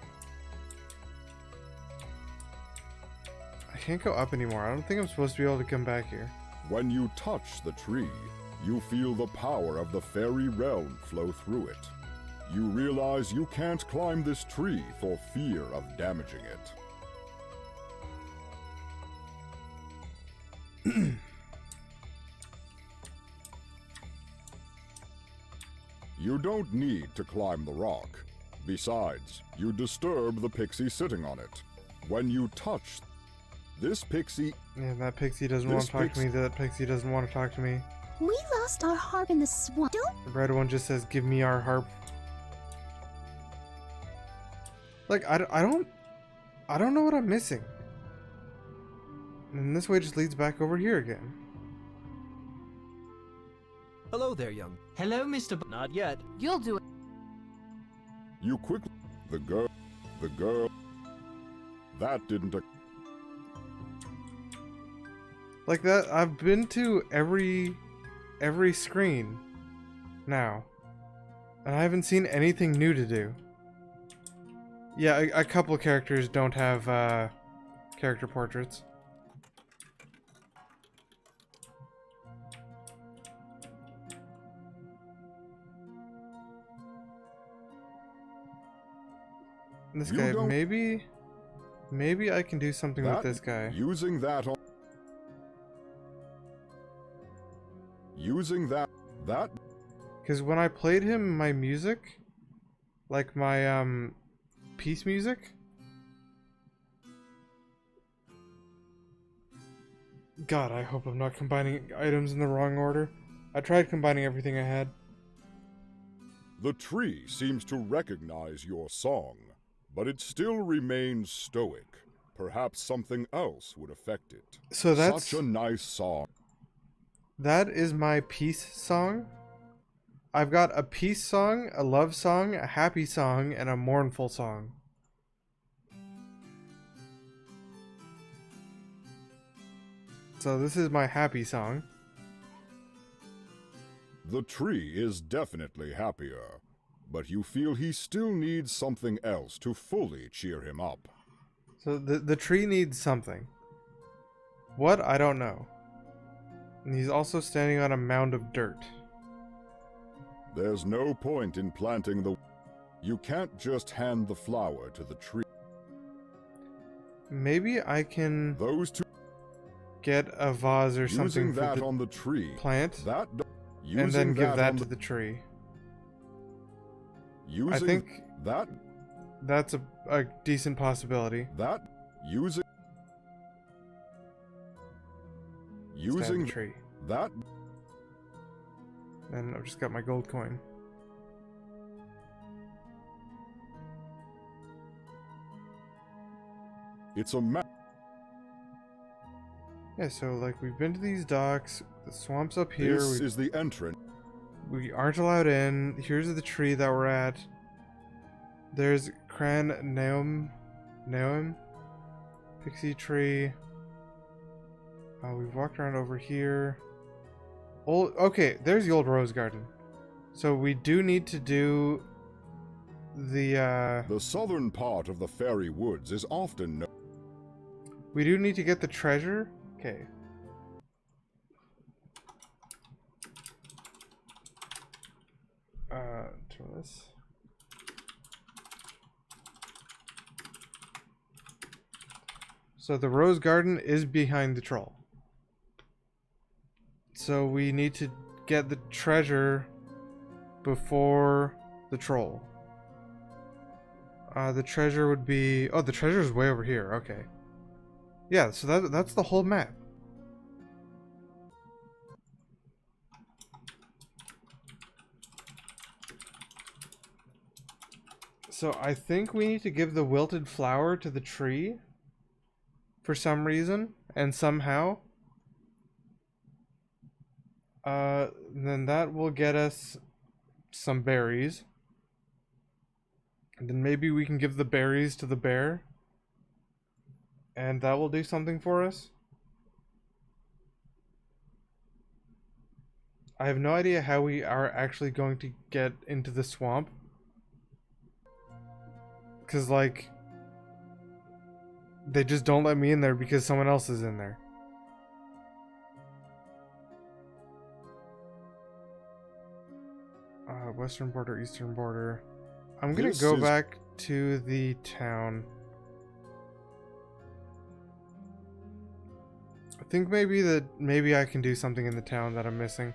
I can't go up anymore. I don't think I'm supposed to be able to come back here. When you touch the tree, you feel the power of the fairy realm flow through it. You realize you can't climb this tree for fear of damaging it. You don't need to climb the rock. Besides, you disturb the pixie sitting on it. When you touch this pixie... Yeah, that pixie doesn't want to talk to me. That pixie doesn't want to talk to me. We lost our harp in the swamp. The red one just says, give me our harp. Like, I don't know what I'm missing. And this way just leads back over here again. Hello there, young. Hello, Mr. Not yet. You'll do it. You quickly... The girl... That didn't... Like that, I've been to every screen now. And I haven't seen anything new to do. Yeah, a couple of characters don't have character portraits. This guy, maybe I can do something with this guy. Using that Because when I played him my music, like my peace music, God, I hope I'm not combining items in the wrong order. I tried combining everything I had. The tree seems to recognize your song, but it still remains stoic. Perhaps something else would affect it. So that's such a nice song. That is my peace song. I've got a peace song, a love song, a happy song, and a mournful song. So this is my happy song. The tree is definitely happier, but you feel he still needs something else to fully cheer him up. So the tree needs something. What? I don't know. And he's also standing on a mound of dirt. There's no point in planting the... You can't just hand the flower to the tree. Maybe I can... Those two... Get a vase or something Using for that the on the tree. plant. That... And then give that to the tree. I think that... That's a decent possibility. That... Using the tree. That... And I've just got my gold coin. It's a map. Yeah, so like we've been to these docks. The swamp's up here. This is the entrance. We aren't allowed in. Here's the tree that we're at. There's Cran Naum. Pixie tree. We've walked around over here. Okay, there's the old rose garden. So we do need to do the southern part of the fairy woods is often known. We do need to get the treasure. Okay. Turn this. So the rose garden is behind the troll. So we need to get the treasure before the troll. The treasure would be... Oh, the treasure is way over here. Okay. Yeah, so that's the whole map. So I think we need to give the wilted flower to the tree for some reason and somehow. Then that will get us some berries. And then maybe we can give the berries to the bear. And that will do something for us. I have no idea how we are actually going to get into the swamp. Because, like, They just don't let me in there because someone else is in there. Western border, eastern border. I'm gonna go back to the town. I think maybe I can do something in the town that I'm missing.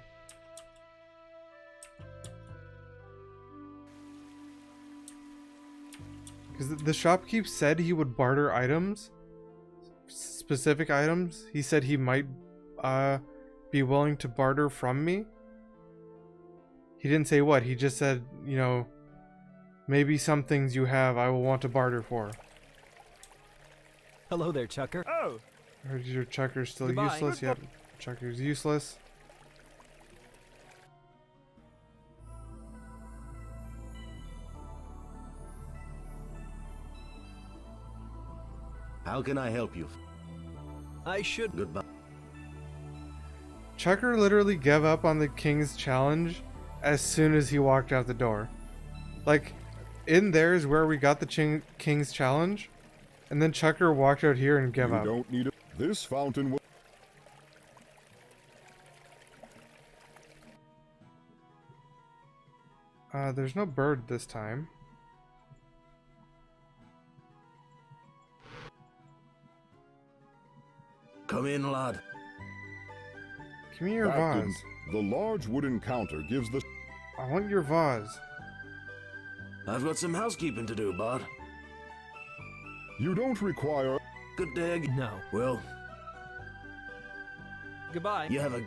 Because the shopkeep said he would barter items. Specific items. He said he might be willing to barter from me. He didn't say what. He just said, you know, maybe some things you have I will want to barter for. Hello there, Chucker. Oh! Heard your Chucker's still Goodbye. useless? Yep, Chucker's useless. How can I help you? I should. Goodbye. Chucker literally gave up on the King's challenge as soon as he walked out the door. Like, in there is where we got the King's challenge, and then Chucker walked out here and gave up. You don't need it. This fountain will... There's no bird this time. Come in, lad. Give me your vase. The large wooden counter gives the... I want your vase. I've got some housekeeping to do, bud. You don't require... Good day. No. Well... Goodbye. You have a...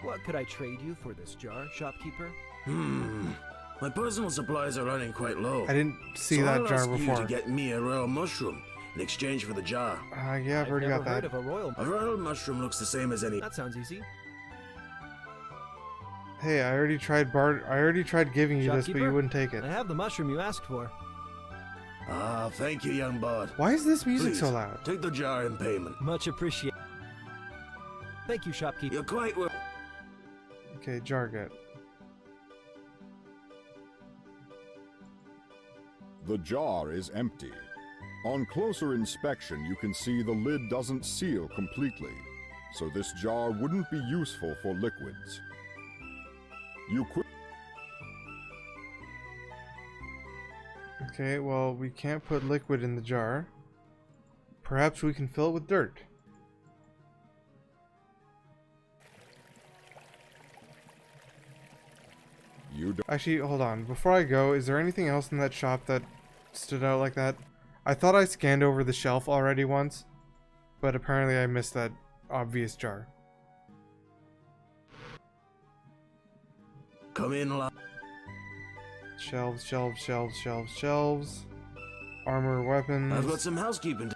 What could I trade you for this jar, shopkeeper? My personal supplies are running quite low. I didn't see so that I'll jar ask before. You to get me a royal mushroom in exchange for the jar. Yeah, I've already got that. Heard of a royal... A royal mushroom looks the same as any... That sounds easy. Hey, I already tried giving you this, but you wouldn't take it. I have the mushroom you asked for. Ah, thank you, young bud. Why is this music Please, so loud? Take the jar in payment. Much appreciated. Thank you, shopkeeper. You're quite well... Okay, jar get. The jar is empty. On closer inspection, you can see the lid doesn't seal completely, so this jar wouldn't be useful for liquids. You quit. Okay, well, we can't put liquid in the jar. Perhaps we can fill it with dirt. Actually, hold on. Before I go, is there anything else in that shop that stood out like that? I thought I scanned over the shelf already once, but apparently I missed that obvious jar. Come in, lad. Shelves, shelves, shelves, shelves, shelves. Armor, weapons. I've got some housekeeping.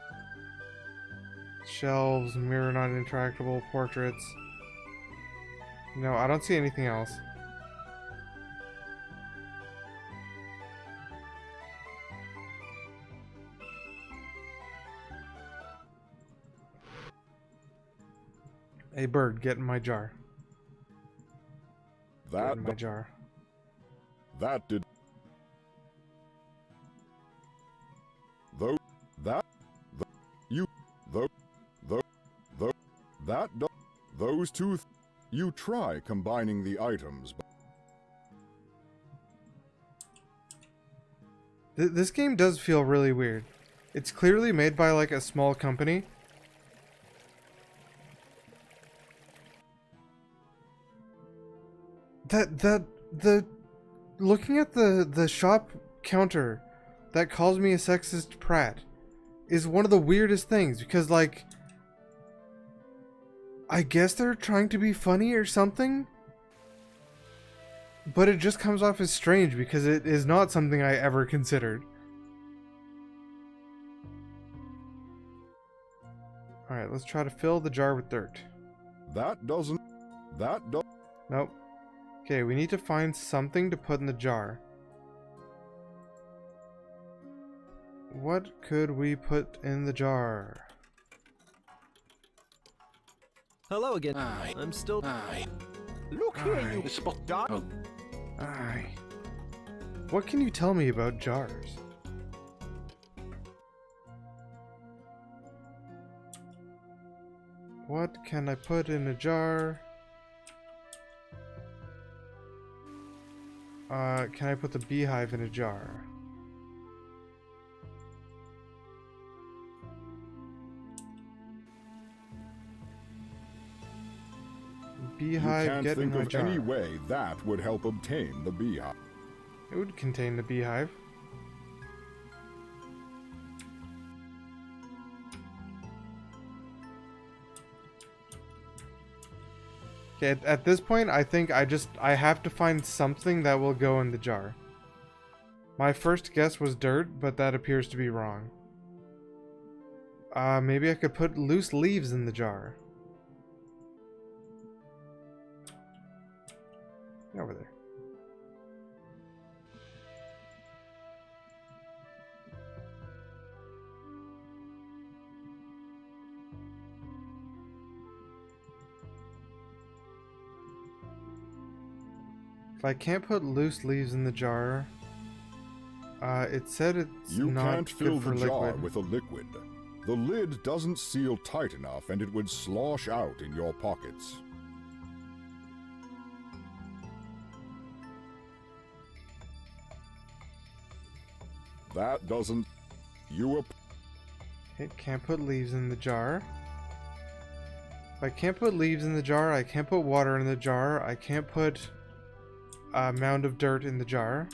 Shelves, mirror not interactable, portraits. No, I don't see anything else. A bird, get in my jar. That get in my jar. That did. Though that the, you though that do, those two you try combining the items. This game does feel really weird. It's clearly made by like a small company. Looking at the shop counter that calls me a sexist prat is one of the weirdest things, because like I guess they're trying to be funny or something, but it just comes off as strange because it is not something I ever considered. Alright, let's try to fill the jar with dirt. That doesn't. That do. Nope. Okay, we need to find something to put in the jar. What could we put in the jar? Hello again. Aye. I'm still... Aye. Look here, Aye. you The spot... dog. Oh. Aye. What can you tell me about jars? What can I put in a jar? Can I put the beehive in a jar? Beehive, you can't get think in my of jar. any way that would help obtain the beehive. It would contain the beehive. Okay, at this point, I think I have to find something that will go in the jar. My first guess was dirt, but that appears to be wrong. Maybe I could put loose leaves in the jar. Get over there. If I can't put loose leaves in the jar, it said it's You not can't fill good for the jar liquid. with a liquid. The lid doesn't seal tight enough and it would slosh out in your pockets. That doesn't... Okay, can't put leaves in the jar. If I can't put leaves in the jar, I can't put water in the jar, I can't put a mound of dirt in the jar.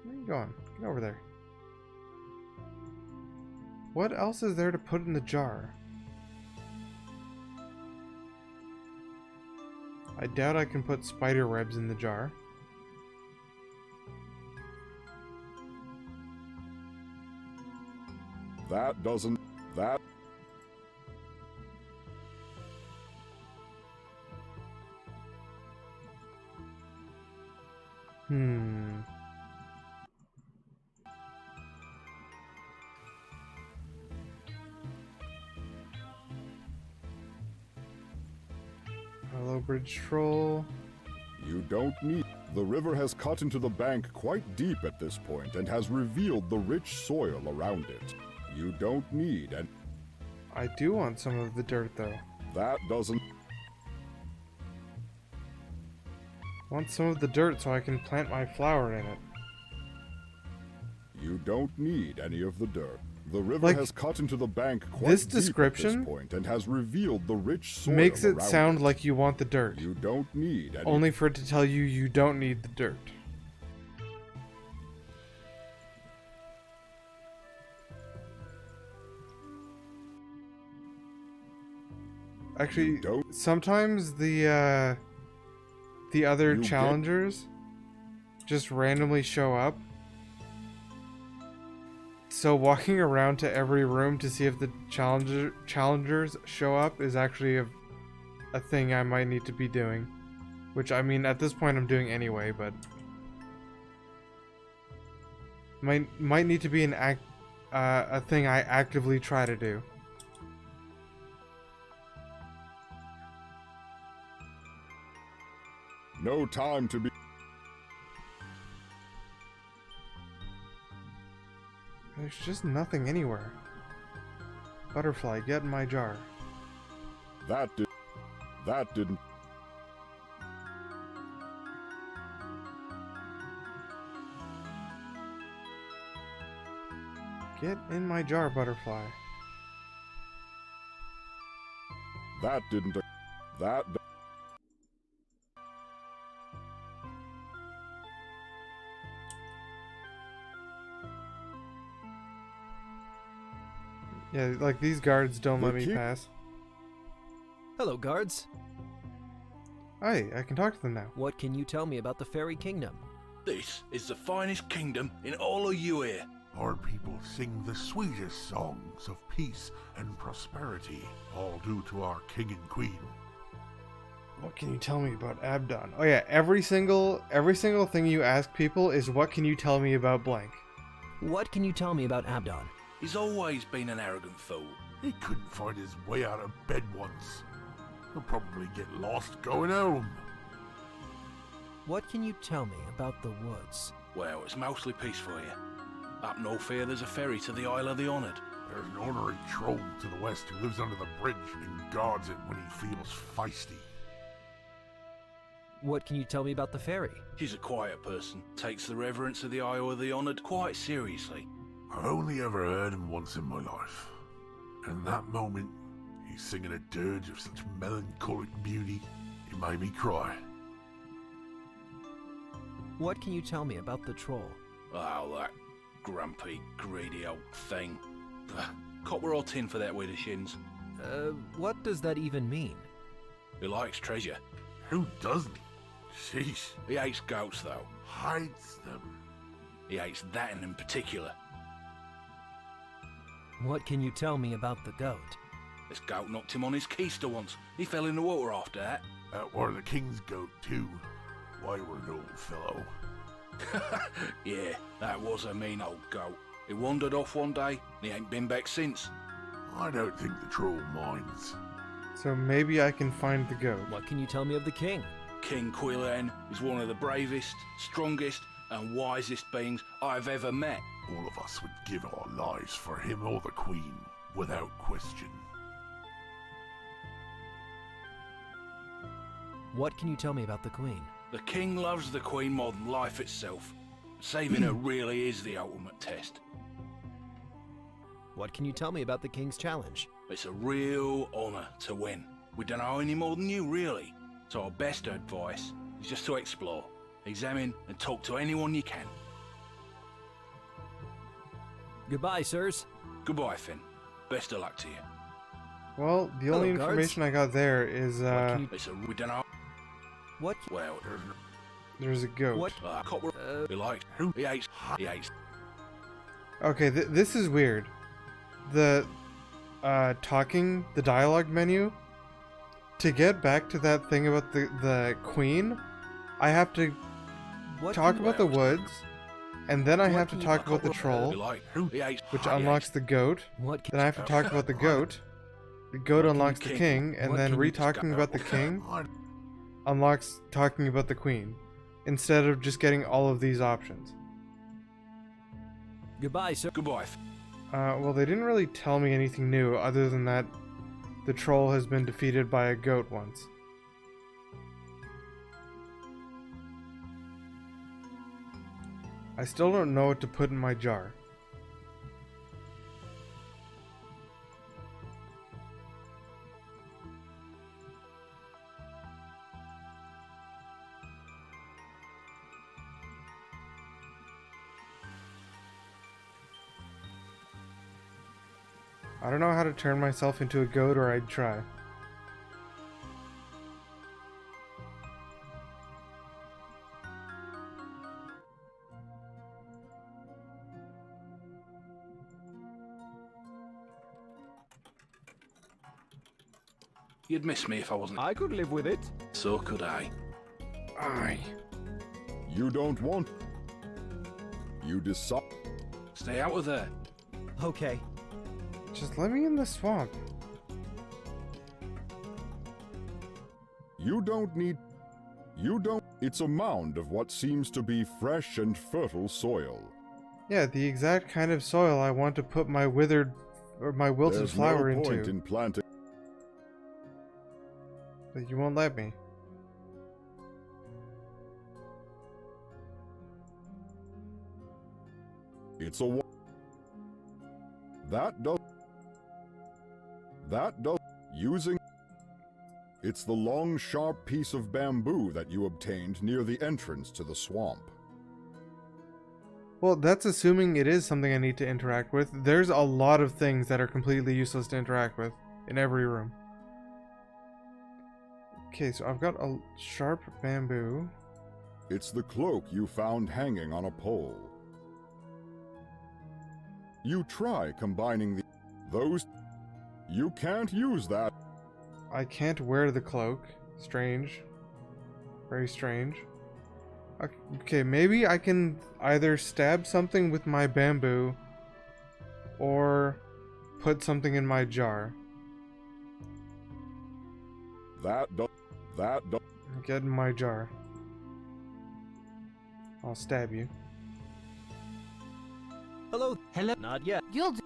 Where are you going? Get over there. What else is there to put in the jar? I doubt I can put spider webs in the jar. That doesn't... That... Hello, bridge troll. You don't need... The river has cut into the bank quite deep at this point and has revealed the rich soil around it. You don't need an... I do want some of the dirt, though. That doesn't... I want some of the dirt so I can plant my flower in it. You don't need any of the dirt. The river Like, has cut into the bank quite this deep at description this point and has revealed the rich soil makes it around sound like you want the dirt. You don't need any... Only for it to tell you you don't need the dirt. Actually, sometimes the other challengers just randomly show up. So walking around to every room to see if the challengers show up is actually a thing I might need to be doing. Which, I mean, at this point I'm doing anyway, but... Might need to be a thing I actively try to do. No time to be... There's just nothing anywhere. Butterfly, get in my jar. That didn't... Get in my jar, butterfly. That didn't... That... Yeah, like these guards don't let me keep- pass. Hello, guards. Hi, I can talk to them now. What can you tell me about the Fairy Kingdom? This is the finest kingdom in all of you here. Our people sing the sweetest songs of peace and prosperity, all due to our king and queen. What can you tell me about Abdon? Oh yeah, every single thing you ask people is what can you tell me about blank? What can you tell me about Abdon? He's always been an arrogant fool. He couldn't find his way out of bed once. He'll probably get lost going home. What can you tell me about the woods? Well, it's mostly peaceful here. Up north here, there's a ferry to the Isle of the Honoured. There's an ornery troll to the west who lives under the bridge and guards it when he feels feisty. What can you tell me about the fairy? She's a quiet person, takes the reverence of the Isle of the Honoured quite seriously. I've only ever heard him once in my life. And that moment, he's singing a dirge of such melancholic beauty, it made me cry. What can you tell me about the troll? Oh, that grumpy, greedy old thing. Copper or tin for that with the shins. What does that even mean? He likes treasure. Who doesn't? Sheesh. He hates goats, though. Hates them. He hates that in particular. What can you tell me about the goat? This goat knocked him on his keister once. He fell in the water after that. That were the king's goat, too. Why, were an old fellow. Yeah, that was a mean old goat. He wandered off one day, and he ain't been back since. I don't think the troll minds. So maybe I can find the goat. What can you tell me of the king? King Quillan is one of the bravest, strongest, and wisest beings I've ever met. All of us would give our lives for him or the queen, without question. What can you tell me about the queen? The king loves the queen more than life itself. Saving her really is the ultimate test. What can you tell me about the king's challenge? It's a real honour to win. We don't know any more than you, really. So our best advice is just to explore, examine, and talk to anyone you can. Goodbye, sirs. Goodbye, Finn. Best of luck to you. Well, the only information I got there is, we don't know. What? Well, there's a goat. What? He likes. Who? He hates. He hates. Okay, this is weird. The the dialogue menu. To get back to that thing about the queen, I have to talk about the woods, and then I have to talk about the troll, which unlocks the goat. Then I have to talk about the goat. The goat unlocks the king, and then re-talking about the king unlocks talking about the queen, instead of just getting all of these options. Goodbye, sir. Goodbye. Well, they didn't really tell me anything new other than that the troll has been defeated by a goat once. I still don't know what to put in my jar. I don't know how to turn myself into a goat, or I'd try. You'd miss me if I wasn't. I could live with it. So could I. Aye. You don't want. You decide. Stay out of there. Okay. Just let me in the swamp. You don't need. You don't. It's a mound of what seems to be fresh and fertile soil. Yeah, the exact kind of soil I want to put my withered or my wilted There's flower no point into. in planting. But you won't let me. It's a. That does. Using. It's the long, sharp piece of bamboo that you obtained near the entrance to the swamp. Well, that's assuming it is something I need to interact with. There's a lot of things that are completely useless to interact with in every room. Okay, so I've got a sharp bamboo. It's the cloak you found hanging on a pole. You try combining those. You can't use that. I can't wear the cloak. Strange. Very strange. Okay, maybe I can either stab something with my bamboo or put something in my jar. Get in my jar. I'll stab you. Hello. Hello. Not yet. You'll do.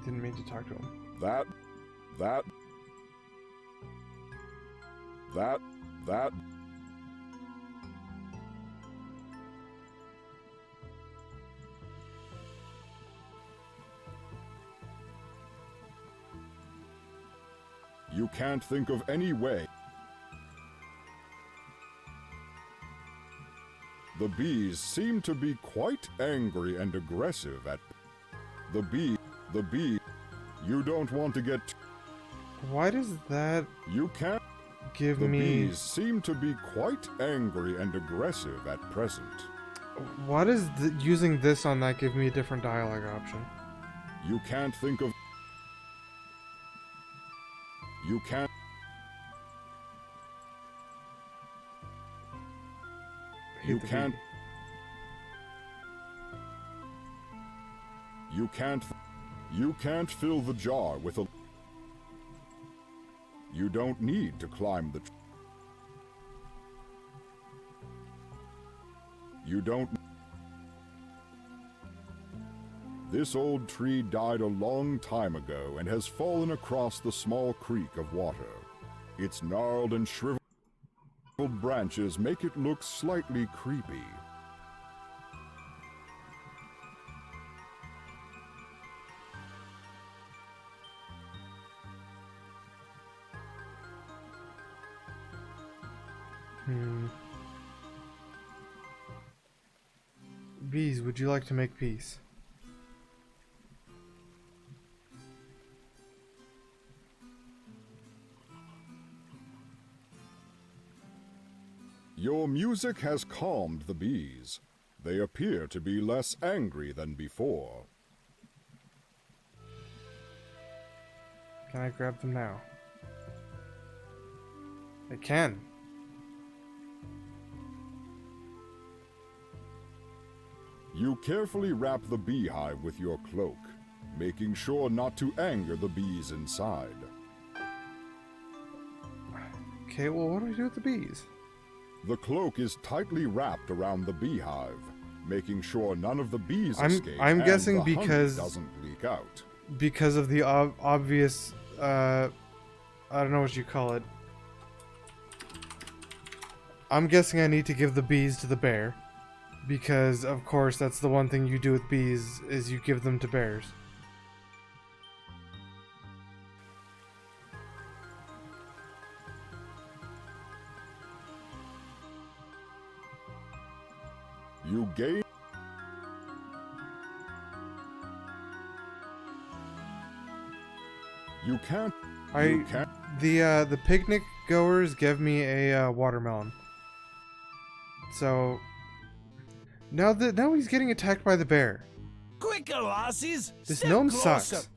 didn't mean to talk to him. That. You can't think of any way. The bees seem to be quite angry and aggressive at the bee. You don't want to get. Why does that You can't give The me? bees seem to be quite angry and aggressive at present. Why does using this on that give me a different dialogue option? You can't think of. You can't. You the can't. You can't. You can't fill the jar with a. You don't need to climb the. You don't. This old tree died a long time ago and has fallen across the small creek of water. Its gnarled and shriveled branches make it look slightly creepy. Bees, would you like to make peace? Your music has calmed the bees. They appear to be less angry than before. Can I grab them now? I can. You carefully wrap the beehive with your cloak, making sure not to anger the bees inside. Okay, well, what do we do with the bees? The cloak is tightly wrapped around the beehive, making sure none of the bees escape. I'm and guessing the honey because doesn't leak out. Because of the obvious, I don't know what you call it. I'm guessing I need to give the bees to the bear. Because, of course, that's the one thing you do with bees, is you give them to bears. You gain. You can't. You can't. The picnic goers gave me a watermelon. So now he's getting attacked by the bear. Quicker, lassies! This Step gnome closer. sucks.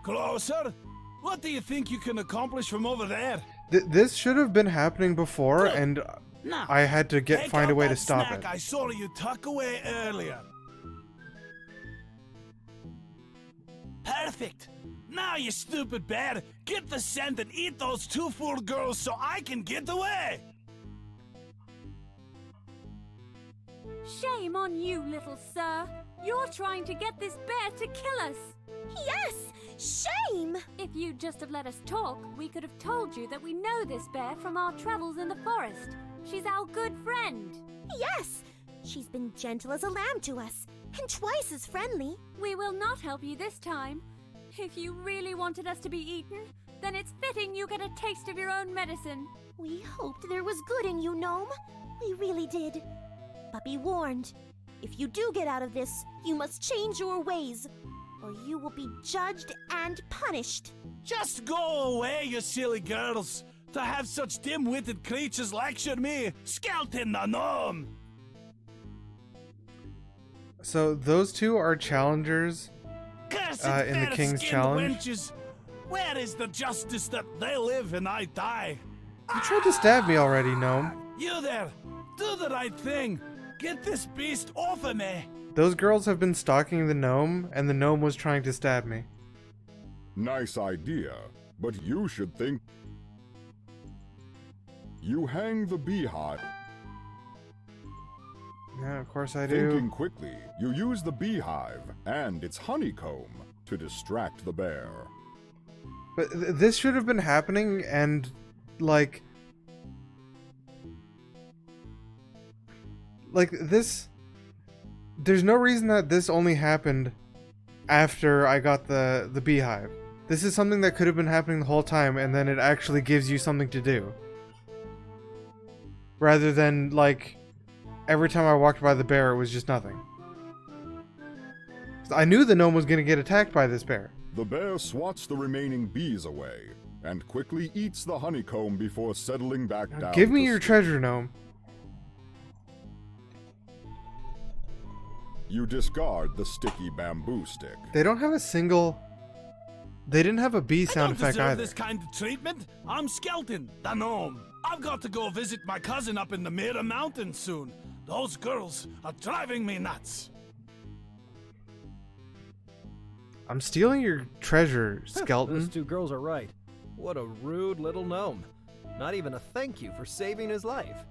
Closer? What do you think you can accomplish from over there? This should have been happening before, and Now, I had to take find a out way that to stop snack it. I saw you tuck away earlier. Perfect. Now, you stupid bear, get the scent and eat those two fool girls so I can get away. Shame on you, little sir. You're trying to get this bear to kill us. Yes! Shame! If you'd just have let us talk, we could have told you that we know this bear from our travels in the forest. She's our good friend. Yes! She's been gentle as a lamb to us, and twice as friendly. We will not help you this time. If you really wanted us to be eaten, then it's fitting you get a taste of your own medicine. We hoped there was good in you, Gnome. We really did. But be warned, if you do get out of this, you must change your ways, or you will be judged and punished. Just go away, you silly girls. To have such dim-witted creatures lecture me, Skeleton the Gnome. So those two are challengers Cursed in the King's fair-skinned Challenge. wenches. Where is the justice that they live and I die? You tried to stab me already, gnome. You there, do the right thing. Get this beast off of me. Those girls have been stalking the gnome, and the gnome was trying to stab me. Nice idea, but you should think. You hang the beehive. Yeah, of course I do. Thinking quickly, you use the beehive and its honeycomb to distract the bear. But this should have been happening, and like this. There's no reason that this only happened after I got the beehive. This is something that could have been happening the whole time, and then it actually gives you something to do. Rather than, like, every time I walked by the bear, it was just nothing. I knew the gnome was going to get attacked by this bear. The bear swats the remaining bees away, and quickly eats the honeycomb before settling back down. Give me to your sleep. treasure, gnome. You discard the sticky bamboo stick. They don't have a single... They didn't have a bee sound I don't effect deserve either. this kind of treatment. I'm Skelton, the gnome. I've got to go visit my cousin up in the Mira Mountains soon. Those girls are driving me nuts. I'm stealing your treasure, skeleton. Those two girls are right. What a rude little gnome. Not even a thank you for saving his life.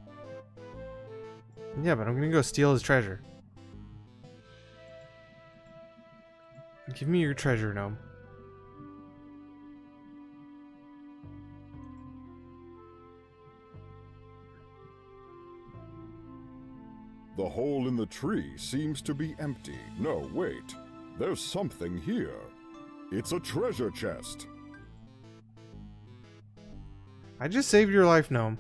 Yeah, but I'm gonna go steal his treasure. Give me your treasure, gnome. The hole in the tree seems to be empty. No, wait. There's something here. It's a treasure chest. I just saved your life, gnome.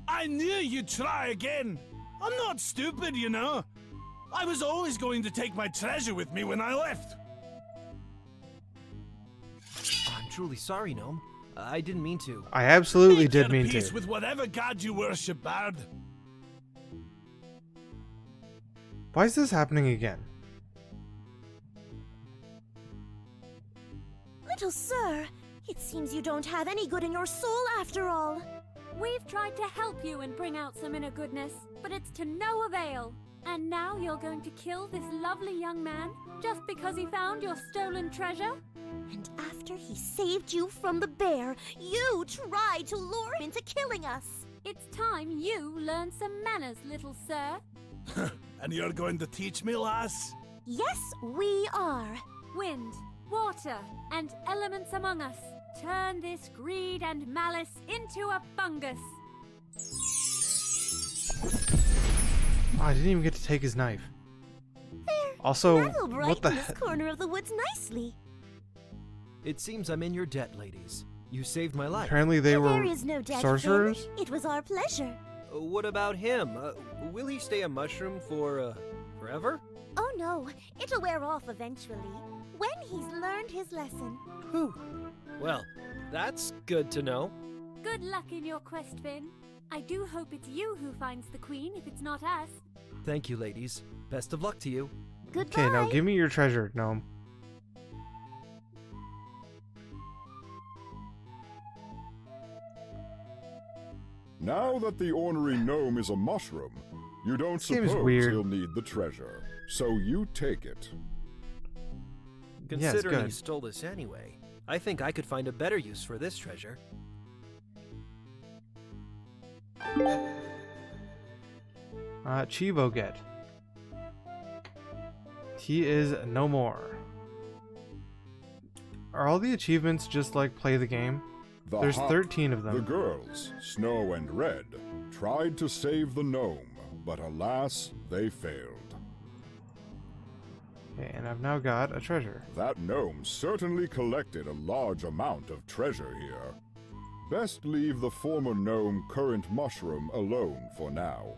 I knew you'd try again. I'm not stupid, you know. I was always going to take my treasure with me when I left. I'm truly sorry, gnome. I didn't mean to. I absolutely Make did your mean peace to. with whatever god you worship, Bard. Why is this happening again? Little sir, it seems you don't have any good in your soul after all. We've tried to help you and bring out some inner goodness, but it's to no avail. And now you're going to kill this lovely young man just because he found your stolen treasure? And after he saved you from the bear, you tried to lure him into killing us. It's time you learn some manners, little sir. And you're going to teach me, lass? Yes, we are. Wind, water, and elements among us. Turn this greed and malice into a fungus. Oh, I didn't even get to take his knife. There. Also, That'll what the brighten this heck? corner of the woods nicely. It seems I'm in your debt, ladies. You saved my life. Apparently they There were is no debt, sorcerers? Finn. It was our pleasure. What about him? Will he stay a mushroom for, forever? Oh no, it'll wear off eventually, when he's learned his lesson. Whew. Well, that's good to know. Good luck in your quest, Finn. I do hope it's you who finds the queen if it's not us. Thank you, ladies. Best of luck to you. Goodbye. Okay, now give me your treasure, gnome. Now that the ornery gnome is a mushroom, you don't Seems suppose weird. he'll need the treasure. So you take it. Considering you good. stole this anyway, I think I could find a better use for this treasure. Chivo get. He is no more. Are all the achievements just like play the game? There's 13 of them. The girls, Snow and Red, tried to save the gnome, but alas, they failed. Okay, and I've now got a treasure. That gnome certainly collected a large amount of treasure here. Best leave the former gnome current mushroom alone for now.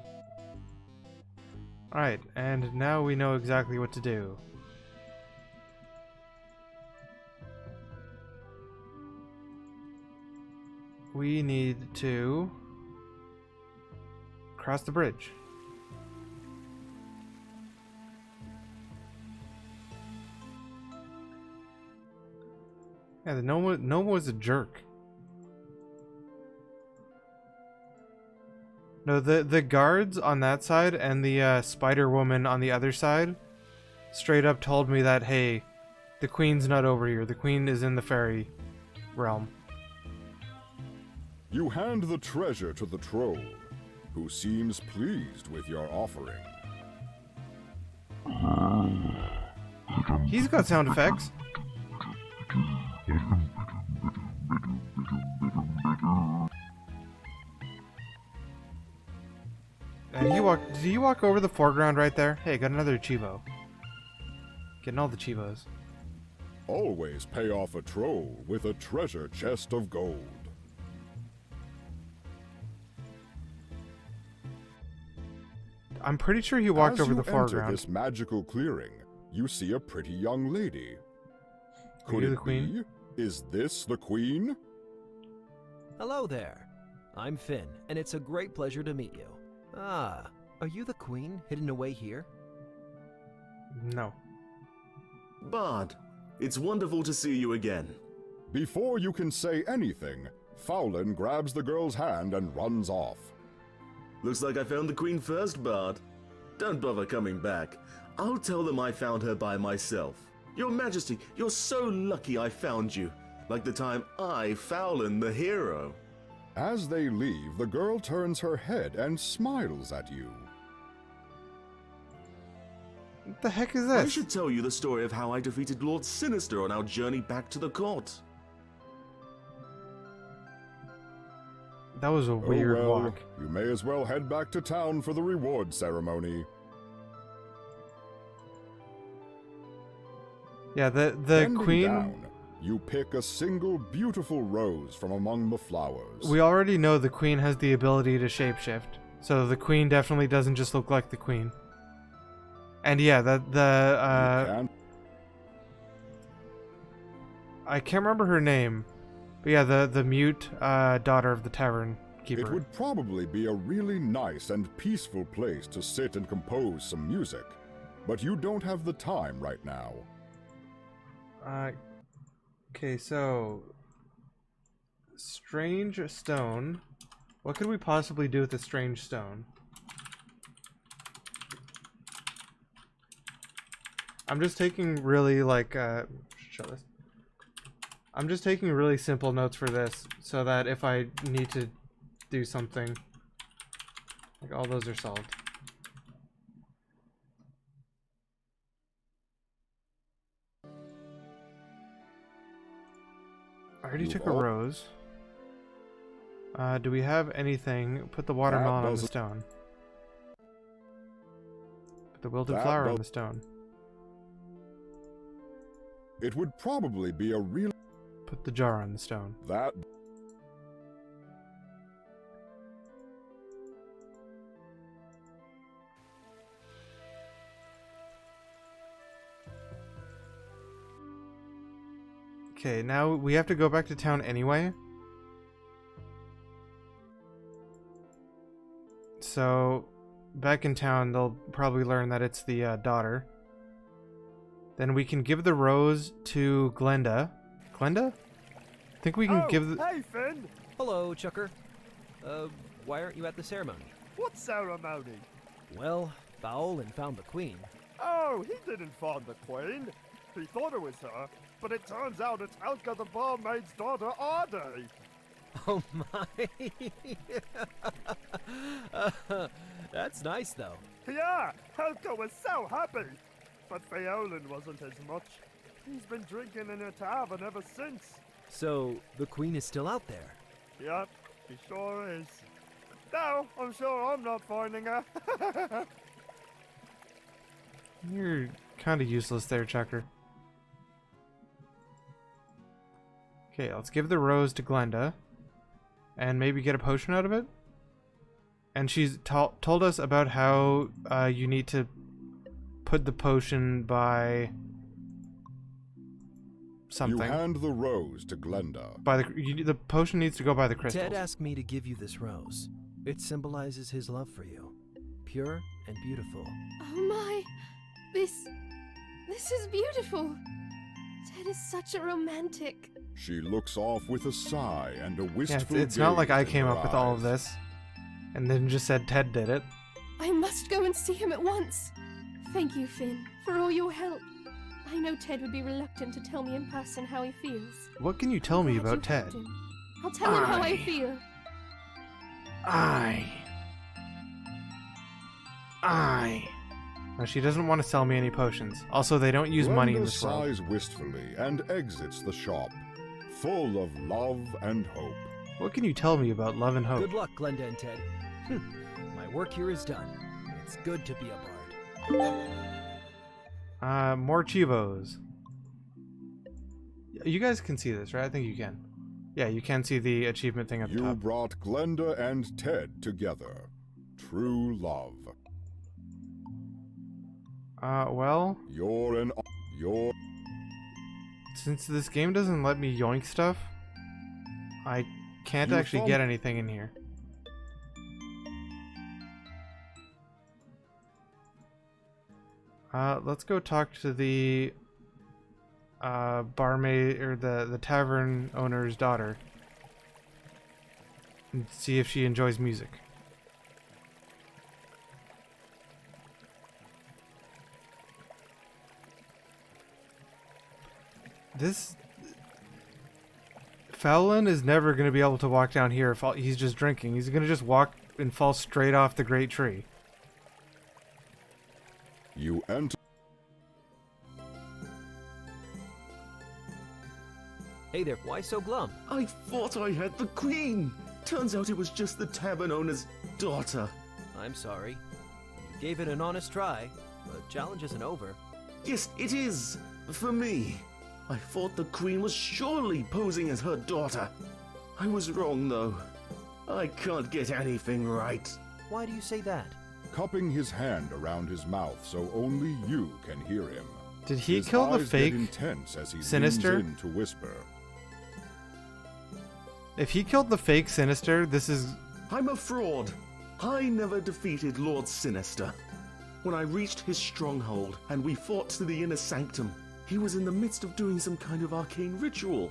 Alright, and now we know exactly what to do. We need to cross the bridge. Yeah, the gnome was a jerk. No, the guards on that side and the spider woman on the other side straight up told me that, hey, the queen's not over here. The queen is in the fairy realm. You hand the treasure to the troll. who seems pleased with your offering. He's got sound effects. Did you walk over the foreground right there? Hey, got another Chivo. Getting all the Chivos. Always pay off a troll with a treasure chest of gold. I'm pretty sure he walked over the foreground. As you enter this magical clearing, you see a pretty young lady. Could you the it queen? be? Is this the queen? Hello there. I'm Finn, and it's a great pleasure to meet you. Ah, are you the queen hidden away here? No. Bard, it's wonderful to see you again. Before you can say anything, Fowlin grabs the girl's hand and runs off. Looks like I found the queen first, Bard. Don't bother coming back. I'll tell them I found her by myself. Your Majesty, you're so lucky I found you. Like the time I, Fowlin, the hero. As they leave, the girl turns her head and smiles at you. What the heck is this? I should tell you the story of how I defeated Lord Sinister on our journey back to the court. That was a weird oh well, walk. You may as well head back to town for the reward ceremony. Yeah, the Bending queen... down, you pick a single beautiful rose from among the flowers. We already know the queen has the ability to shapeshift. So the queen definitely doesn't just look like the queen. And yeah, I can't remember her name. But yeah, the mute daughter of the tavern keeper. It would probably be a really nice and peaceful place to sit and compose some music. But you don't have the time right now. Okay, so... Strange stone. What could we possibly do with a strange stone? I'm just taking really, like, show this. I'm just taking really simple notes for this, so that if I need to do something, like, all those are solved. I already took a rose. Do we have anything? Put the watermelon on the stone. Put the wilted flower on the stone. It would probably be a real... Put the jar on the stone. That... Okay, now we have to go back to town anyway. So, back in town, they'll probably learn that it's the daughter. Then we can give the rose to Glenda. Glenda? I think we can give the... Hey, Finn! Hello, Chucker. Why aren't you at the ceremony? What ceremony? Well, Fowlin found the queen. Oh, he didn't find the queen. He thought it was her, but it turns out it's Elka the barmaid's daughter, Arde. Oh my! That's nice, though. Yeah, Elka was so happy. But Fowlin wasn't as much. He's been drinking in a tavern ever since. So, the queen is still out there? Yep, he sure is. No, I'm sure I'm not finding her. You're kind of useless there, Chucker. Okay, let's give the rose to Glenda. And maybe get a potion out of it? And she's told us about how you need to put the potion by something. You hand the rose to Glenda. By the potion needs to go by the crystals. Ted asked me to give you this rose. It symbolizes his love for you. Pure and beautiful. Oh my! This is beautiful! Ted is such a romantic. She looks off with a sigh and a wistful it's not like I gaze came in up her with all of eyes. this. And then just said Ted did it. I must go and see him at once. Thank you, Finn, for all your help. I know Ted would be reluctant to tell me in person how he feels. What can you tell me about You Ted? helped him. I'll tell him how I feel. Aye. No, she doesn't want to sell me any potions. Also, they don't use money in Glenda this world. sighs wistfully and exits the shop, full of love and hope. What can you tell me about love and hope? Good luck, Glenda and Ted. My work here is done. It's good to be a bard. More Chivos. You guys can see this, right? I think you can. Yeah, you can see the achievement thing at the You top. brought Glenda and Ted together. True love. Well... You're Since this game doesn't let me yoink stuff, I can't actually get anything in here. Let's go talk to the barmaid or the tavern owner's daughter and see if she enjoys music. This Fallon is never going to be able to walk down here if he's just drinking. He's going to just walk and fall straight off the great tree. You enter. Hey there, why so glum? I thought I had the queen. Turns out it was just the tavern owner's daughter. I'm sorry. You gave it an honest try. The challenge isn't over. Yes, it is. For me. I thought the queen was surely posing as her daughter. I was wrong, though. I can't get anything right. Why do you say that? Cupping his hand around his mouth so only you can hear him. Did he His kill the eyes fake get intense as he Sinister? leans in to whisper. If he killed the fake Sinister, this is... I'm a fraud. I never defeated Lord Sinister. When I reached his stronghold and we fought to the inner sanctum, he was in the midst of doing some kind of arcane ritual.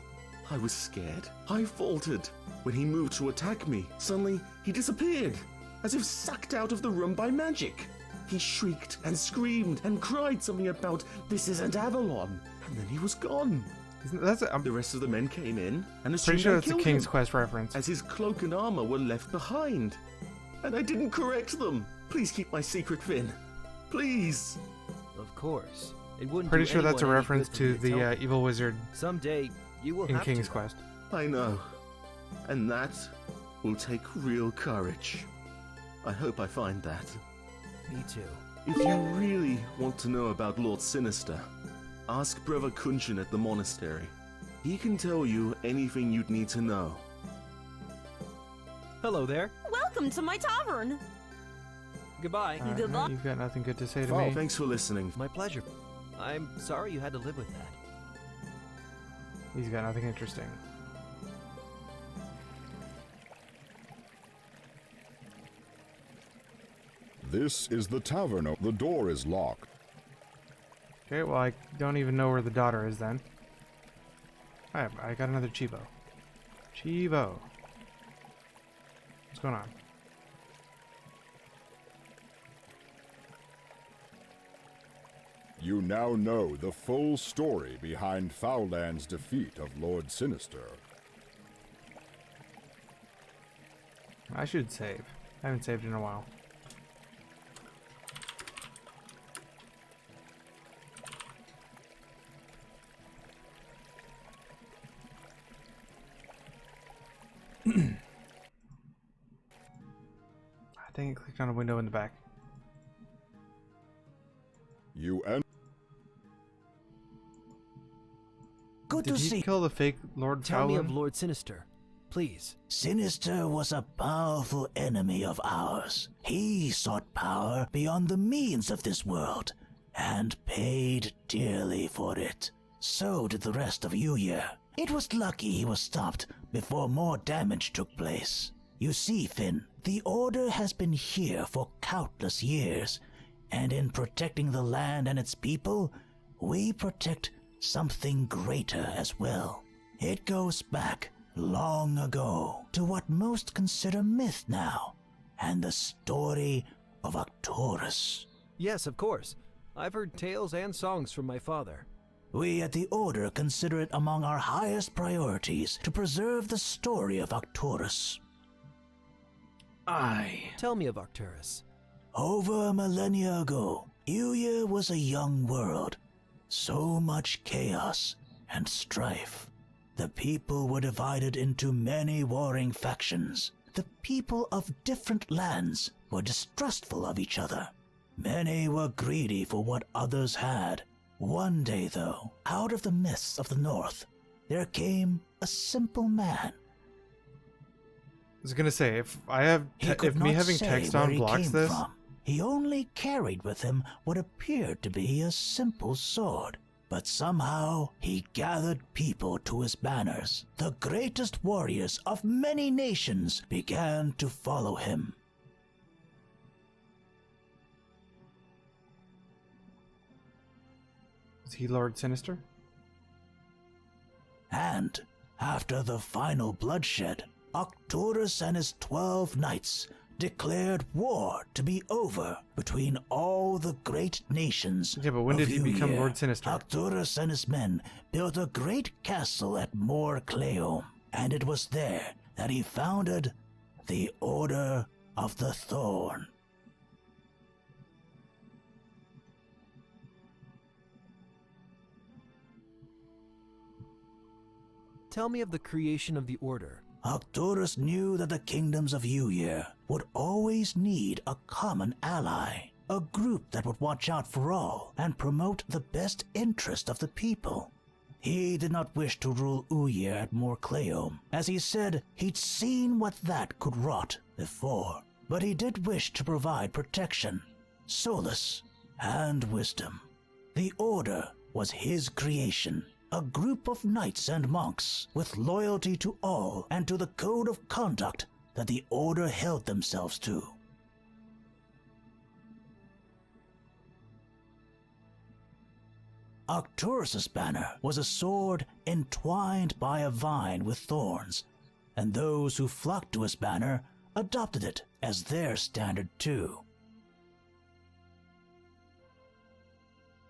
I was scared. I faltered. When he moved to attack me, suddenly he disappeared, as if sucked out of the room by magic. He shrieked and screamed and cried something about "This isn't Avalon," and then he was gone. The rest of the men came in and assumed pretty sure I that's a killed King's him, Quest reference. as his cloak and armor were left behind. And I didn't correct them. Please keep my secret, Finn. Please. Of course. It wouldn't Pretty do sure that's a anyone any reference good to me tell the me. evil wizard Someday you will in have King's to. Quest. I know. And that will take real courage. I hope I find that. Me too. If you really want to know about Lord Sinister, ask Brother Kunshin at the monastery. He can tell you anything you'd need to know. Hello there. Welcome to my tavern. Goodbye. Goodbye. You've got nothing good to say to Oh, me. thanks for listening. My pleasure. I'm sorry you had to live with that. He's got nothing interesting. This is the tavern. The door is locked. Okay, well, I don't even know where the daughter is then. Alright, I got another Chivo. Chivo. What's going on? You now know the full story behind Foulland's defeat of Lord Sinister. I should save. I haven't saved in a while. I think it clicked on a window in the back. You and Good Did to he see. kill the fake Lord Tell me of Fallon? Lord Sinister, please. Sinister was a powerful enemy of ours. He sought power beyond the means of this world, and paid dearly for it. So did the rest of Yuya. It was lucky he was stopped before more damage took place. You see, Finn, the Order has been here for countless years, and in protecting the land and its people, we protect something greater as well. It goes back long ago to what most consider myth now, and the story of Arcturus. Yes, of course. I've heard tales and songs from my father. We at the Order consider it among our highest priorities to preserve the story of Arcturus. Tell me of Arcturus. Over millennia ago, Uya was a young world. So much chaos and strife. The people were divided into many warring factions. The people of different lands were distrustful of each other. Many were greedy for what others had. One day, though, out of the mists of the north, there came a simple man. I was gonna say, if me having text on blocks this. He only carried with him what appeared to be a simple sword. But somehow he gathered people to his banners. The greatest warriors of many nations began to follow him. Is he Lord Sinister? And after the final bloodshed, Arcturus and his 12 knights declared war to be over between all the great nations. Yeah, but when did he become Lord Sinister? Arcturus and his men built a great castle at Mor Cleom, and it was there that he founded the Order of the Thorne. Tell me of the creation of the Order. Arcturus knew that the kingdoms of Uyer would always need a common ally, a group that would watch out for all and promote the best interest of the people. He did not wish to rule Uyer at Mor Cleom, as he said he'd seen what that could rot before, but he did wish to provide protection, solace, and wisdom. The Order was his creation. A group of knights and monks with loyalty to all and to the code of conduct that the Order held themselves to. Arcturus's banner was a sword entwined by a vine with thorns, and those who flocked to his banner adopted it as their standard too.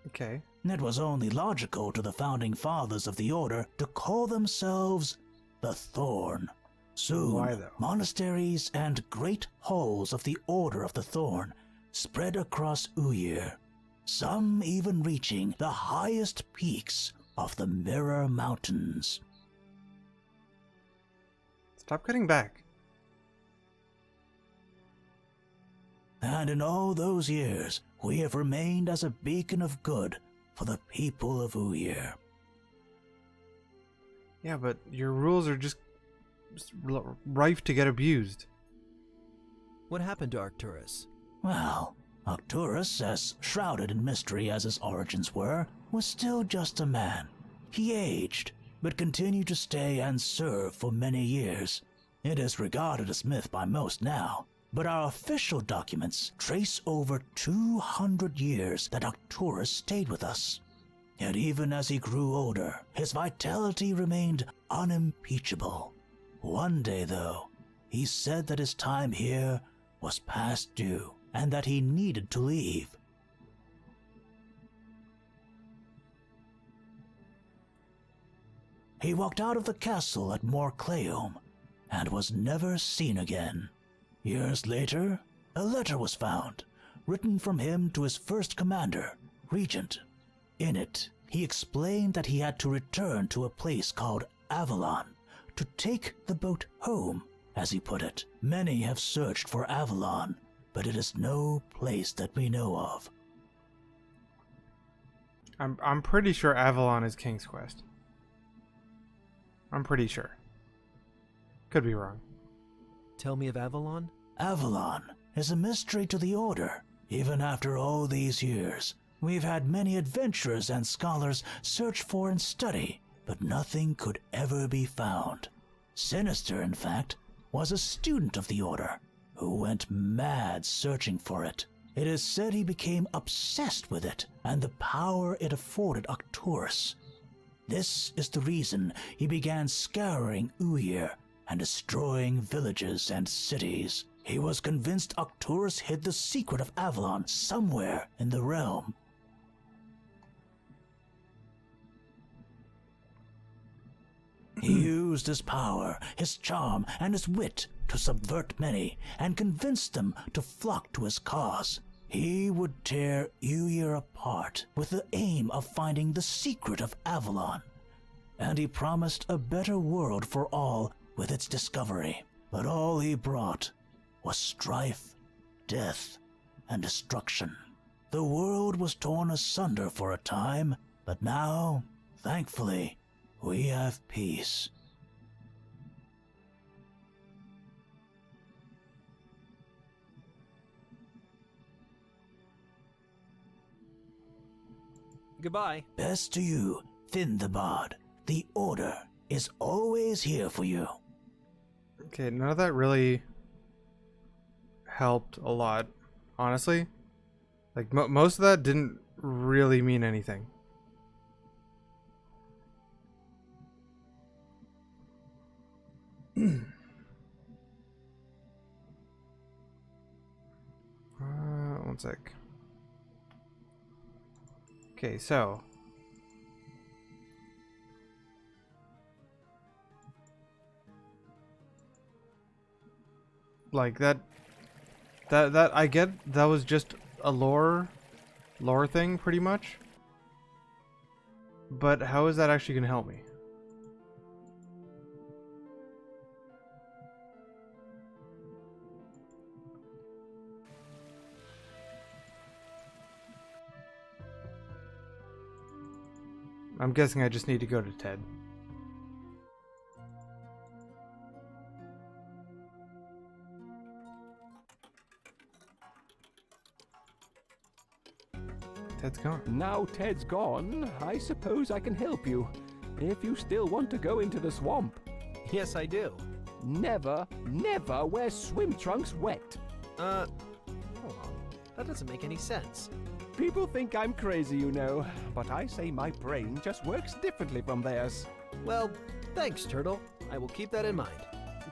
Okay. It was only logical to the founding fathers of the Order to call themselves the Thorne. Soon, Why, though? monasteries and great halls of the Order of the Thorne spread across Uyer, some even reaching the highest peaks of the Mirror Mountains. Stop cutting back. And in all those years, we have remained as a beacon of good for the people of Uyer. Yeah, but your rules are just rife to get abused. What happened to Arcturus? Well, Arcturus, as shrouded in mystery as his origins were, was still just a man. He aged, but continued to stay and serve for many years. It is regarded as myth by most now, but our official documents trace over 200 years that Arcturus stayed with us. Yet even as he grew older, his vitality remained unimpeachable. One day, though, he said that his time here was past due, and that he needed to leave. He walked out of the castle at Mor Cleom, and was never seen again. Years later, a letter was found, written from him to his first commander, Regent. In it, he explained that he had to return to a place called Avalon to take the boat home, as he put it. Many have searched for Avalon, but it is no place that we know of. I'm pretty sure Avalon is King's Quest. I'm pretty sure. Could be wrong. Tell me of Avalon? Avalon is a mystery to the Order. Even after all these years, we've had many adventurers and scholars search for and study, but nothing could ever be found. Sinister, in fact, was a student of the Order who went mad searching for it. It is said he became obsessed with it and the power it afforded Arcturus. This is the reason he began scouring Uyer and destroying villages and cities. He was convinced Arcturus hid the secret of Avalon somewhere in the realm. He used his power, his charm, and his wit to subvert many and convince them to flock to his cause. He would tear Uir apart with the aim of finding the secret of Avalon. And he promised a better world for all with its discovery. But all he brought was strife, death, and destruction. The world was torn asunder for a time, but now, thankfully, we have peace. Goodbye. Best to you, Finn the Bard. The Order is always here for you. Okay, none of that really helped a lot, honestly. Like, most of that didn't really mean anything. One sec. Okay, so like that I get that was just a lore thing pretty much. But how is that actually going to help me? I'm guessing I just need to go to Ted. Ted's gone. Now Ted's gone, I suppose I can help you. If you still want to go into the swamp. Yes, I do. Never wear swim trunks wet. Hold on. That doesn't make any sense. People think I'm crazy, you know, but I say my brain just works differently from theirs. Well, thanks, Turtle. I will keep that in mind.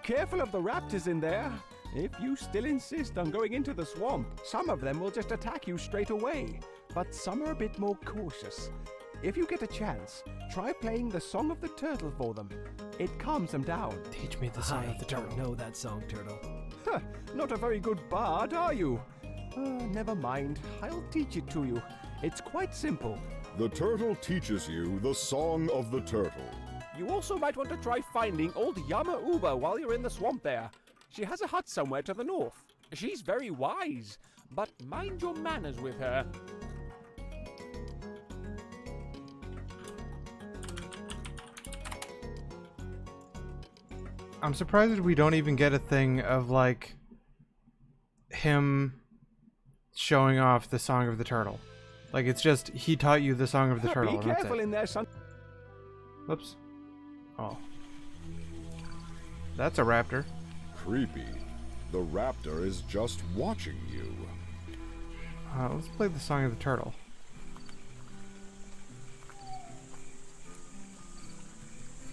Careful of the raptors in there. If you still insist on going into the swamp, some of them will just attack you straight away, but some are a bit more cautious. If you get a chance, try playing the Song of the Turtle for them. It calms them down. Teach me the Song of the Turtle. I don't know that song, Turtle. Not a very good bard, are you? Never mind. I'll teach it to you. It's quite simple. The turtle teaches you the Song of the Turtle. You also might want to try finding old Yama Uba while you're in the swamp there. She has a hut somewhere to the north. She's very wise, but mind your manners with her. I'm surprised we don't even get a thing of, like, him showing off the Song of the Turtle. Like, it's just, he taught you the Song of the Turtle. Be careful in there, son. Whoops. Oh. That's a raptor. Creepy. The raptor is just watching you. Let's play the Song of the Turtle.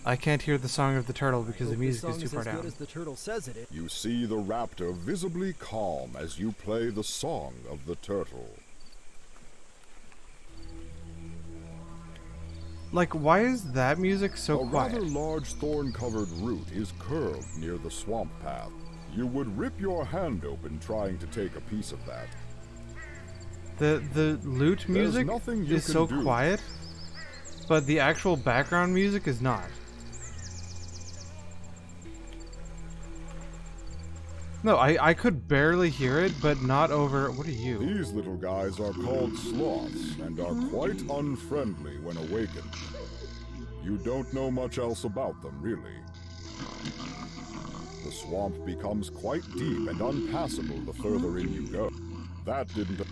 I can't hear the Song of the Turtle because the music is too far down. As good as the turtle says it is. You see the raptor visibly calm as you play the Song of the Turtle. Like, why is that music so quiet? A rather large thorn-covered root is curved near the swamp path. You would rip your hand open trying to take a piece of that. The lute music is so quiet, but the actual background music is not. No, I could barely hear it, but not over... What are you? These little guys are called sloths and are quite unfriendly when awakened. You don't know much else about them, really. The swamp becomes quite deep and unpassable the further in you go. That didn't...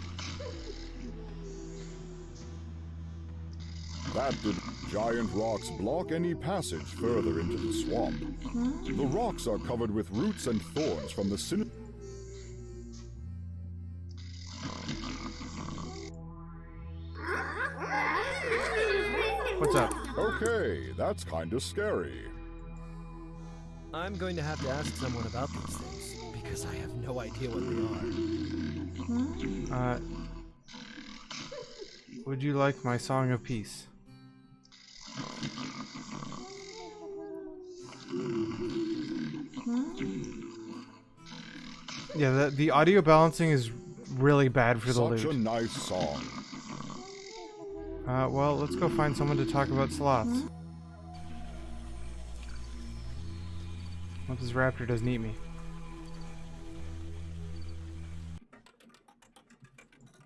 Giant rocks block any passage further into the swamp. The rocks are covered with roots and thorns from the What's up? Okay, that's kinda scary. I'm going to have to ask someone about these things, because I have no idea what they are. Would you like my Song of Peace? Yeah, the audio balancing is really bad for the loot. Such a nice song. Well, let's go find someone to talk about sloths. Hope this raptor doesn't eat me.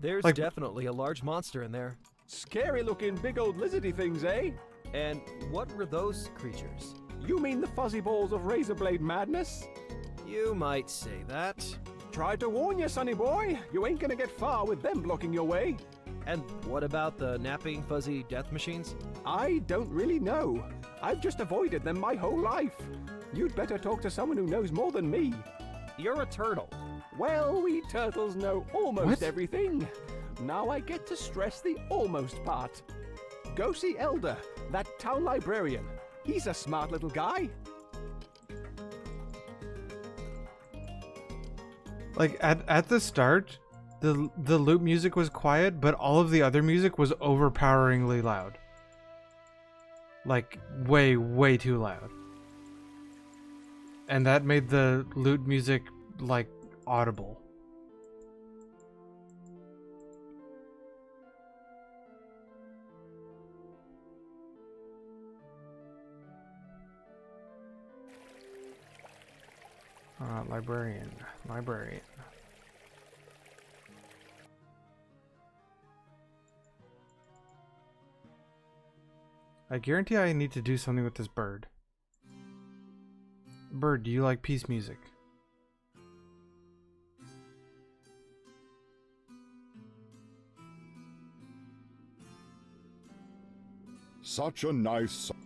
There's Like- definitely a large monster in there. Scary looking big old lizardy things, eh? And what were those creatures? You mean the fuzzy balls of razorblade madness? You might say that. Tried to warn you, sonny boy. You ain't gonna get far with them blocking your way. And what about the napping fuzzy death machines? I don't really know. I've just avoided them my whole life. You'd better talk to someone who knows more than me. You're a turtle. Well, we turtles know almost What? everything. Now I get to stress the almost part. Go see Elder, that town librarian. He's a smart little guy. Like at the start, the loop music was quiet, but all of the other music was overpoweringly loud. Like way too loud. And that made the loot music like audible. Librarian. I guarantee I need to do something with this bird. Bird, do you like peace music? Such a nice song.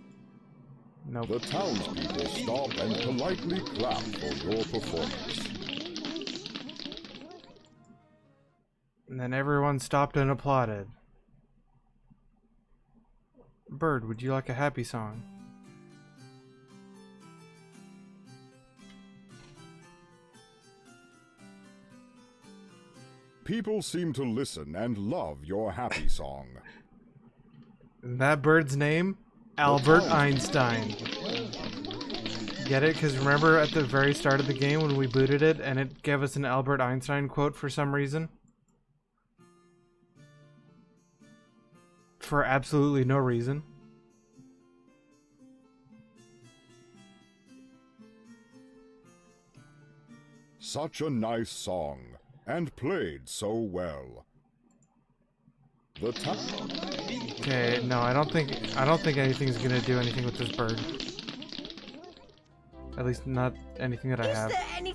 Nope. The townspeople stop and politely clap for your performance. And then everyone stopped and applauded. Bird, would you like a happy song? People seem to listen and love your happy song. That bird's name? Albert Einstein. Get it? Because remember at the very start of the game when we booted it and it gave us an Albert Einstein quote for some reason? For absolutely no reason. Such a nice song, and played so well. The Okay, no, I don't think anything's gonna do anything with this bird. At least not anything that I have. Is there any...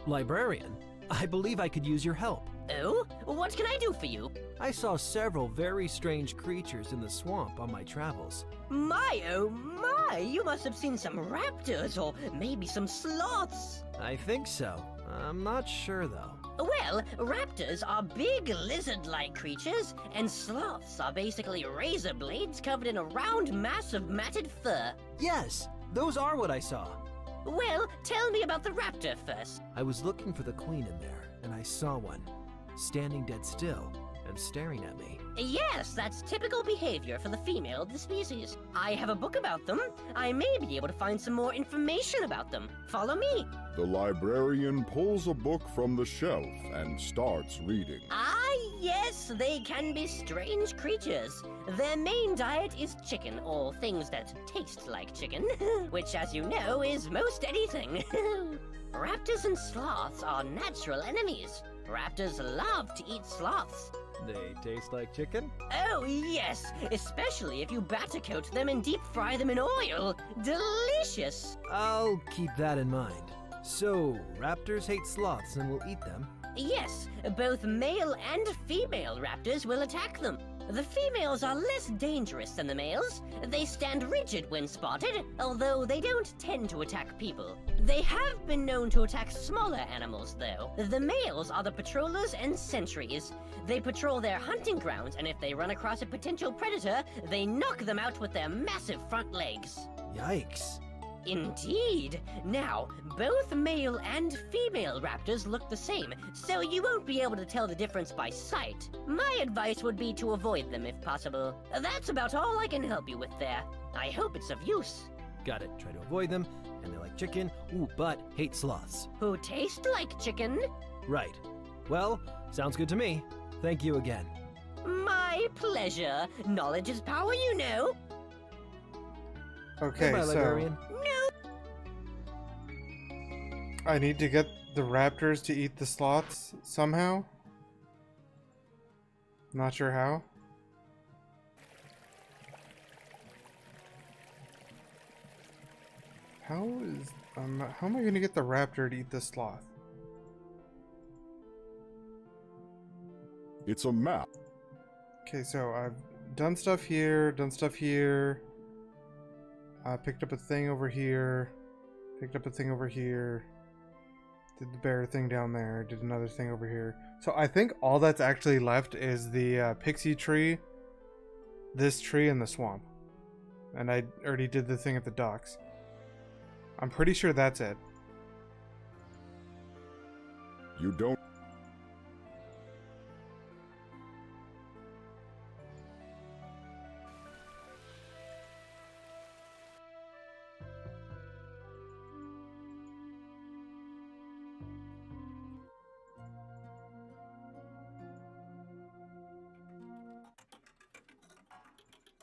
Librarian, I believe I could use your help. Oh? What can I do for you? I saw several very strange creatures in the swamp on my travels. My, oh my! You must have seen some raptors, or maybe some sloths. I think so. I'm not sure though. Well, raptors are big lizard-like creatures, and sloths are basically razor blades covered in a round mass of matted fur. Yes, those are what I saw. Well, tell me about the raptor first. I was looking for the queen in there, and I saw one, standing dead still and staring at me. Yes, that's typical behavior for the female of the species. I have a book about them. I may be able to find some more information about them. Follow me. The librarian pulls a book from the shelf and starts reading. Ah, yes, they can be strange creatures. Their main diet is chicken, or things that taste like chicken, which, as you know, is most anything. Raptors and sloths are natural enemies. Raptors love to eat sloths. They taste like chicken? Oh, yes, especially if you batter coat them and deep fry them in oil. Delicious! I'll keep that in mind. So, raptors hate sloths and will eat them? Yes, both male and female raptors will attack them. The females are less dangerous than the males. They stand rigid when spotted, although they don't tend to attack people. They have been known to attack smaller animals, though. The males are the patrollers and sentries. They patrol their hunting grounds, and if they run across a potential predator, they knock them out with their massive front legs. Yikes. Indeed. Now, both male and female raptors look the same, so you won't be able to tell the difference by sight. My advice would be to avoid them if possible. That's about all I can help you with there. I hope it's of use. Gotta try to avoid them, and they like chicken, but hate sloths. Who taste like chicken? Right. Well, sounds good to me. Thank you again. My pleasure. Knowledge is power, you know. Okay, Goodbye, so librarian. I need to get the raptors to eat the sloths somehow. Not sure how. How am I gonna get the raptor to eat the sloth? It's a map. Okay, so I've done stuff here, picked up a thing over here, picked up a thing over here, did the bear thing down there, did another thing over here. So I think all that's actually left is the pixie tree, this tree, and the swamp. And I already did the thing at the docks. I'm pretty sure that's it. You don't.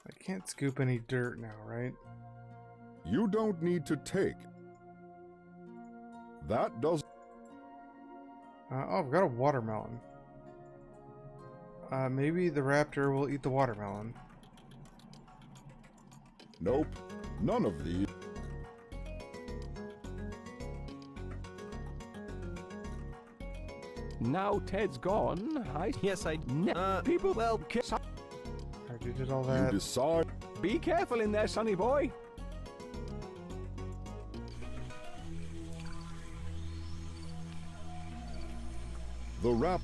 I can't scoop any dirt now, right? You don't need to take. That does. Oh, I've got a watermelon. Maybe the raptor will eat the watermelon. Nope. None of these. Now Ted's gone, Yes, I... people... well... I already did all that. You decide. Be careful in there, sonny boy. The rap.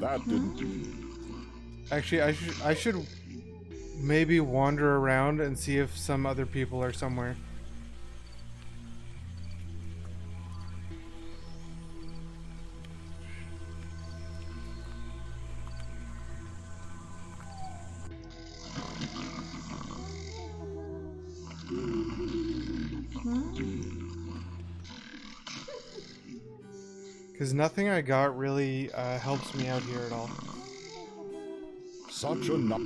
That didn't. Actually, I should maybe wander around and see if some other people are somewhere. Because nothing I got really helps me out here at all. Such a nut.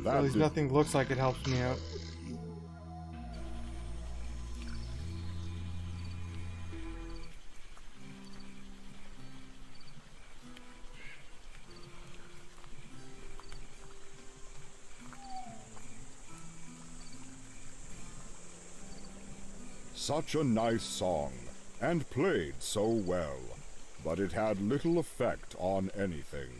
At least nothing looks like it helps me out. Such a nice song, and played so well, but it had little effect on anything.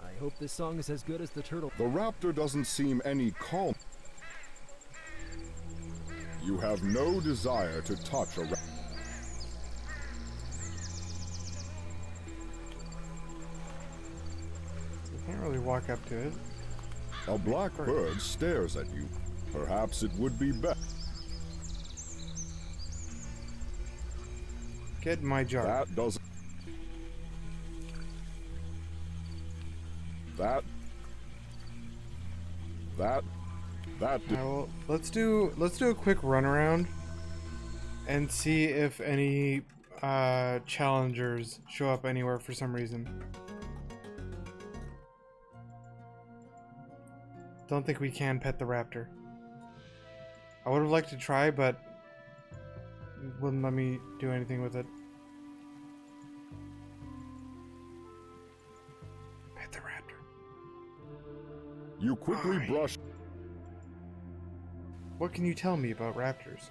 I hope this song is as good as the turtle. The raptor doesn't seem any calm. You have no desire to touch a raptor. Can't really walk up to it. A black bird stares at you. Perhaps it would be best. Get in my jar. That doesn't. That. Well, let's do a quick run around and see if any challengers show up anywhere for some reason. Don't think we can pet the raptor. I would have liked to try, but it wouldn't let me do anything with it. Pet the raptor. You quickly brush. What can you tell me about raptors?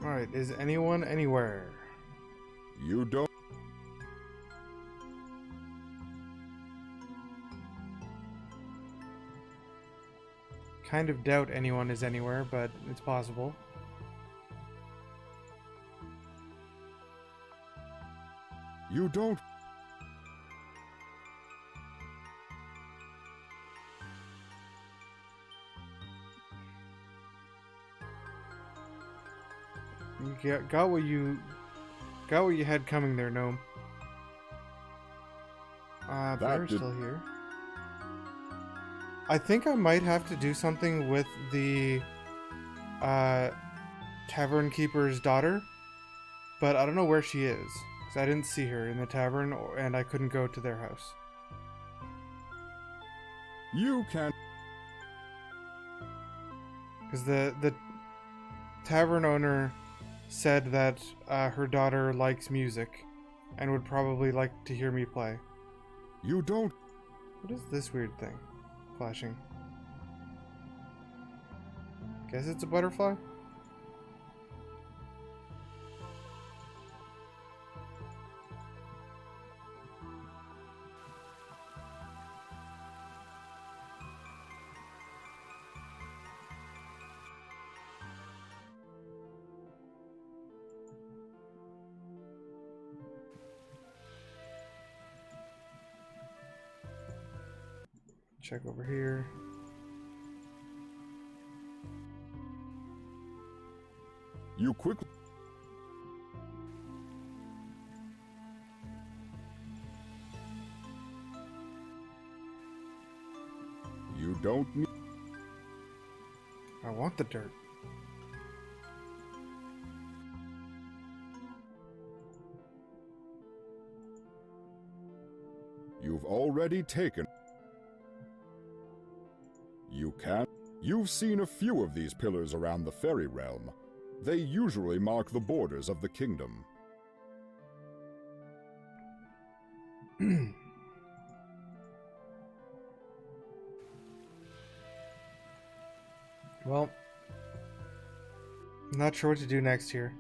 Alright, is anyone anywhere? You don't. kind of doubt anyone is anywhere, but it's possible. You don't... You got what you had coming there, Gnome. Bear's still here. I think I might have to do something with the tavern keeper's daughter, but I don't know where she is because I didn't see her in the tavern, and I couldn't go to their house. You can... Because the tavern owner said that her daughter likes music and would probably like to hear me play. You don't... What is this weird thing flashing? Guess it's a butterfly? Check over here. You quickly... You don't need... I want the dirt. You've already taken... You can't... You've seen a few of these pillars around the fairy realm. They usually mark the borders of the kingdom. Well, I'm not sure what to do next here.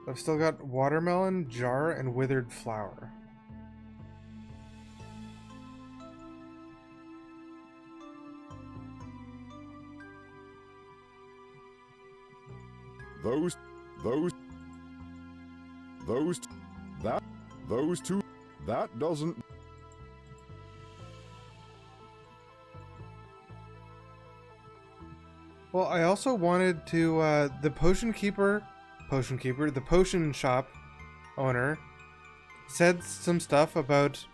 I've still got watermelon, jar, and withered flower. Those two, that doesn't... Well, I also wanted to, the potion shop owner said some stuff about,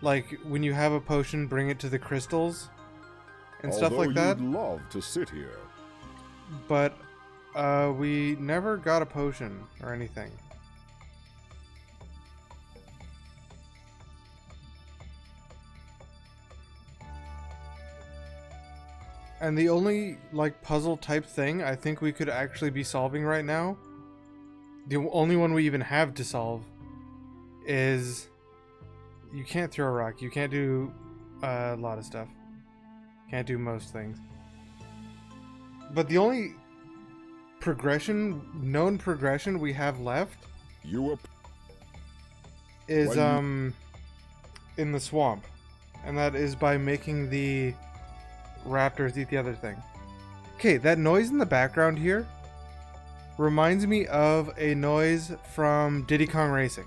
like, when you have a potion, bring it to the crystals and stuff like that. Although you'd love to sit here. But, we never got a potion or anything. And the only, like, puzzle type thing I think we could actually be solving right now, the only one we even have to solve, is you can't throw a rock. You can't do a lot of stuff. Can't do most things. But the only known progression we have left is in the swamp. And that is by making the raptors eat the other thing. Okay, that noise in the background here reminds me of a noise from Diddy Kong Racing.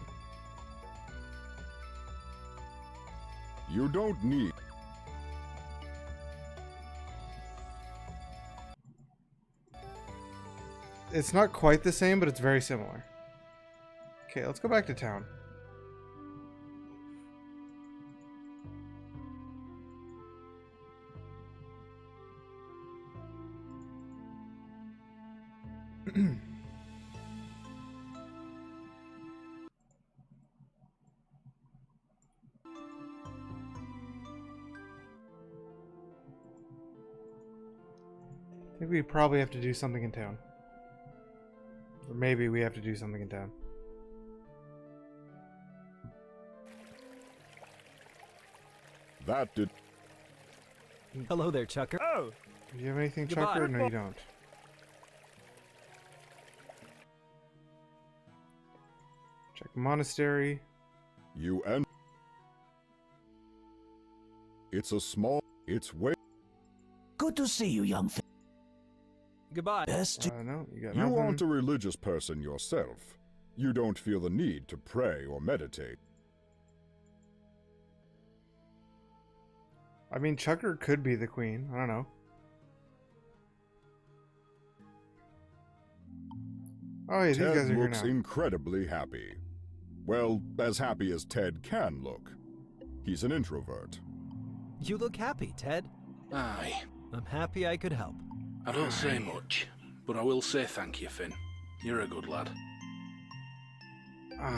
You don't need... It's not quite the same, but it's very similar. Okay, let's go back to town. I think we probably have to do something in town. Or maybe we have to do something in town. That did... Hello there, Chucker. Oh! Do you have anything, Goodbye. Chucker? No, you don't. Check monastery. You and... It's a small. It's way. Good to see you, young Finn. Goodbye. Best. No, you got You nothing. aren't a religious person yourself. You don't feel the need to pray or meditate. I mean, Chucker could be the queen. I don't know. Oh, yeah, these Ted guys are here looks now. incredibly happy. Well, as happy as Ted can look. He's an introvert. You look happy, Ted. Aye. I'm happy I could help. I don't say much, but I will say thank you, Finn. You're a good lad.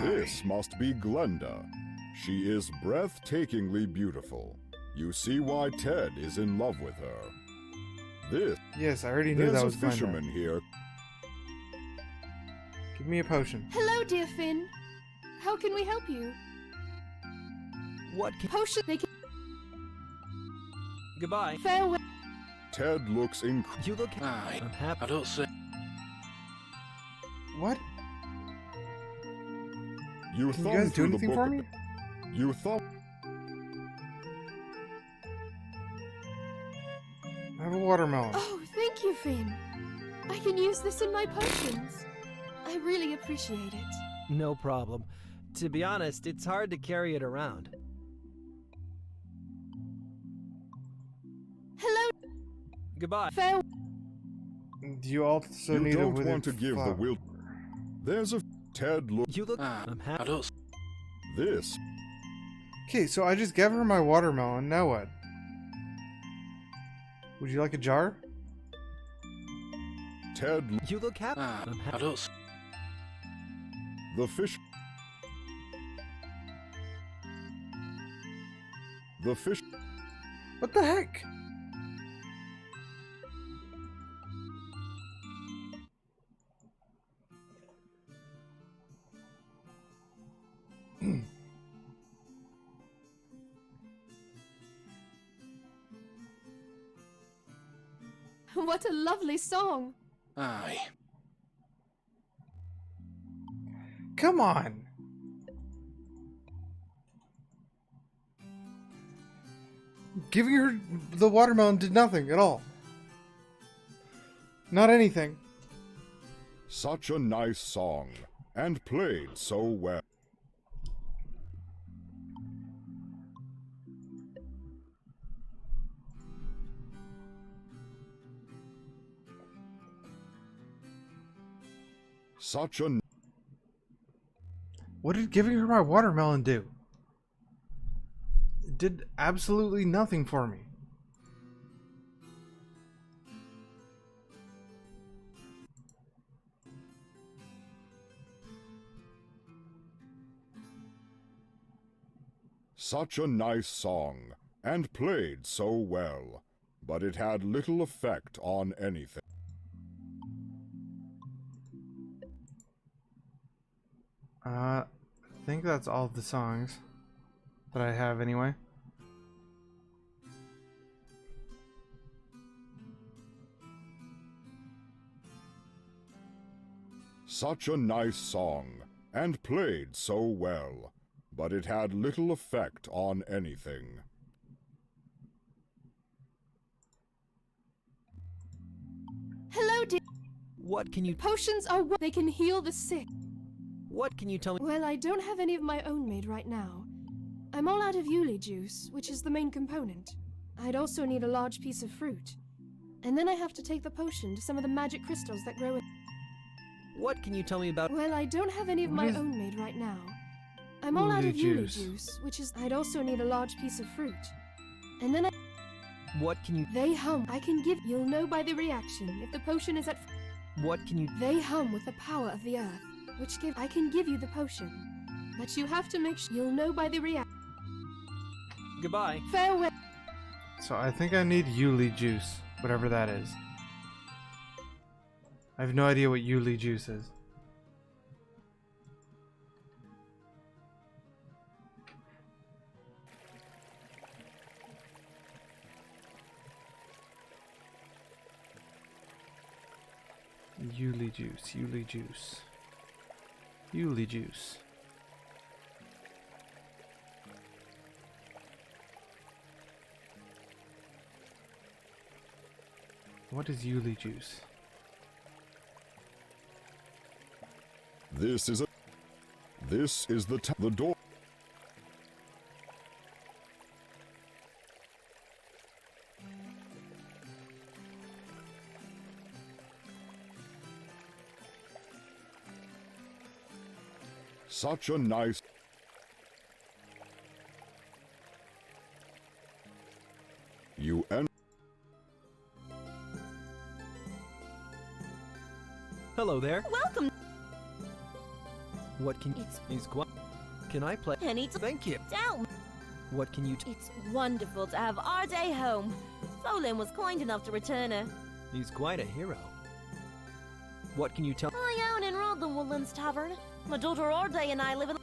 This must be Glenda. She is breathtakingly beautiful. You see why Ted is in love with her. This. Yes, I already knew that was Glenda. Glenda. There's a fisherman here. Give me a potion. Hello, dear Finn. How can we help you? What potion? They can. Goodbye. Farewell. Ted looks You look. Aye. I'm happy. I don't say. What? You Can you thumb guys do through the anything book for a me? bit. You thumb. I have a watermelon. Oh, thank you, Finn. I can use this in my potions. I really appreciate it. No problem. To be honest, it's hard to carry it around. Hello. Goodbye. Farewell. Do you also You need a don't withered want to give flower? the will. There's a Ted look. You look. I'm happy. I don't. This. Okay, so I just gave her my watermelon. Now what? Would you like a jar? Ted. You look happy. I'm I happy. don't. The fish. The fish. What the heck? What a lovely song. Aye. Come on. Giving her the watermelon did nothing at all. Not anything. Such a nice song. And played so well. Such a. What did giving her my watermelon do? It did absolutely nothing for me. Such a nice song, and played so well, but it had little effect on anything. I think that's all of the songs that I have anyway. Such a nice song, and played so well, but it had little effect on anything. Hello, dear. What can you... Potions are what they can heal the sick. What can you tell me? Well, I don't have any of my own made right now. I'm all out of Yuli juice, which is the main component. I'd also need a large piece of fruit. And then I have to take the potion to some of the magic crystals that grow in... What can you tell me about... Well, I don't have any of my own made right now. I'm all out of Yuli juice, which is... I'd also need a large piece of fruit. And then I... What can you... They hum. I can give... You'll know by the reaction if the potion is at... What can you... They hum with the power of the earth, which give... I can give you the potion. But you have to make sure... You'll know by the reaction. Goodbye. Farewell. So I think I need Yuli juice, whatever that is. I have no idea what Yuli juice is. Yuli juice, Yuli juice. Yuli juice. What is Yuli juice? This is the door. Such a nice. You and Hello there. Welcome. What can He's quite. Can I play? Penny, Thank you. down. What can you? It's wonderful to have our day home. Solin was kind enough to return her. He's quite a hero. What can you tell? I own and run the Woodlands Tavern. My daughter Arday and I live in.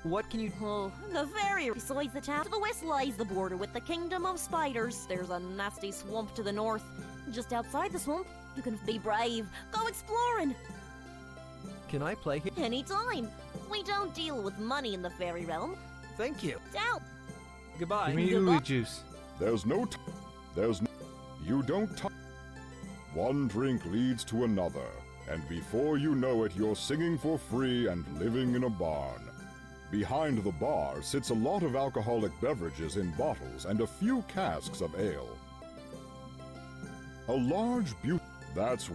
What can you? Oh, the ferry besides the town. To the west lies the border with the Kingdom of Spiders. There's a nasty swamp to the north. Just outside the swamp, you can be brave. Go exploring. Can I play here? Anytime. We don't deal with money in the fairy realm. Thank you. Down. Goodbye. Give me Yuli juice. There's no. You don't. One drink leads to another, and before you know it, you're singing for free and living in a barn. Behind the bar sits a lot of alcoholic beverages in bottles and a few casks of ale. A large that's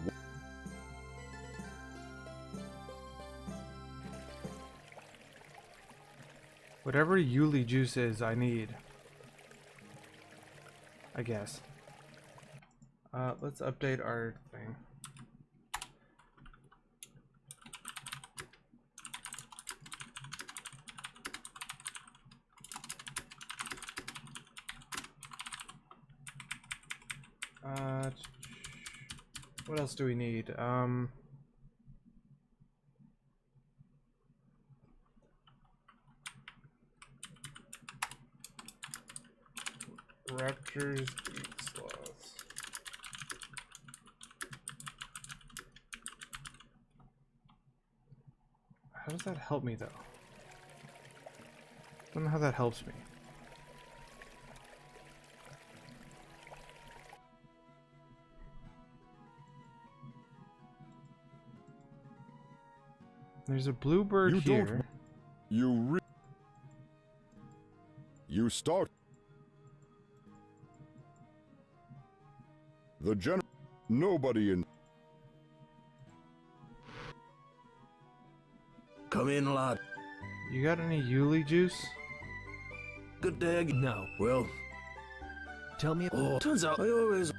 Whatever Yuli juice is, I need. I guess. Let's update our thing. What else do we need? Raptors eat sloths. How does that help me though? I don't know how that helps me. There's a bluebird here. You start. The nobody in. Come in, lad. You got any Yuli juice? Good day again. No. Well. Tell me. Oh, turns out I always.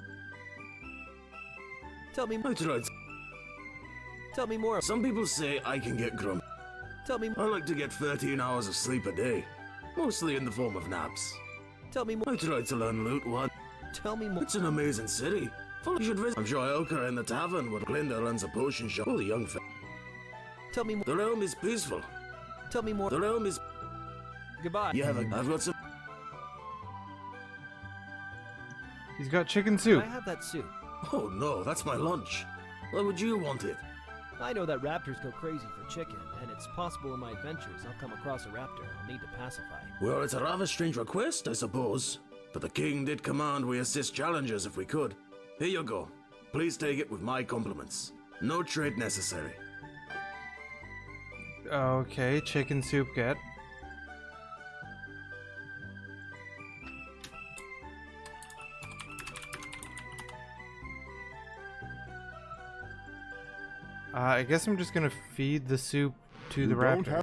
Tell me. That's right. Tell me more. Some people say I can get grumpy. Tell me. I like to get 13 hours of sleep a day, mostly in the form of naps. Tell me more. I tried to learn loot one. Tell me more. It's an amazing city. You should visit. I'm sure Elka in the tavern where Glinda runs a potion shop. All the young Tell me more. The realm is peaceful. Tell me more. The realm is. Goodbye. You have I've got some. He's got chicken soup. I have that soup. Oh no, that's my lunch. Why would you want it? I know that raptors go crazy for chicken, and it's possible in my adventures I'll come across a raptor I'll need to pacify. Well, it's a rather strange request, I suppose. But the king did command we assist challengers if we could. Here you go. Please take it with my compliments. No trade necessary. Okay, chicken soup get. I guess I'm just gonna feed the soup to the raptor.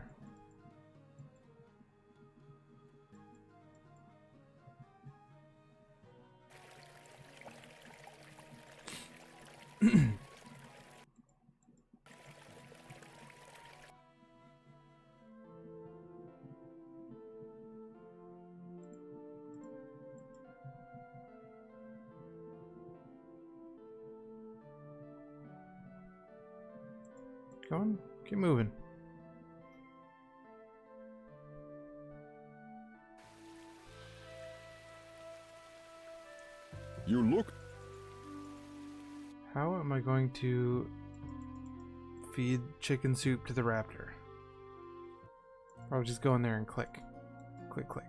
Go on, keep moving. You look. How am I going to feed chicken soup to the raptor? Probably just go in there and click. Click, click.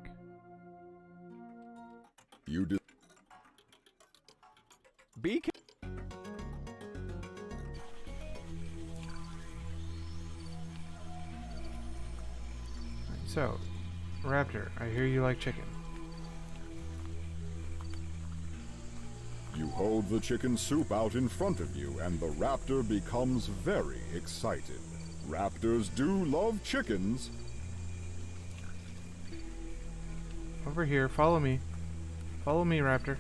You did. Be careful. So, Raptor, I hear you like chicken. You hold the chicken soup out in front of you, and the raptor becomes very excited. Raptors do love chickens. Over here, follow me. Follow me, Raptor.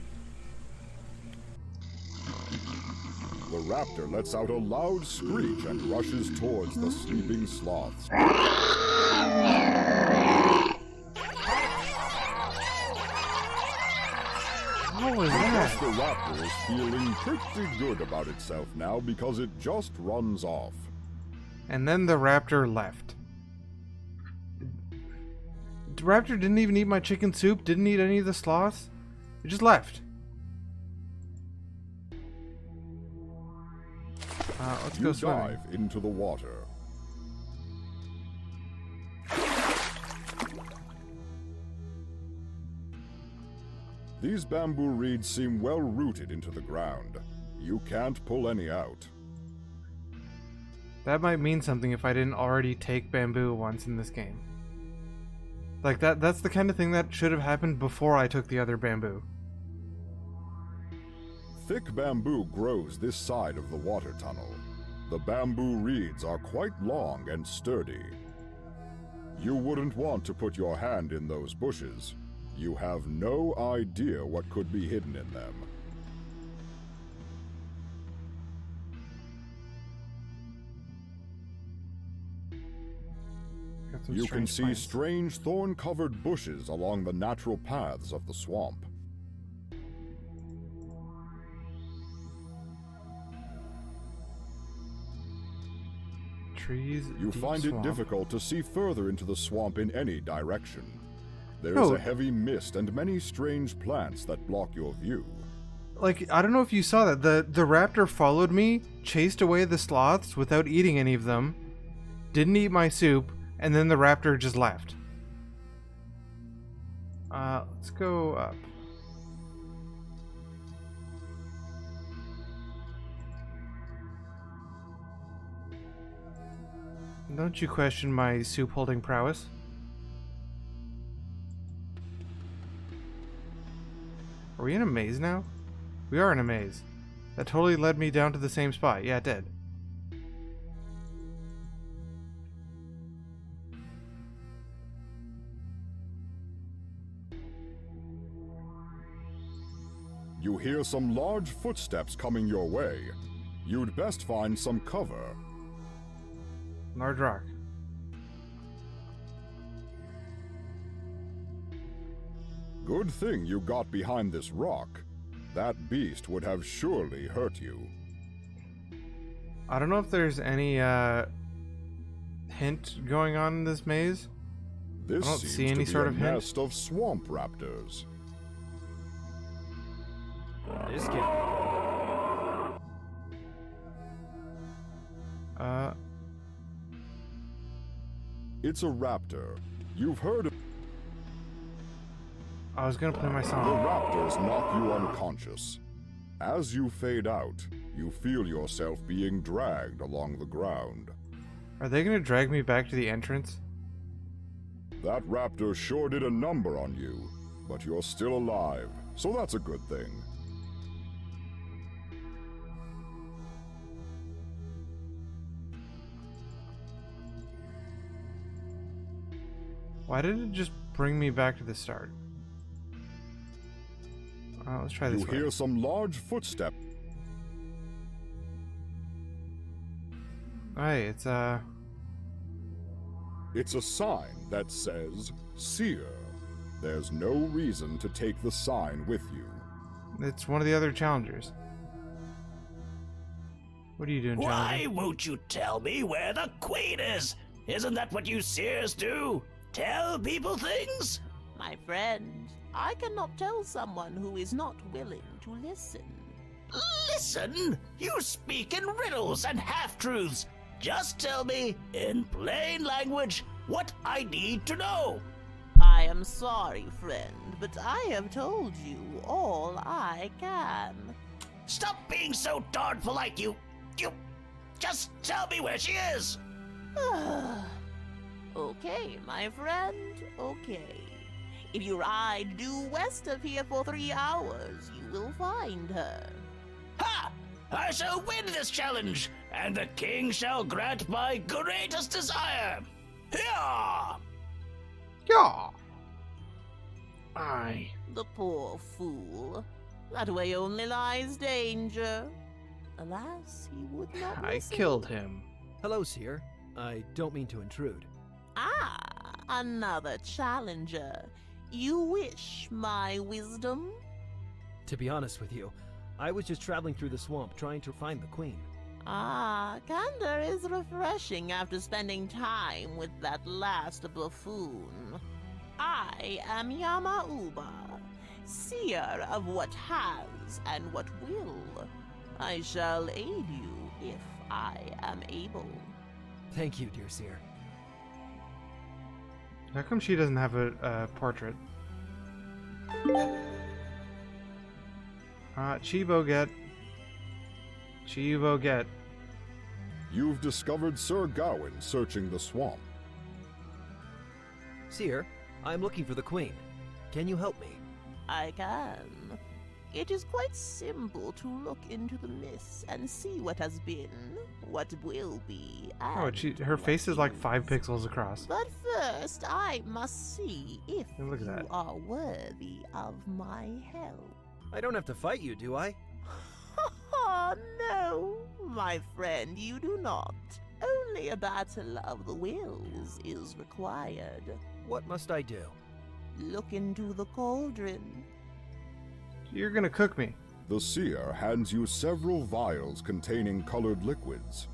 The raptor lets out a loud screech and rushes towards the sleeping sloths. What was that? The raptor is feeling pretty good about itself now because it just runs off. And then the raptor left. The raptor didn't even eat my chicken soup, didn't eat any of the sloths. It just left. Let's go swimming. You dive into the water. These bamboo reeds seem well rooted into the ground. You can't pull any out. That might mean something if I didn't already take bamboo once in this game. Like that's the kind of thing that should have happened before I took the other bamboo. Thick bamboo grows this side of the water tunnel. The bamboo reeds are quite long and sturdy. You wouldn't want to put your hand in those bushes. You have no idea what could be hidden in them. You can see strange thorn-covered bushes along the natural paths of the swamp. Trees. You find it difficult to see further into the swamp in any direction. There is a heavy mist and many strange plants that block your view. Like, I don't know if you saw that. The raptor followed me, chased away the sloths without eating any of them, didn't eat my soup, and then the raptor just left. Let's go up. Don't you question my soup-holding prowess? Are we in a maze now? We are in a maze. That totally led me down to the same spot. Yeah, it did. You hear some large footsteps coming your way. You'd best find some cover. Large rock. Good thing you got behind this rock. That beast would have surely hurt you. I don't know if there's any hint going on in this maze. This I don't seems see any to be sort a of hint. nest of swamp raptors. This kid. It's a raptor. You've heard of... I was gonna play my The song. raptors knock you unconscious. As you fade out, you feel yourself being dragged along the ground. Are they gonna drag me back to the entrance? That raptor sure did a number on you, but you're still alive, so that's a good thing. Why did it just bring me back to the start? Let's try this You way. hear some large footsteps. Hey, it's It's a sign that says, Seer. There's no reason to take the sign with you. It's one of the other challengers. What are you doing, Why challenger? won't you tell me where the queen is? Isn't that what you seers do? Tell people things? My friend, I cannot tell someone who is not willing to listen. Listen? You speak in riddles and half-truths. Just tell me, in plain language, what I need to know. I am sorry, friend, but I have told you all I can. Stop being so darn polite, you... Just tell me where she is! Okay, my friend, okay. If you ride due west of here for 3 hours, you will find her. Ha! I shall win this challenge, and the king shall grant my greatest desire! Yeah! Yeah! Aye. The poor fool. That way only lies danger. Alas, he would not I listen. killed him. Hello, Seer. I don't mean to intrude. Ah, another challenger. You wish my wisdom? To be honest with you, I was just traveling through the swamp trying to find the queen. Ah, candor is refreshing after spending time with that last buffoon. I am Yamauba, seer of what has and what will. I shall aid you if I am able. Thank you, dear Seer. How come she doesn't have a portrait? Chivo get. Chivo get. You've discovered Sir Gawain searching the swamp. Seer, I'm looking for the queen. Can you help me? I can. It is quite simple to look into the mist and see what has been, what will be, Oh, and her face is like 5 pixels across. But first, I must see if Hey, look at that. you are worthy of my help. I don't have to fight you, do I? Oh, no, my friend, you do not. Only a battle of the wills is required. What must I do? Look into the cauldron. You're gonna cook me. The seer hands you several vials containing colored liquids.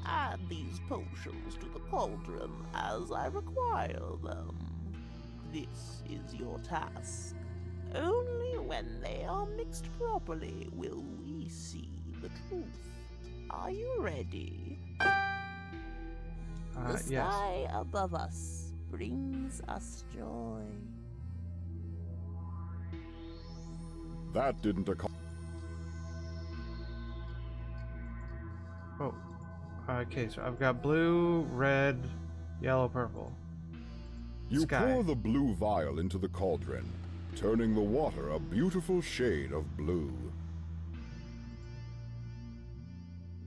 Add these potions to the cauldron as I require them. This is your task. Only when they are mixed properly will we see the truth. Are you ready? The sky yes. above us brings us joy. That didn't accomplish. Oh. Okay, so I've got blue, red, yellow, purple. You Sky. pour the blue vial into the cauldron, turning the water a beautiful shade of blue.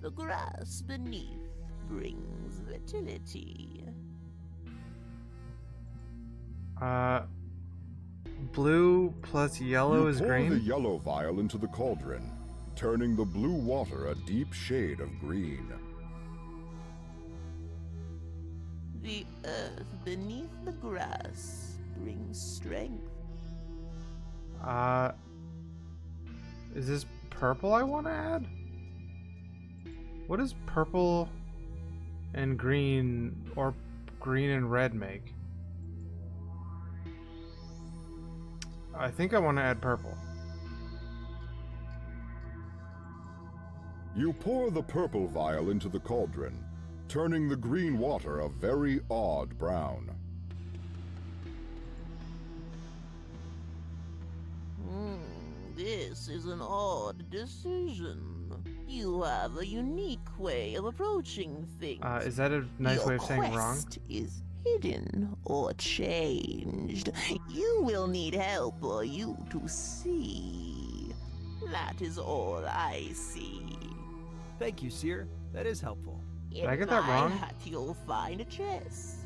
The grass beneath brings fertility. Blue plus yellow is You pour green? the yellow vial into the cauldron, turning the blue water a deep shade of green. The earth beneath the grass brings strength. Is this purple I want to add? What does purple and green, or green and red make? I think I want to add purple. You pour the purple vial into the cauldron, turning the green water a very odd brown. This is an odd decision. You have a unique way of approaching things. Is that a nice way of saying wrong? Your quest is hidden or changed. You will need help for you to see. That is all I see. Thank you, Seer. That is helpful. Did I get that wrong? In my hut, you'll find a chest.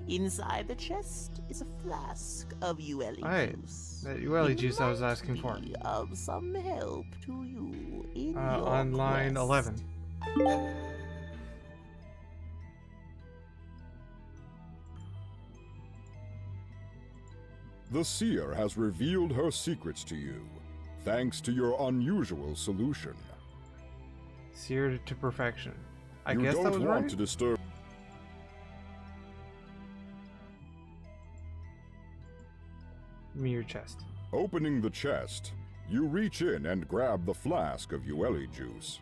Inside the chest is a flask of Ueli juice. That Ueli It juice I was might asking for. be of some help to you in your On line quest. 11. The seer has revealed her secrets to you, thanks to your unusual solution. Seared to perfection. I You guess that was don't want right? to disturb. Give me your chest. Opening the chest, you reach in and grab the flask of Ueli juice.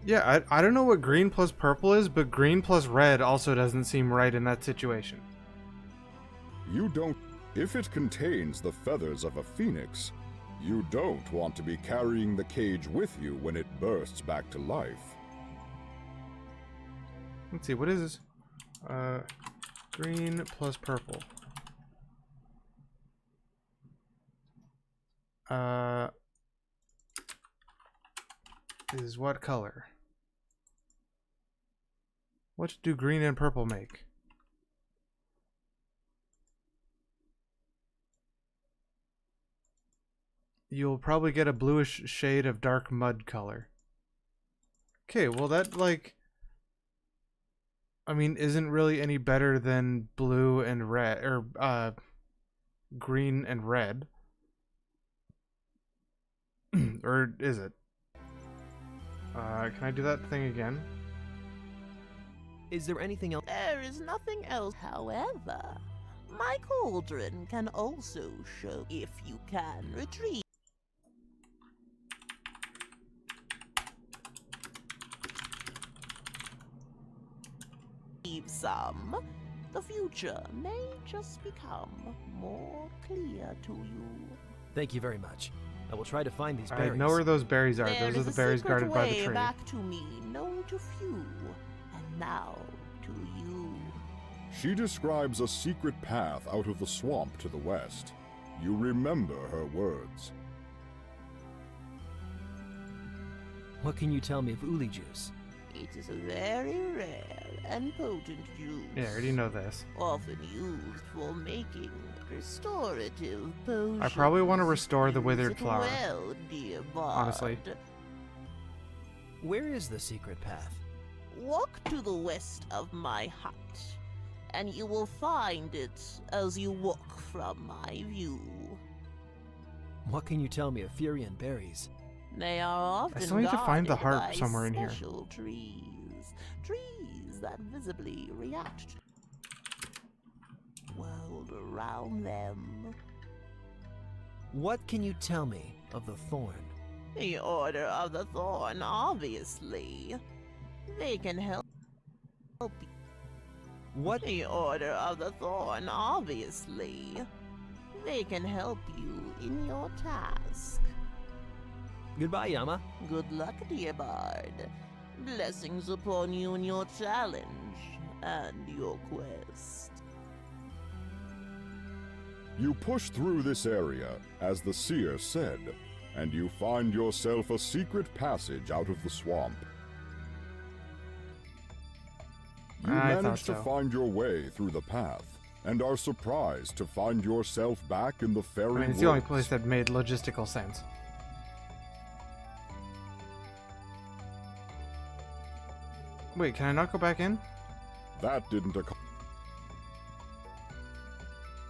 Yeah, I don't know what green plus purple is, but green plus red also doesn't seem right in that situation. You don't. If it contains the feathers of a phoenix, you don't want to be carrying the cage with you when it bursts back to life. Let's see, what is this? Green plus purple. Is what color? What do green and purple make? You'll probably get a bluish shade of dark mud color. Okay, well that, like, I mean, isn't really any better than blue and red, or green and red. Or is it? Can I do that thing again? Is there anything else? There is nothing else. However, my cauldron can also show if you can retrieve some. The future may just become more clear to you. Thank you very much. I will try to find these I berries. know where those berries are. There Those are is the a berries secret guarded by the way tree. back to me, known to few, and now to you. She describes a secret path out of the swamp to the west. You remember her words. What can you tell me of uli juice? It is a very rare and potent juice. Yeah, I already know this. Often used for making restorative potions. I probably want to restore the withered Use it flower. Well, dear bard. Honestly. Where is the secret path? Walk to the west of my hut, and you will find it as you walk from my view. What can you tell me of Furian berries? They are often I still need to find the guarded harp by somewhere in here. special trees that visibly react to the world around them. What can you tell me of the Thorne? The Order of the Thorne, obviously. They can help you. What? The Order of the Thorne, obviously. They can help you in your task. Goodbye, Yama. Good luck, dear bard. Blessings upon you in your challenge and your quest. You push through this area, as the seer said, and you find yourself a secret passage out of the swamp. You I thought manage to so. find your way through the path, and are surprised to find yourself back in the fairy I mean, it's woods. the only place that made logistical sense. Wait, can I not go back in? That didn't occur.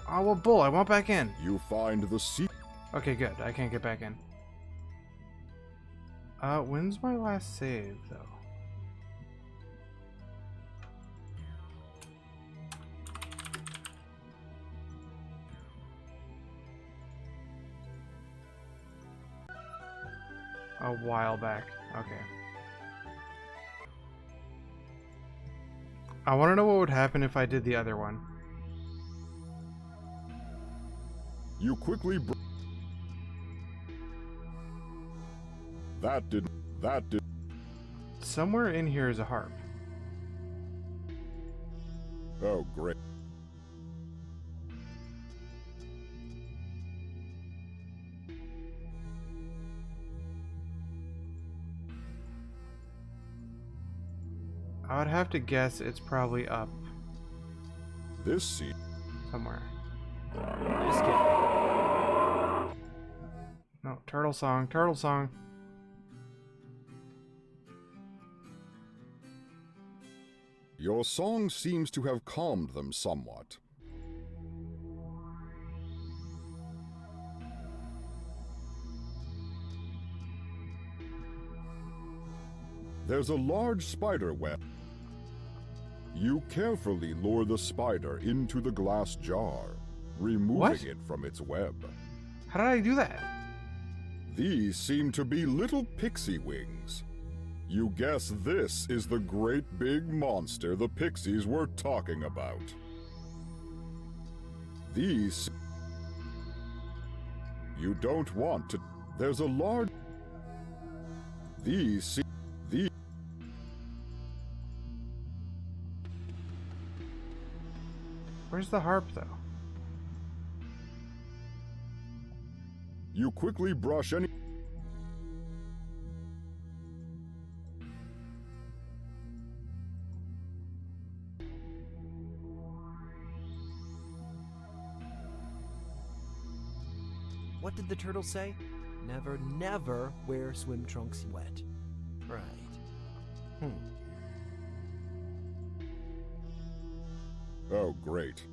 Oh, well, bull, I want back in. You find the secret. Okay, good. I can't get back in. When's my last save, though? A while back. Okay. I want to know what would happen if I did the other one. You quickly. That did. Somewhere in here is a harp. Oh, great. I would have to guess it's probably up This seat. somewhere. Just kidding. No, turtle song, turtle song. Your song seems to have calmed them somewhat. There's a large spider web. You carefully lure the spider into the glass jar, removing What? it from its web. How did I do that? These seem to be little pixie wings. You guess this is the great big monster the pixies were talking about. These You don't want to. There's a large. These. Where's the harp, though? You quickly brush any. What did the turtle say? Never, never wear swim trunks wet. Right. Oh, great.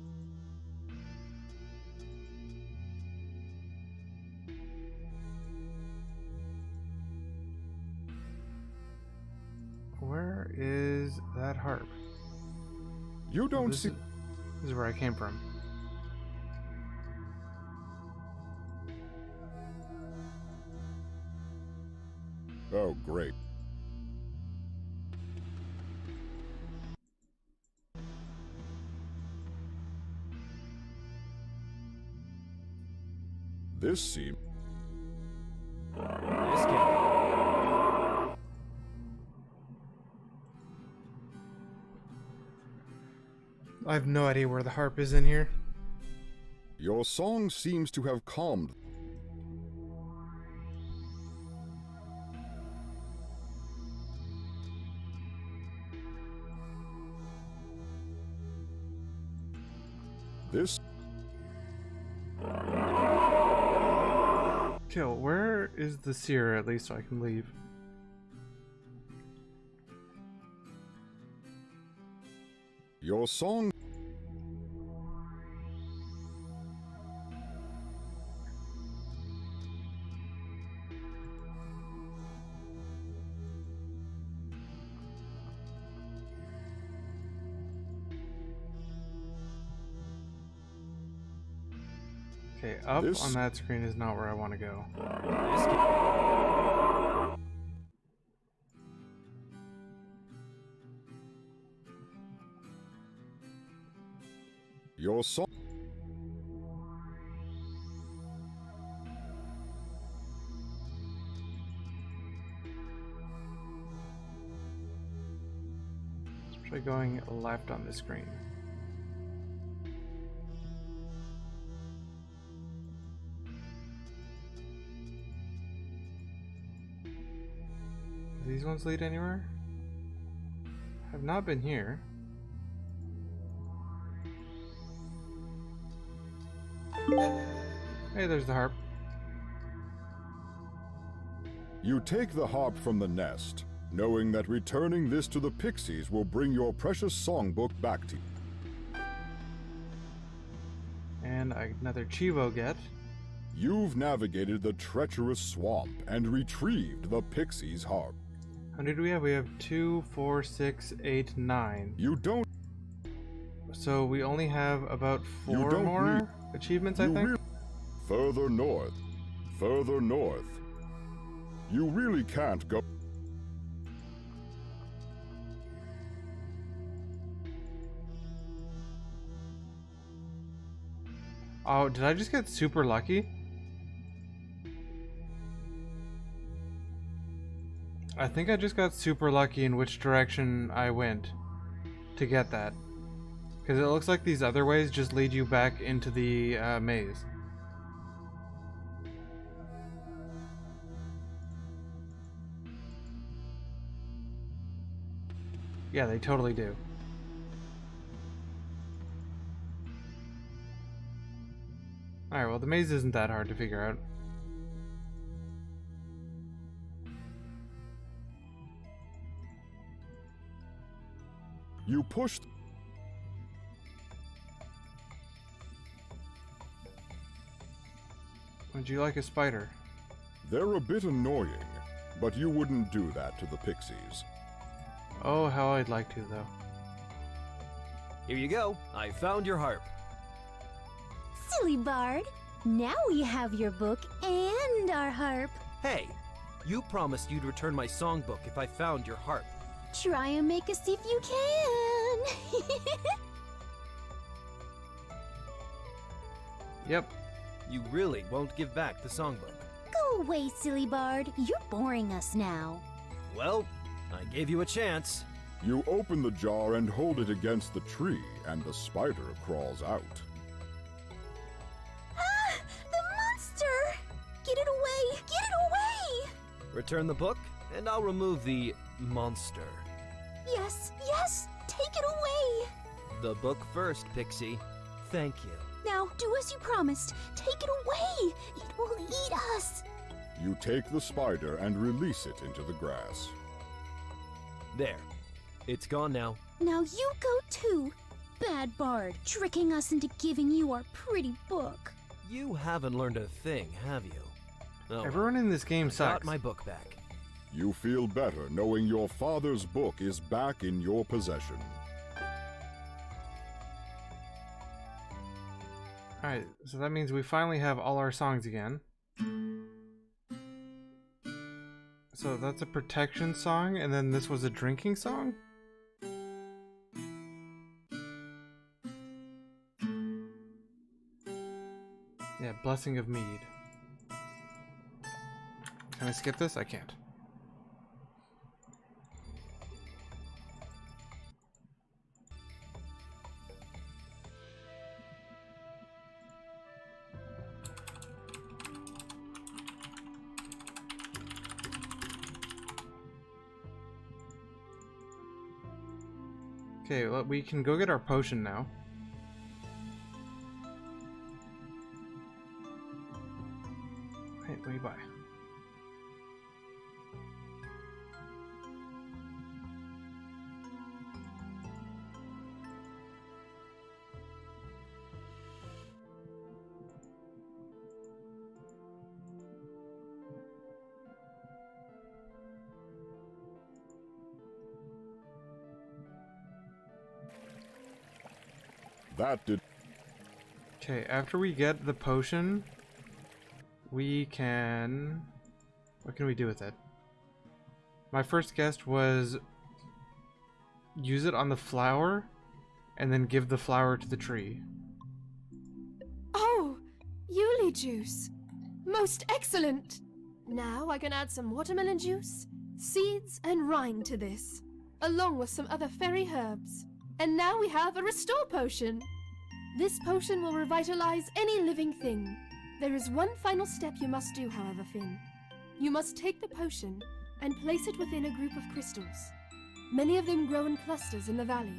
Where is that harp? You don't this see. This is where I came from. Oh, great. This seems. I have no idea where the harp is in here. Your song seems to have calmed. This. Okay, well, where is the seer at least so I can leave? Your song. Okay, up on that screen is not where I want to go. Your song. Let's try going left on this screen. Do these ones lead anywhere? Have not been here. Hey, there's the harp. You take the harp from the nest, knowing that returning this to the pixies will bring your precious songbook back to you. And another Chivo get. You've navigated the treacherous swamp and retrieved the pixie's harp. How many do we have? We have 2, 4, 6, 8, 9. You don't. So we only have about 4 don't more need- achievements, I You think. Further north. Further north. You really can't go. Oh, did I just get super lucky? I think I just got super lucky in which direction I went to get that. Because it looks like these other ways just lead you back into the maze. Yeah, they totally do. Alright, well the maze isn't that hard to figure out. You pushed. Would you like a spider? They're a bit annoying, but you wouldn't do that to the pixies. Oh, how I'd like to, though. Here you go. I found your harp. Silly Bard. Now we have your book and our harp. Hey, you promised you'd return my songbook if I found your harp. Try and make us see if you can. Yep. You really won't give back the songbook? Go away, silly bard. You're boring us now. Well, I gave you a chance. You open the jar and hold it against the tree, and the spider crawls out. Ah! The monster! Get it away! Get it away! Return the book, and I'll remove the monster. Yes, yes! Take it away! The book first, Pixie. Thank you. Now, do as you promised. Take it away! It will eat us! You take the spider and release it into the grass. There. It's gone now. Now you go too, bad bard, tricking us into giving you our pretty book. You haven't learned a thing, have you? Oh, Everyone in this game I sucks. got my book back. You feel better knowing your father's book is back in your possession. Alright, so that means we finally have all our songs again. So that's a protection song, and then this was a drinking song? Yeah, Blessing of Mead. Can I skip this? I can't. Okay, well, we can go get our potion now. Hey, what do you buy? That did. Okay, after we get the potion, we can... What can we do with it? My first guess was use it on the flower and then give the flower to the tree. Oh, Yuli juice. Most excellent. Now I can add some watermelon juice, seeds, and rind to this, along with some other fairy herbs. And now we have a restore potion. This potion will revitalize any living thing. There is one final step you must do, however, Finn. You must take the potion and place it within a group of crystals. Many of them grow in clusters in the valley.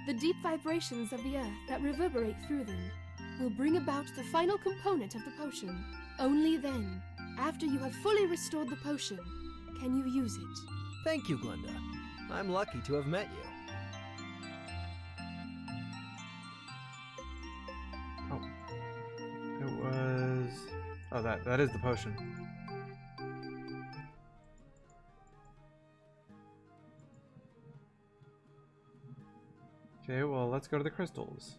The deep vibrations of the earth that reverberate through them will bring about the final component of the potion. Only then, after you have fully restored the potion, can you use it. Thank you, Glenda. I'm lucky to have met you. It was... Oh, that is the potion. Okay, well, let's go to the crystals.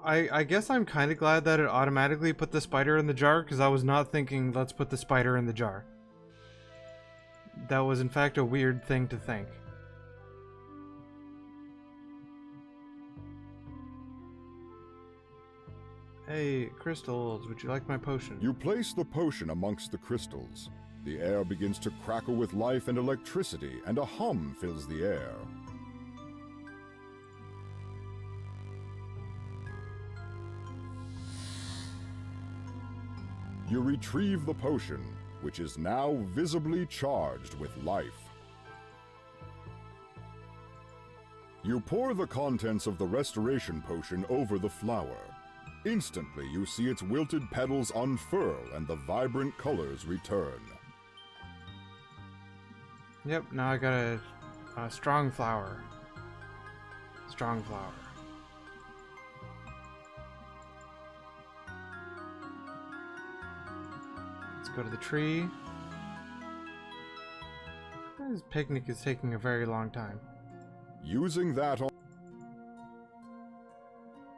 I guess I'm kind of glad that it automatically put the spider in the jar, because I was not thinking, let's put the spider in the jar. That was, in fact, a weird thing to think. Hey, crystals, would you like my potion? You place the potion amongst the crystals. The air begins to crackle with life and electricity, and a hum fills the air. You retrieve the potion, which is now visibly charged with life. You pour the contents of the restoration potion over the flower. Instantly, you see its wilted petals unfurl and the vibrant colors return. Yep, now I got a strong flower. Strong flower. Let's go to the tree. This picnic is taking a very long time. Using that on...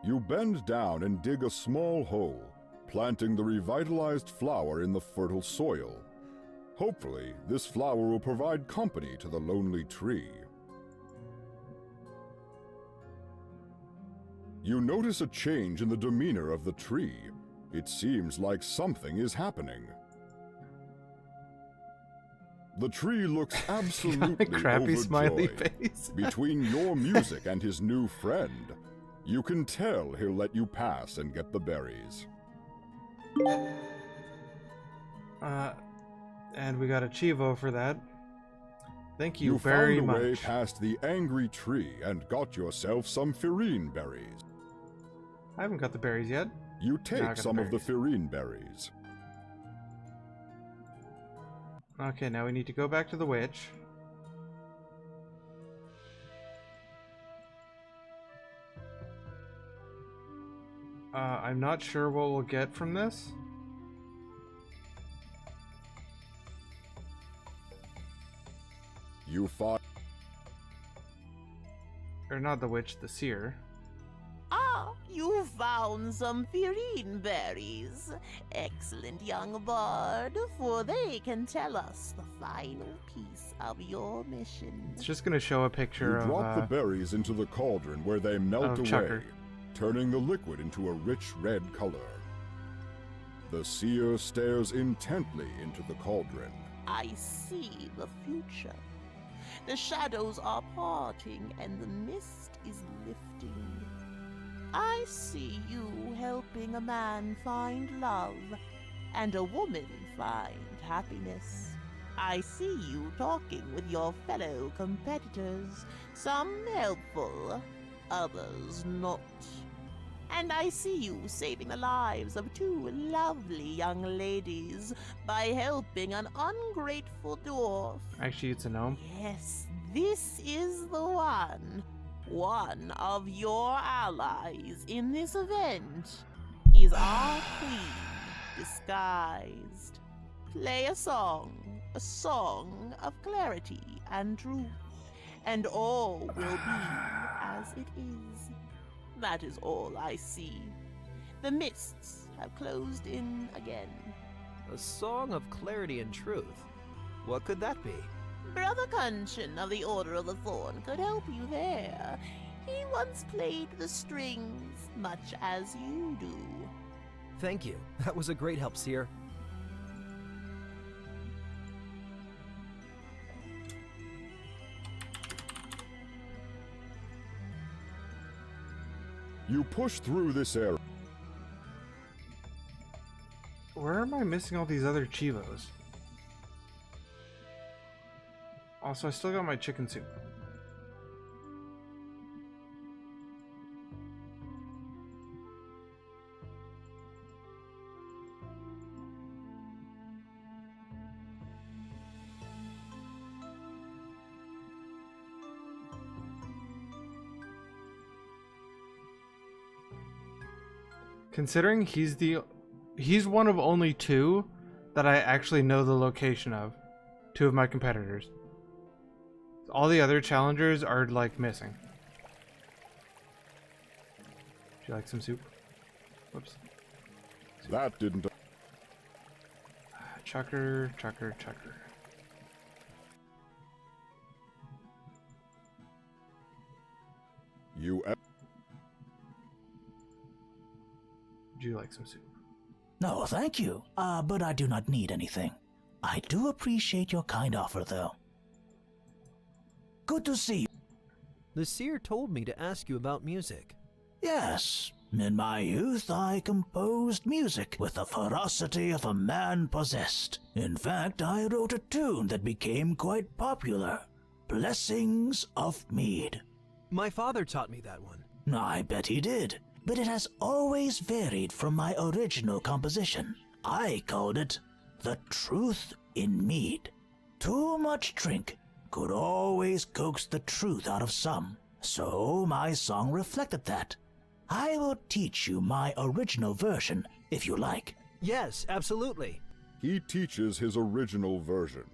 You bend down and dig a small hole, planting the revitalized flower in the fertile soil. Hopefully, this flower will provide company to the lonely tree. You notice a change in the demeanor of the tree. It seems like something is happening. The tree looks absolutely crappy smiley overjoyed. face. Between your music and his new friend, you can tell he'll let you pass and get the berries. And we got a Chivo for that. Thank you very found a way much. past the angry tree and got yourself some Firine berries. I haven't got the berries yet. You No, I take got some the of the Firine berries. Okay, now we need to go back to the witch. I'm not sure what we'll get from this. You fought. Or not the witch, the seer. Ah, you found some Firine berries. Excellent, young bard, for they can tell us the final piece of your mission. It's just gonna show a picture You of drop the berries into the cauldron where they melt of away, Chucker. turning the liquid into a rich red color. The seer stares intently into the cauldron. I see the future. The shadows are parting and the mist is lifting. I see you helping a man find love and a woman find happiness. I see you talking with your fellow competitors, some helpful, others not. And I see you saving the lives of two lovely young ladies by helping an ungrateful dwarf. Actually, it's a gnome. Yes, this is the one. One of your allies in this event is our queen, disguised. Play a song of clarity and truth, and all will be as it is. That is all I see. The mists have closed in again. A song of clarity and truth? What could that be? Brother Kunshin of the Order of the Thorne could help you there. He once played the strings, much as you do. Thank you. That was a great help, Seer. You push through this area. Where am I missing all these other Chivos? Also, I still got my chicken soup. Considering he's one of only two that I actually know the location of. Two of my competitors. All the other challengers are like missing. Would you like some soup? Whoops. Soup. That didn't. Chucker. You. Would you like some soup? No, thank you. But I do not need anything. I do appreciate your kind offer, though. Good to see you. The seer told me to ask you about music. Yes, in my youth I composed music with the ferocity of a man possessed. In fact, I wrote a tune that became quite popular. Blessings of Mead. My father taught me that one. I bet he did, but it has always varied from my original composition. I called it The Truth in Mead. Too much drink could always coax the truth out of some, so my song reflected that. I will teach you my original version, if you like. Yes, absolutely. He teaches his original version.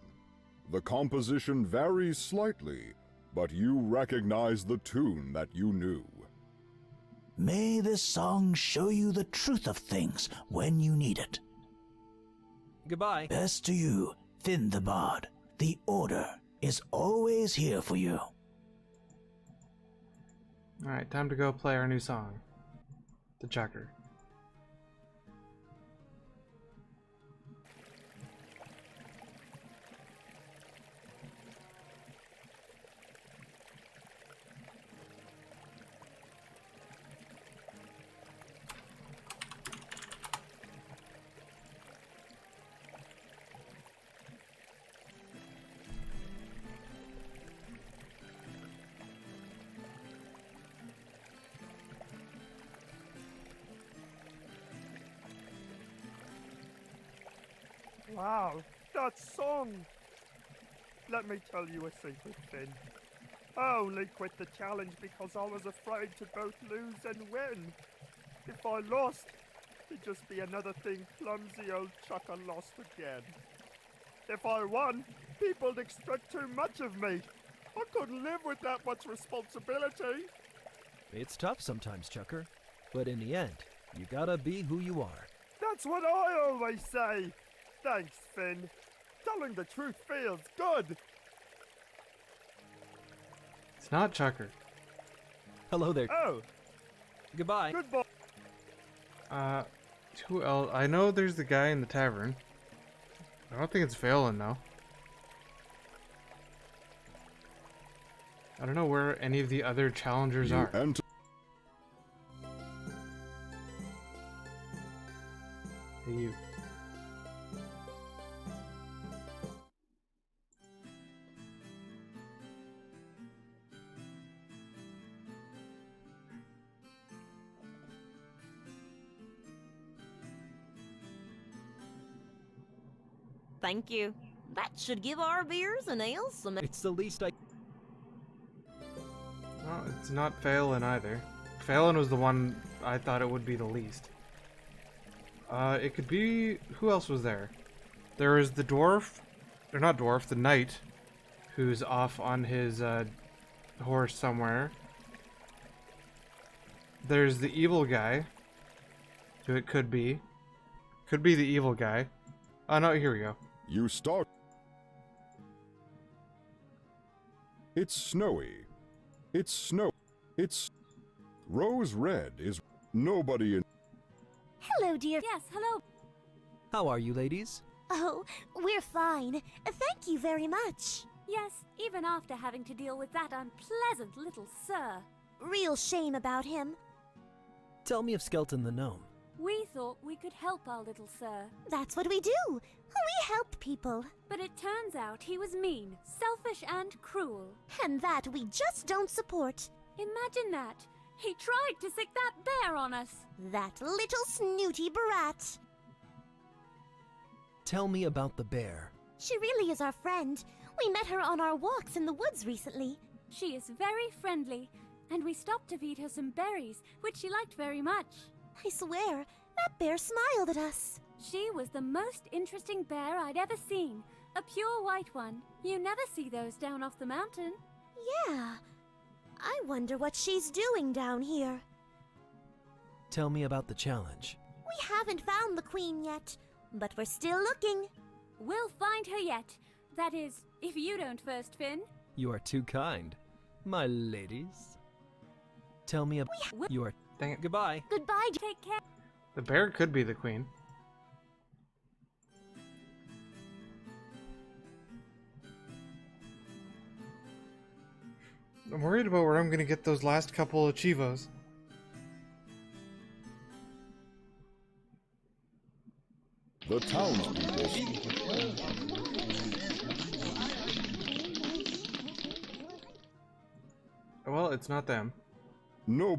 The composition varies slightly, but you recognize the tune that you knew. May this song show you the truth of things when you need it. Goodbye. Best to you, Finn the Bard. The Order is always here for you. Alright, time to go play our new song. The Chucker. Wow, that song! Let me tell you a secret, Finn. I only quit the challenge because I was afraid to both lose and win. If I lost, it'd just be another thing clumsy old Chucker lost again. If I won, people'd expect too much of me. I couldn't live with that much responsibility. It's tough sometimes, Chucker, but in the end, you gotta be who you are. That's what I always say. Thanks, Finn. Telling the truth feels good. It's not Chucker. Hello there. Oh. Goodbye. Goodbye. Who else? I know there's the guy in the tavern. I don't think it's Phelan, though. I don't know where any of the other challengers are. Hey, you. Thank you. That should give our beers and ales some... It's the least I... No, it's not Phelan either. Phelan was the one I thought it would be the least. It could be... Who else was there? There was the dwarf... Or not dwarf, the knight. Who's off on his, horse somewhere. There's the evil guy. Who it could be. Could be the evil guy. Oh no, here we go. You start. It's snowy. It's snow. It's rose red is nobody in. Hello, dear. Yes, hello. How are you, ladies? Oh, we're fine. Thank you very much. Yes, even after having to deal with that unpleasant little sir. Real shame about him. Tell me of Skelton the Gnome. We thought we could help our little sir. That's what we do. We help people. But it turns out he was mean, selfish, and cruel. And that we just don't support. Imagine that. He tried to sick that bear on us. That little snooty brat. Tell me about the bear. She really is our friend. We met her on our walks in the woods recently. She is very friendly, and we stopped to feed her some berries, which she liked very much. I swear, that bear smiled at us. She was the most interesting bear I'd ever seen. A pure white one. You never see those down off the mountain. Yeah. I wonder what she's doing down here. Tell me about the challenge. We haven't found the queen yet, but we're still looking. We'll find her yet. That is, if you don't first, Finn. You are too kind, my ladies. Tell me about... You are... Dang it. Goodbye. Goodbye. Take care. The bear could be the queen. I'm worried about where I'm going to get those last couple of Chivos. The townspeople. Well, it's not them. No.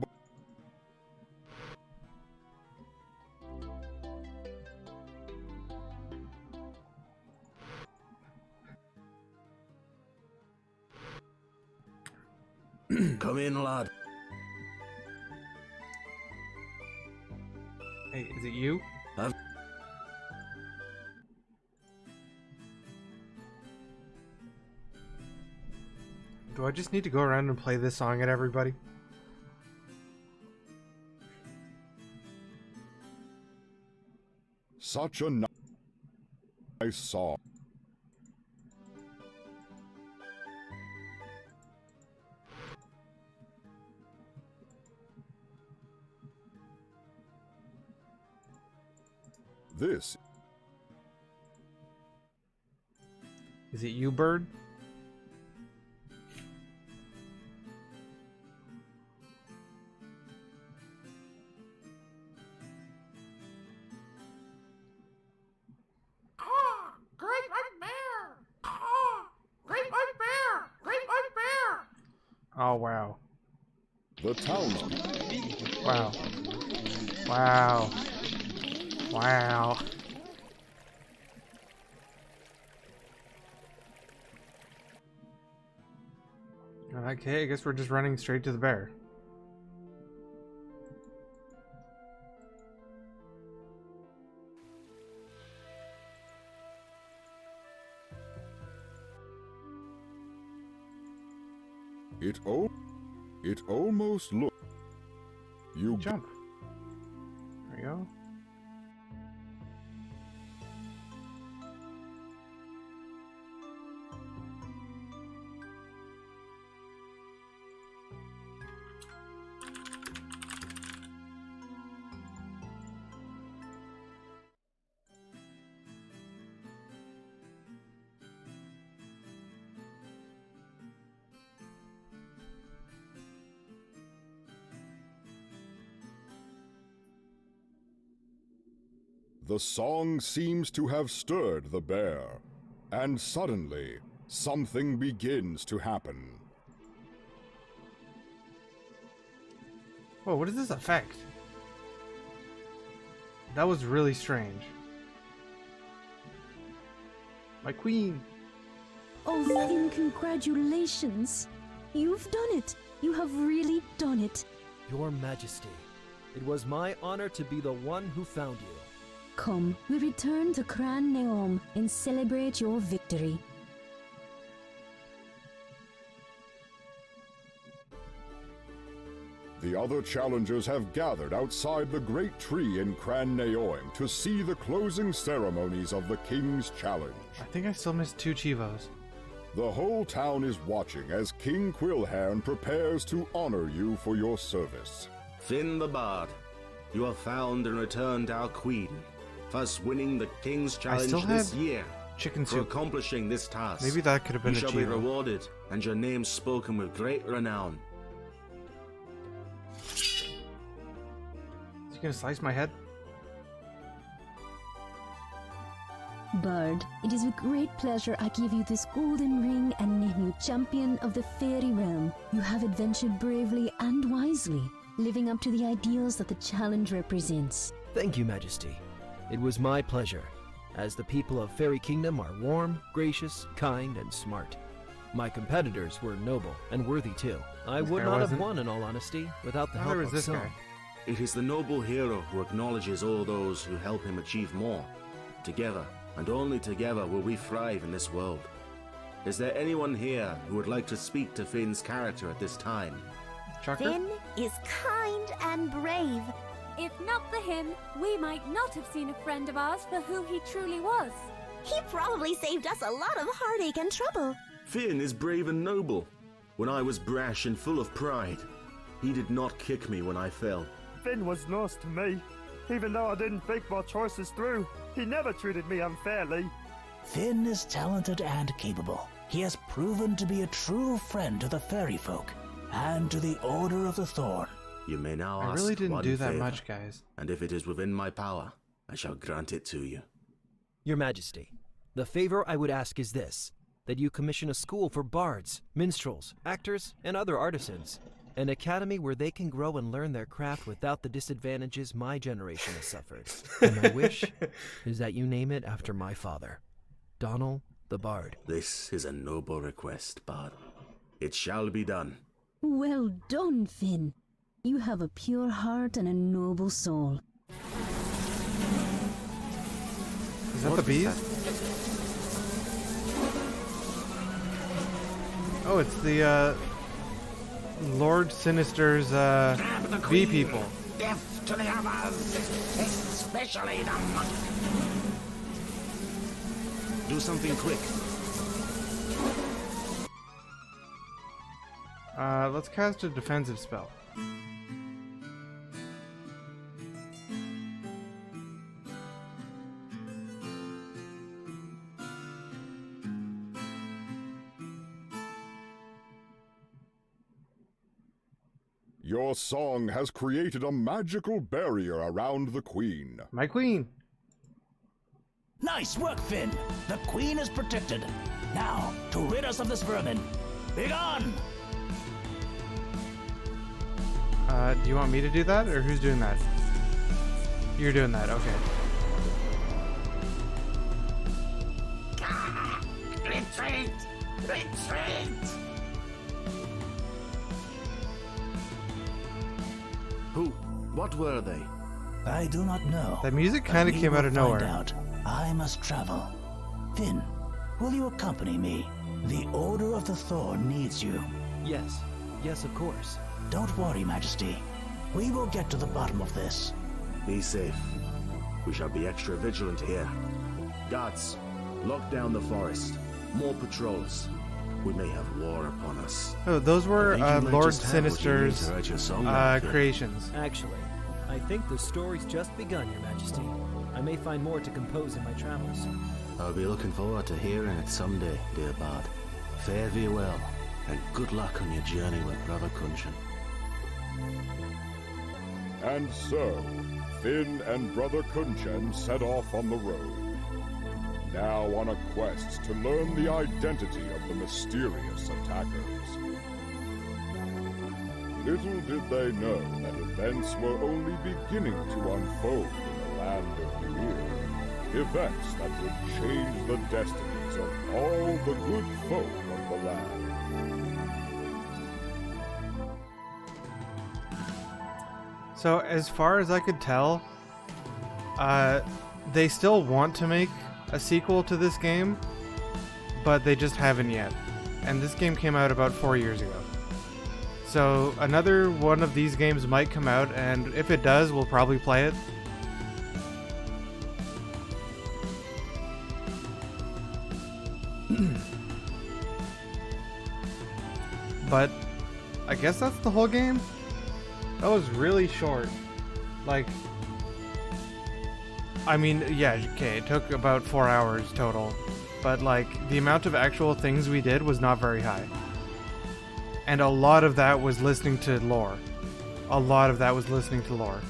Come in, lad. Hey, is it you? Do I just need to go around and play this song at everybody? Such a nice song. This Is it you, bird? Great white bear! Ah! Great white bear! Great white bear! Oh, wow. the townspeople. Wow. Wow. Wow. Okay, I guess we're just running straight to the bear. It almost look. You jump. There we go. The song seems to have stirred the bear, and suddenly, something begins to happen. Whoa, what is this effect? That was really strange. My queen! Oh, Finn, congratulations! You've done it! You have really done it! Your Majesty, it was my honor to be the one who found you. Come, we return to Cran Neom and celebrate your victory. The other challengers have gathered outside the great tree in Cran Neoim to see the closing ceremonies of the King's Challenge. I think I still missed 2 Chivos. The whole town is watching as King Quilhairn prepares to honor you for your service. Finn the Bard, you have found and returned our queen, thus winning the King's Challenge this year. Chicken for soup. accomplishing this task. Maybe that could have been you a shall be Chivo. rewarded, and your name spoken with great renown. Is he gonna slice my head? Bard, it is with great pleasure I give you this golden ring and name you champion of the fairy realm. You have adventured bravely and wisely, living up to the ideals that the challenge represents. Thank you, Majesty. It was my pleasure, as the people of Fairy Kingdom are warm, gracious, kind, and smart. My competitors were noble and worthy too. I would not have won, in all honesty, without the help of this some. guy. It is the noble hero who acknowledges all those who help him achieve more. Together, and only together, will we thrive in this world. Is there anyone here who would like to speak to Finn's character at this time? Finn is kind and brave. If not for him, we might not have seen a friend of ours for who he truly was. He probably saved us a lot of heartache and trouble. Finn is brave and noble. When I was brash and full of pride, he did not kick me when I fell. Finn was nice to me. Even though I didn't think my choices through, he never treated me unfairly. Finn is talented and capable. He has proven to be a true friend to the fairy folk and to the Order of the Thorne. You may now I ask really didn't one do that favor, much, guys. And if it is within my power, I shall grant it to you. Your Majesty, the favor I would ask is this, that you commission a school for bards, minstrels, actors, and other artisans. An academy where they can grow and learn their craft without the disadvantages my generation has suffered. And my wish is that you name it after my father, Donald the Bard. This is a noble request, Bard. It shall be done. Well done, Finn. You have a pure heart and a noble soul. Is that the bees? Oh, it's the Lord Sinister's bee people. Death to the others, especially the monk. Do something quick. Let's cast a defensive spell. Your song has created a magical barrier around the queen. My queen. Nice work, Finn. The queen is protected. Now, to rid us of this vermin. Begone! Do you want me to do that, or who's doing that? You're doing that, okay. Retreat! Retreat! Who? What were they? I do not know. That music kind of But we came out will of find nowhere. out. I must travel. Finn, will you accompany me? The Order of the Thorne needs you. Yes. Yes, of course. Don't worry, Majesty. We will get to the bottom of this. Be safe. We shall be extra vigilant here. Guards, lock down the forest. More patrols. We may have war upon us. Oh, those were I think you might Lord just have what you need Sinister's to write your song now, Finn. creations. Actually, I think the story's just begun, Your Majesty. I may find more to compose in my travels. I'll be looking forward to hearing it someday, dear Bard. Fare thee well, and good luck on your journey with Brother Kunshan. And so, Finn and Brother Kunshan set off on the road. Now on a quest to learn the identity of the mysterious attackers. Little did they know that events were only beginning to unfold in the land of Ymir. Events that would change the destinies of all the good folk of the land. So as far as I could tell, they still want to make a sequel to this game, but they just haven't yet. And this game came out about 4 years ago. So another one of these games might come out, and if it does, we'll probably play it. But I guess that's the whole game. That was really short. Like, I mean, yeah, okay, it took about 4 hours total, but like, the amount of actual things we did was not very high. And a lot of that was listening to lore. A lot of that was listening to lore.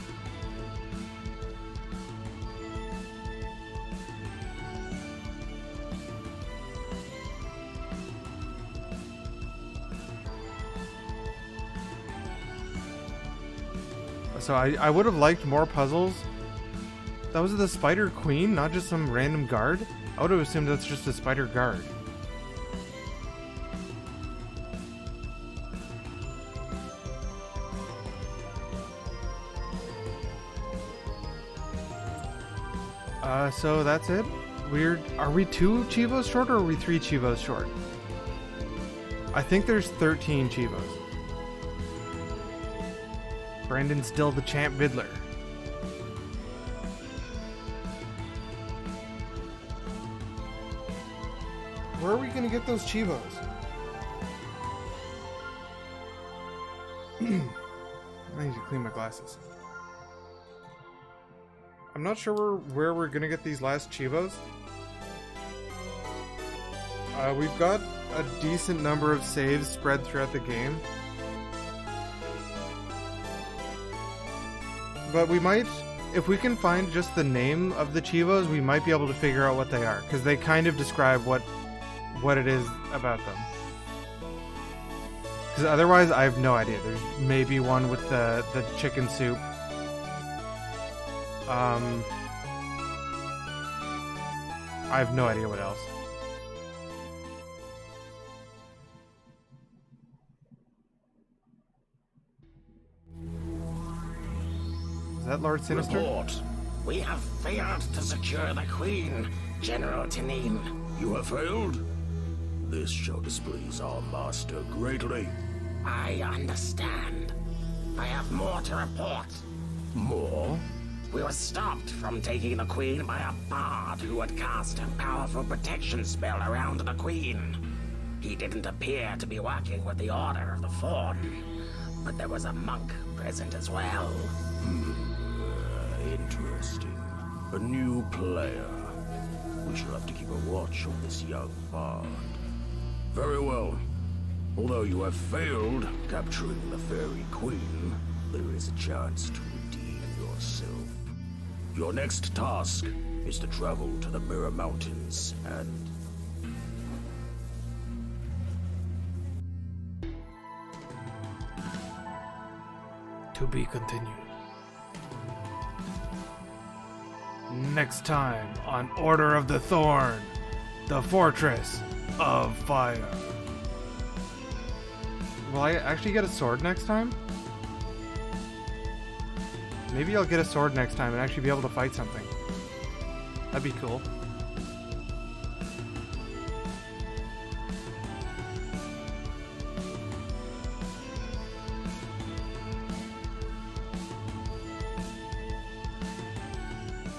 So I would have liked more puzzles. That was the Spider Queen, not just some random guard? I would have assumed that's just a spider guard. So that's it? Are we 2 Chivos short or are we 3 Chivos short? I think there's 13 Chivos. Brandon's still the champ Vidler. Where are we gonna get those Chivos? I need to clean my glasses. I'm not sure where we're gonna get these last Chivos. We've got a decent number of saves spread throughout the game. But we might, if we can find just the name of the Chivos, we might be able to figure out what they are, because they kind of describe what it is about them. Because otherwise, I have no idea. There's maybe one with the chicken soup. I have no idea what else. Is that Lord Sinister? Report. We have failed to secure the Queen, General Tanin. You have failed? This shall displease our master greatly. I understand. I have more to report. More? We were stopped from taking the Queen by a bard who had cast a powerful protection spell around the Queen. He didn't appear to be working with the Order of the Thorne, but there was a monk present as well. Interesting. A new player. We shall have to keep a watch on this young bard. Very well. Although you have failed capturing the Fairy Queen, there is a chance to redeem yourself. Your next task is to travel to the Mirror Mountains and... To be continued. Next time on Order of the Thorne, the Fortress of Fire. Will I actually get a sword next time? Maybe I'll get a sword next time and actually be able to fight something. That'd be cool.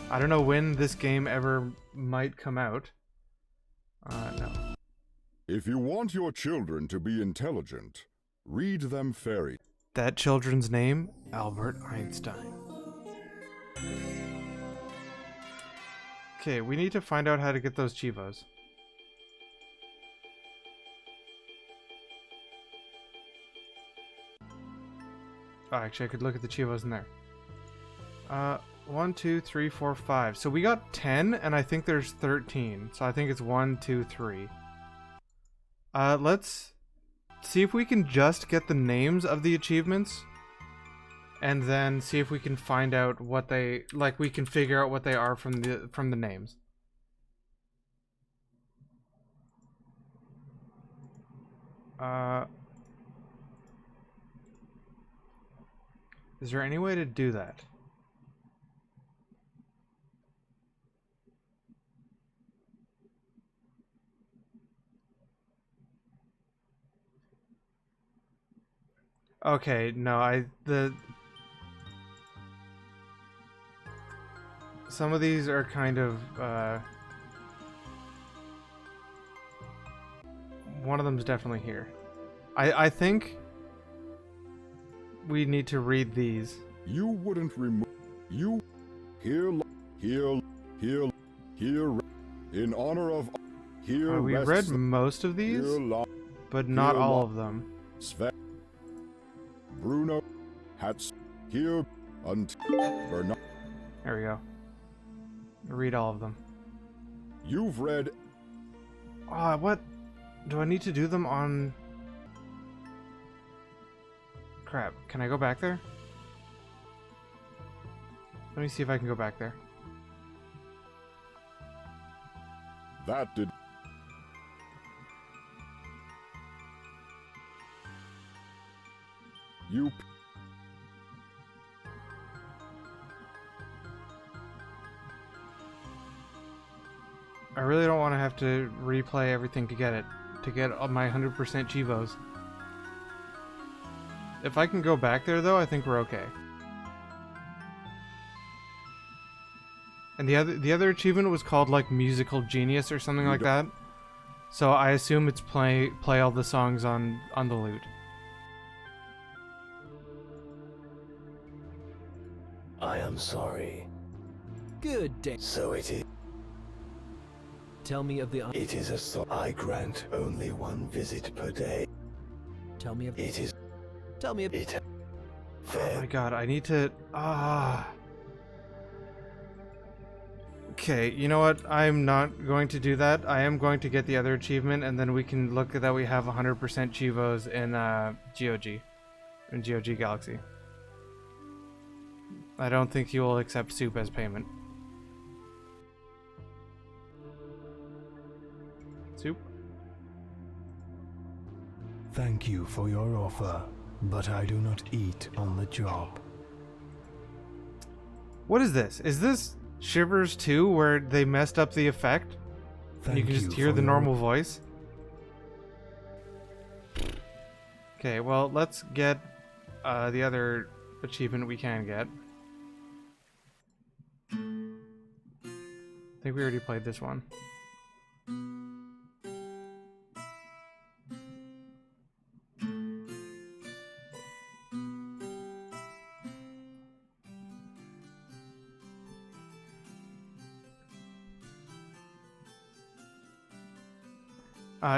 I don't know when this game ever might come out. No. If you want your children to be intelligent, read them fairy. That children's name? Albert Einstein. Okay, we need to find out how to get those Chivos. Oh, actually, I could look at the Chivos in there. 1, 2, 3, 4, 5. So we got 10, and I think there's 13. So I think it's 1, 2, 3. Let's see if we can just get the names of the achievements, and then see if we can find out what they like. We can figure out what they are from the names. Is there any way to do that? Okay, no, some of these are kind of, one of them's definitely here. I think we need to read these. You wouldn't remove you here in honor of here. We read most of these, but not all of them. Sven, Bruno, Hats here until Bernard. There we go. Read all of them. You've read. What? Do I need to do them on? Crap. Can I go back there? Let me see if I can go back there. That did. You. I really don't want to have to replay everything to get it. To get my 100% Chivos. If I can go back there though, I think we're okay. And the other achievement was called like Musical Genius or something like that. So I assume it's play all the songs on the lute. I am sorry. Good day. So it is. Tell me of the... It is a I grant only one visit per day. Tell me of... It is... Tell me of... It... Oh my god, I need to... Okay, you know what? I'm not going to do that. I am going to get the other achievement, and then we can look at that we have 100% Chivos in GOG. In GOG Galaxy. I don't think you will accept soup as payment. Soup? Thank you for your offer, but I do not eat on the job. What is this? Is this Shivers 2 where they messed up the effect? And you can just hear the normal voice? Okay, well, let's get the other achievement we can get. I think we already played this one.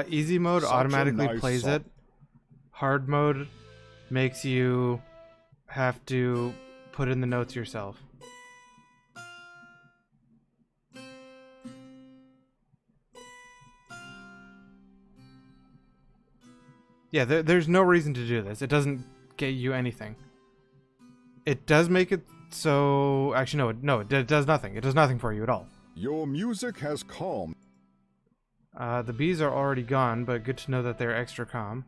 Easy mode Such a automatically nice plays song. it, Hard mode makes you have to put in the notes yourself. Yeah, there's no reason to do this. It doesn't get you anything. It does make it so... Actually, no, it does nothing. It does nothing for you at all. Your music has calmed. The bees are already gone, but good to know that they're extra calm.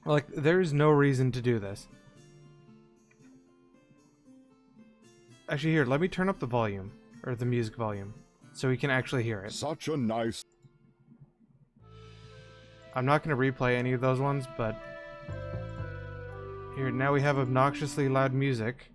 Like, there's no reason to do this. Actually, here, let me turn up the volume, or the music volume, so we can actually hear it. Such a nice... I'm not going to replay any of those ones, but... Here, now we have obnoxiously loud music.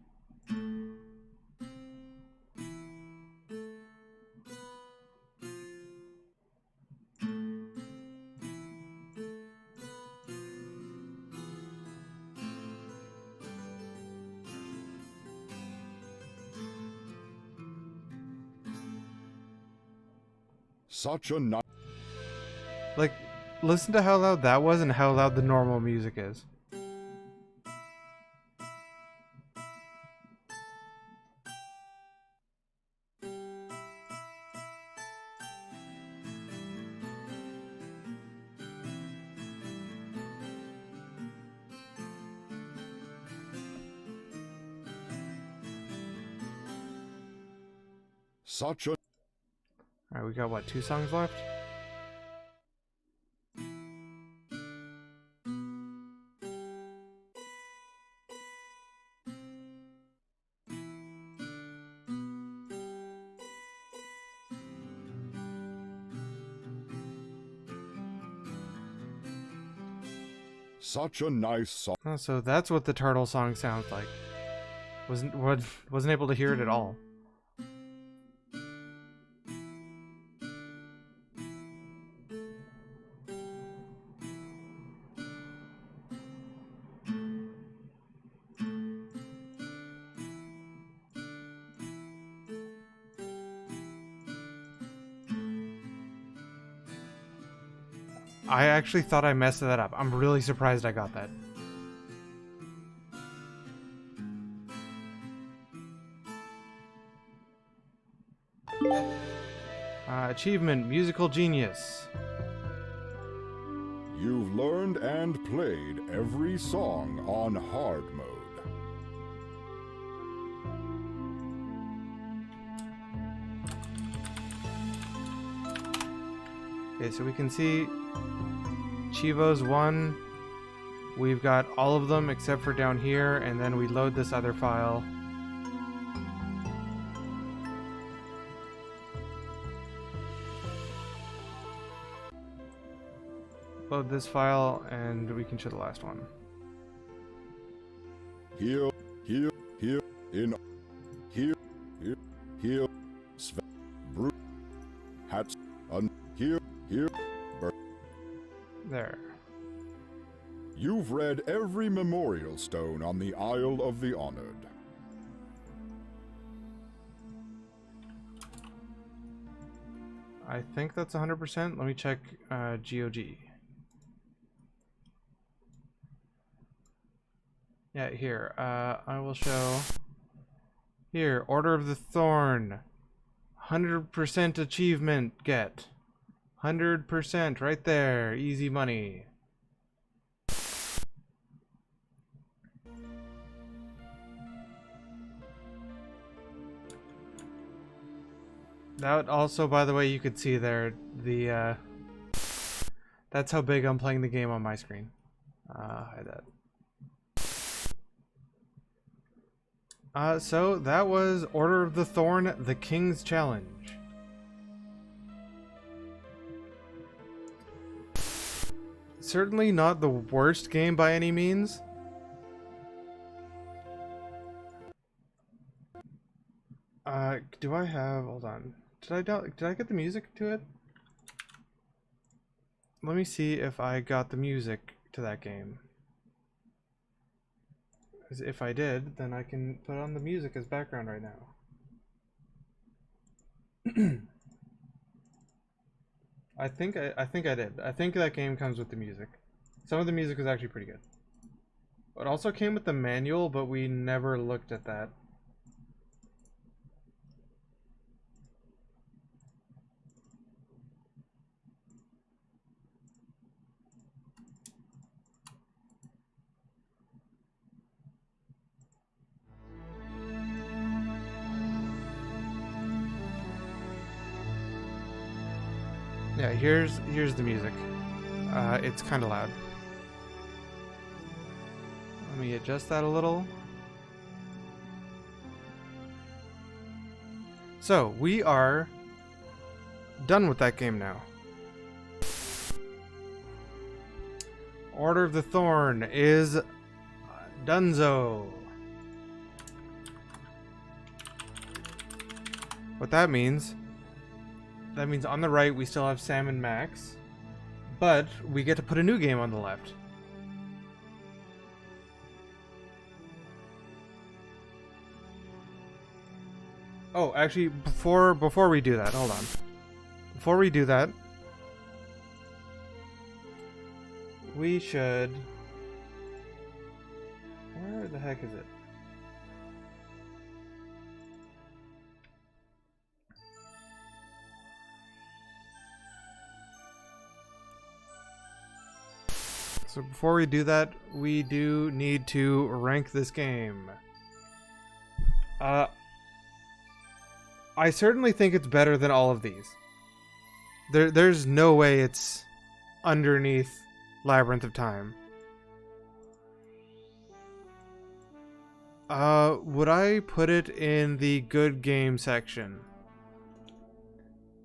Such a nice... Like, listen to how loud that was and how loud the normal music is. Such a... Alright, we got, what, 2 songs left? Such a nice song. Oh, so that's what the turtle song sounds like. Wasn't able to hear it at all. I actually thought I messed that up. I'm really surprised I got that. Achievement, musical genius. You've learned and played every song on hard mode. Okay, so we can see Chivo's 1. We've got all of them except for down here, and then we load this other file. Load this file, and we can show the last one. Here, in, here, Sven, Brew, Hats, here, There. You've read every memorial stone on the Isle of the Honored. I think that's 100%. Let me check GOG. Yeah, here. I will show. Here, Order of the Thorne. 100% achievement get. 100% right there. Easy money. That also, by the way, you could see there the that's how big I'm playing the game on my screen. Hide that. So that was Order of the Thorne, the King's Challenge. Certainly not the worst game by any means. Do I have? Hold on. Did I get the music to it? Let me see if I got the music to that game. Because if I did, then I can put on the music as background right now. I think I did. I think that game comes with the music. Some of the music is actually pretty good. It also came with the manual, but we never looked at that. Yeah, here's the music. It's kind of loud. Let me adjust that a little. So, we are done with that game now. Order of the Thorne is donezo. What that means on the right we still have Sam and Max, but we get to put a new game on the left. Oh, actually, before we do that, hold on. Before we do that, we should... Where the heck is it? So before we do that, we do need to rank this game. I certainly think it's better than all of these. There's no way it's underneath Labyrinth of Time. Would I put it in the good game section?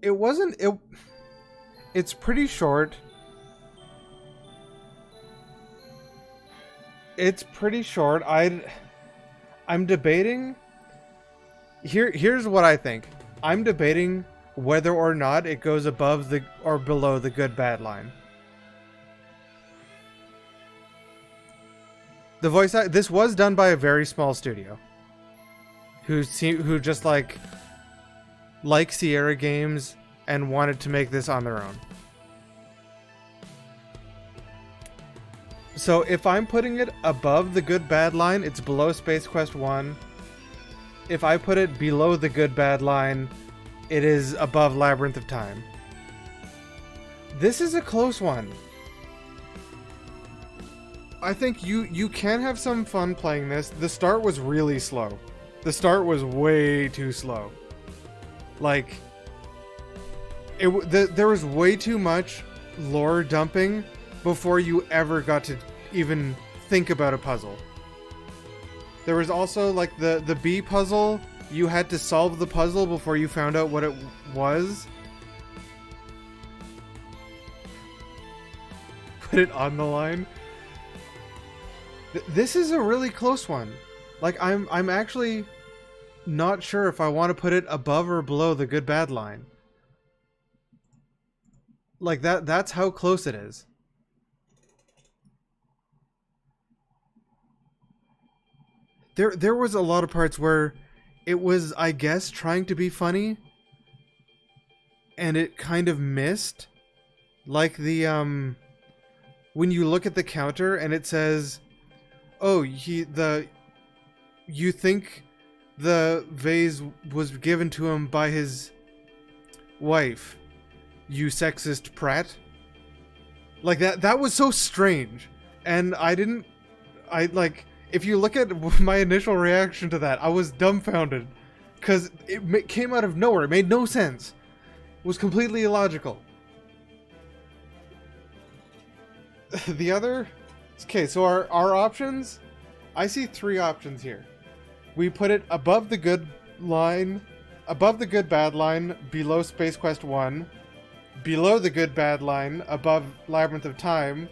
It's pretty short. It's pretty short. I'm debating. Here's what I think. I'm debating whether or not it goes above or below the good bad line. The voice act, this was done by a very small studio who just like Sierra Games and wanted to make this on their own. So if I'm putting it above the good bad line, it's below Space Quest 1. If I put it below the good bad line, it is above Labyrinth of Time. This is a close one. I think you can have some fun playing this. The start was really slow. The start was way too slow. Like, there was way too much lore dumping before you ever got to even think about a puzzle. There was also like the bee puzzle. You had to solve the puzzle before you found out what it was. Put it on the line. This is a really close one. Like I'm actually not sure if I want to put it above or below the good bad line. Like that's how close it is. There was a lot of parts where it was, I guess, trying to be funny, and it kind of missed. Like the when you look at the counter and it says, "Oh, you think the vase was given to him by his wife, you sexist prat." Like that was so strange, and if you look at my initial reaction to that, I was dumbfounded. Because it came out of nowhere. It made no sense. It was completely illogical. The other... Okay, so our options... I see 3 options here. We put it above the good line, above the good bad line, below Space Quest 1, below the good bad line, above Labyrinth of Time,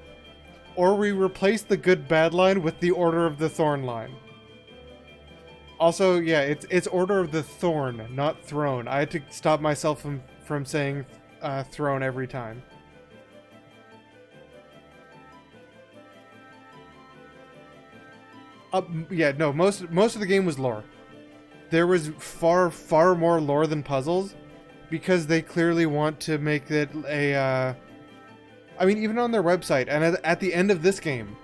or we replace the good bad line with the Order of the Thorne line. Also, yeah, it's Order of the Thorne, not Throne. I had to stop myself from saying throne every time. Yeah, no, most of the game was lore. There was far more lore than puzzles, because they clearly want to make it a. I mean, even on their website, and at the end of this game,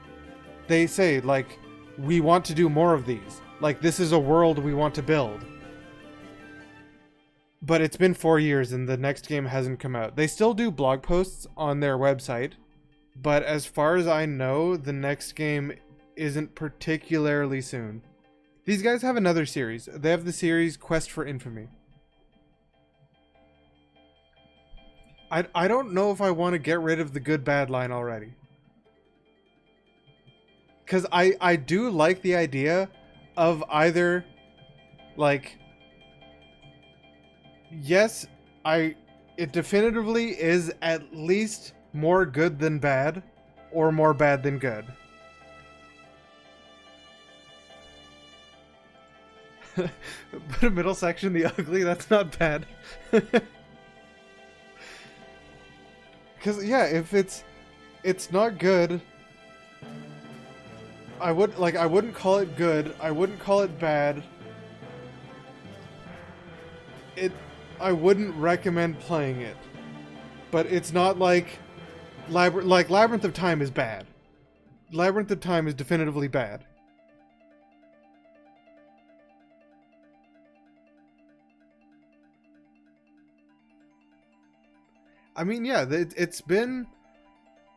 they say like, we want to do more of these. Like, this is a world we want to build. But it's been 4 years and the next game hasn't come out. They still do blog posts on their website, but as far as I know, the next game isn't particularly soon. These guys have another series. They have the series Quest for Infamy. I don't know if I want to get rid of the good bad line already. Because I do like the idea of either, like, yes, it definitively is at least more good than bad, or more bad than good. Put a middle section, the ugly, that's not bad. Because, yeah, if it's not good, I wouldn't call it good, I wouldn't call it bad. I wouldn't recommend playing it. But it's not like Labyrinth of Time is bad. Labyrinth of Time is definitively bad. I mean, yeah, it's been...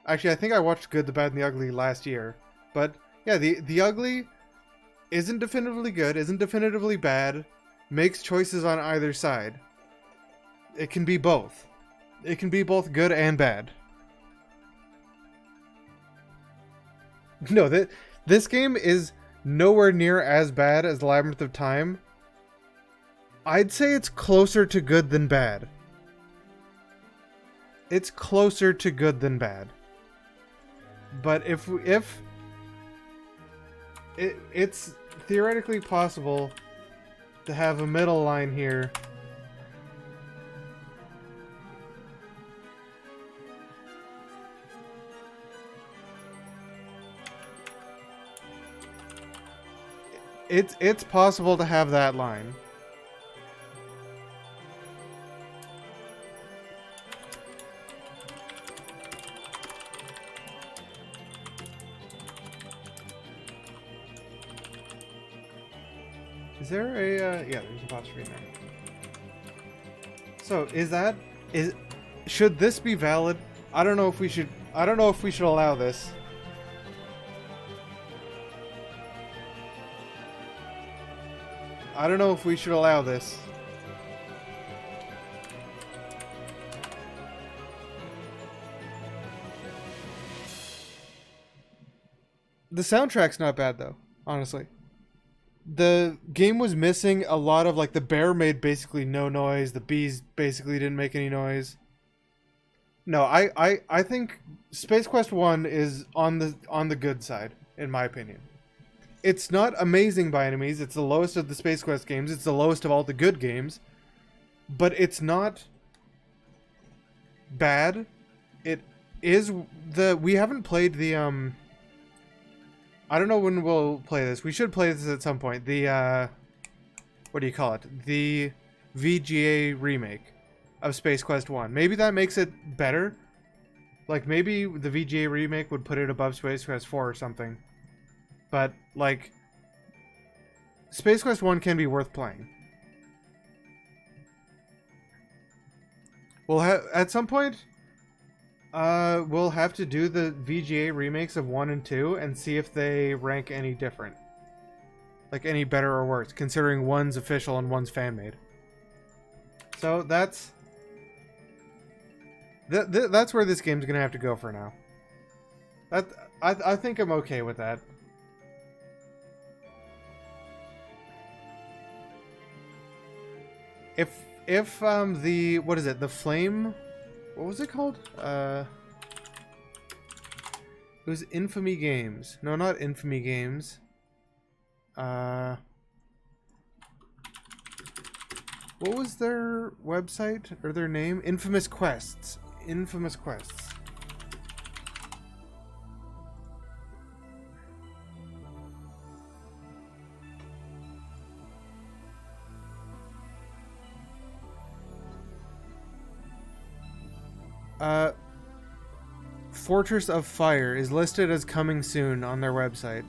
Actually, I think I watched Good, the Bad, and the Ugly last year. But, yeah, the Ugly isn't definitively good, isn't definitively bad, makes choices on either side. It can be both. It can be both good and bad. No, this game is nowhere near as bad as Labyrinth of Time. I'd say it's closer to good than bad. It's closer to good than bad. But if it's theoretically possible to have a middle line here. It's possible to have that line. Is there a, yeah, there's a apostrophe in there. So, should this be valid? I don't know if we should allow this. I don't know if we should allow this. The soundtrack's not bad though, honestly. The game was missing a lot of, like, the bear made basically no noise, the bees basically didn't make any noise. No, I think Space Quest 1 is on the good side, in my opinion. It's not amazing by any means, it's the lowest of the Space Quest games, it's the lowest of all the good games, but it's not bad. It is we haven't played the, I don't know when we'll play this. We should play this at some point. The, what do you call it? The VGA remake of Space Quest 1. Maybe that makes it better. Like, maybe the VGA remake would put it above Space Quest 4 or something. But, like, Space Quest 1 can be worth playing. We'll have, at some point, we'll have to do the VGA remakes of 1 and 2 and see if they rank any different. Like, any better or worse, considering one's official and one's fan-made. So, that's where this game's gonna have to go for now. I think I'm okay with that. If the, what is it, the Flame, what was it called? It was Infamy Games. No, not Infamy Games. What was their website or their name? Infamous Quests. Infamous Quests. Fortress of Fire is listed as coming soon on their website.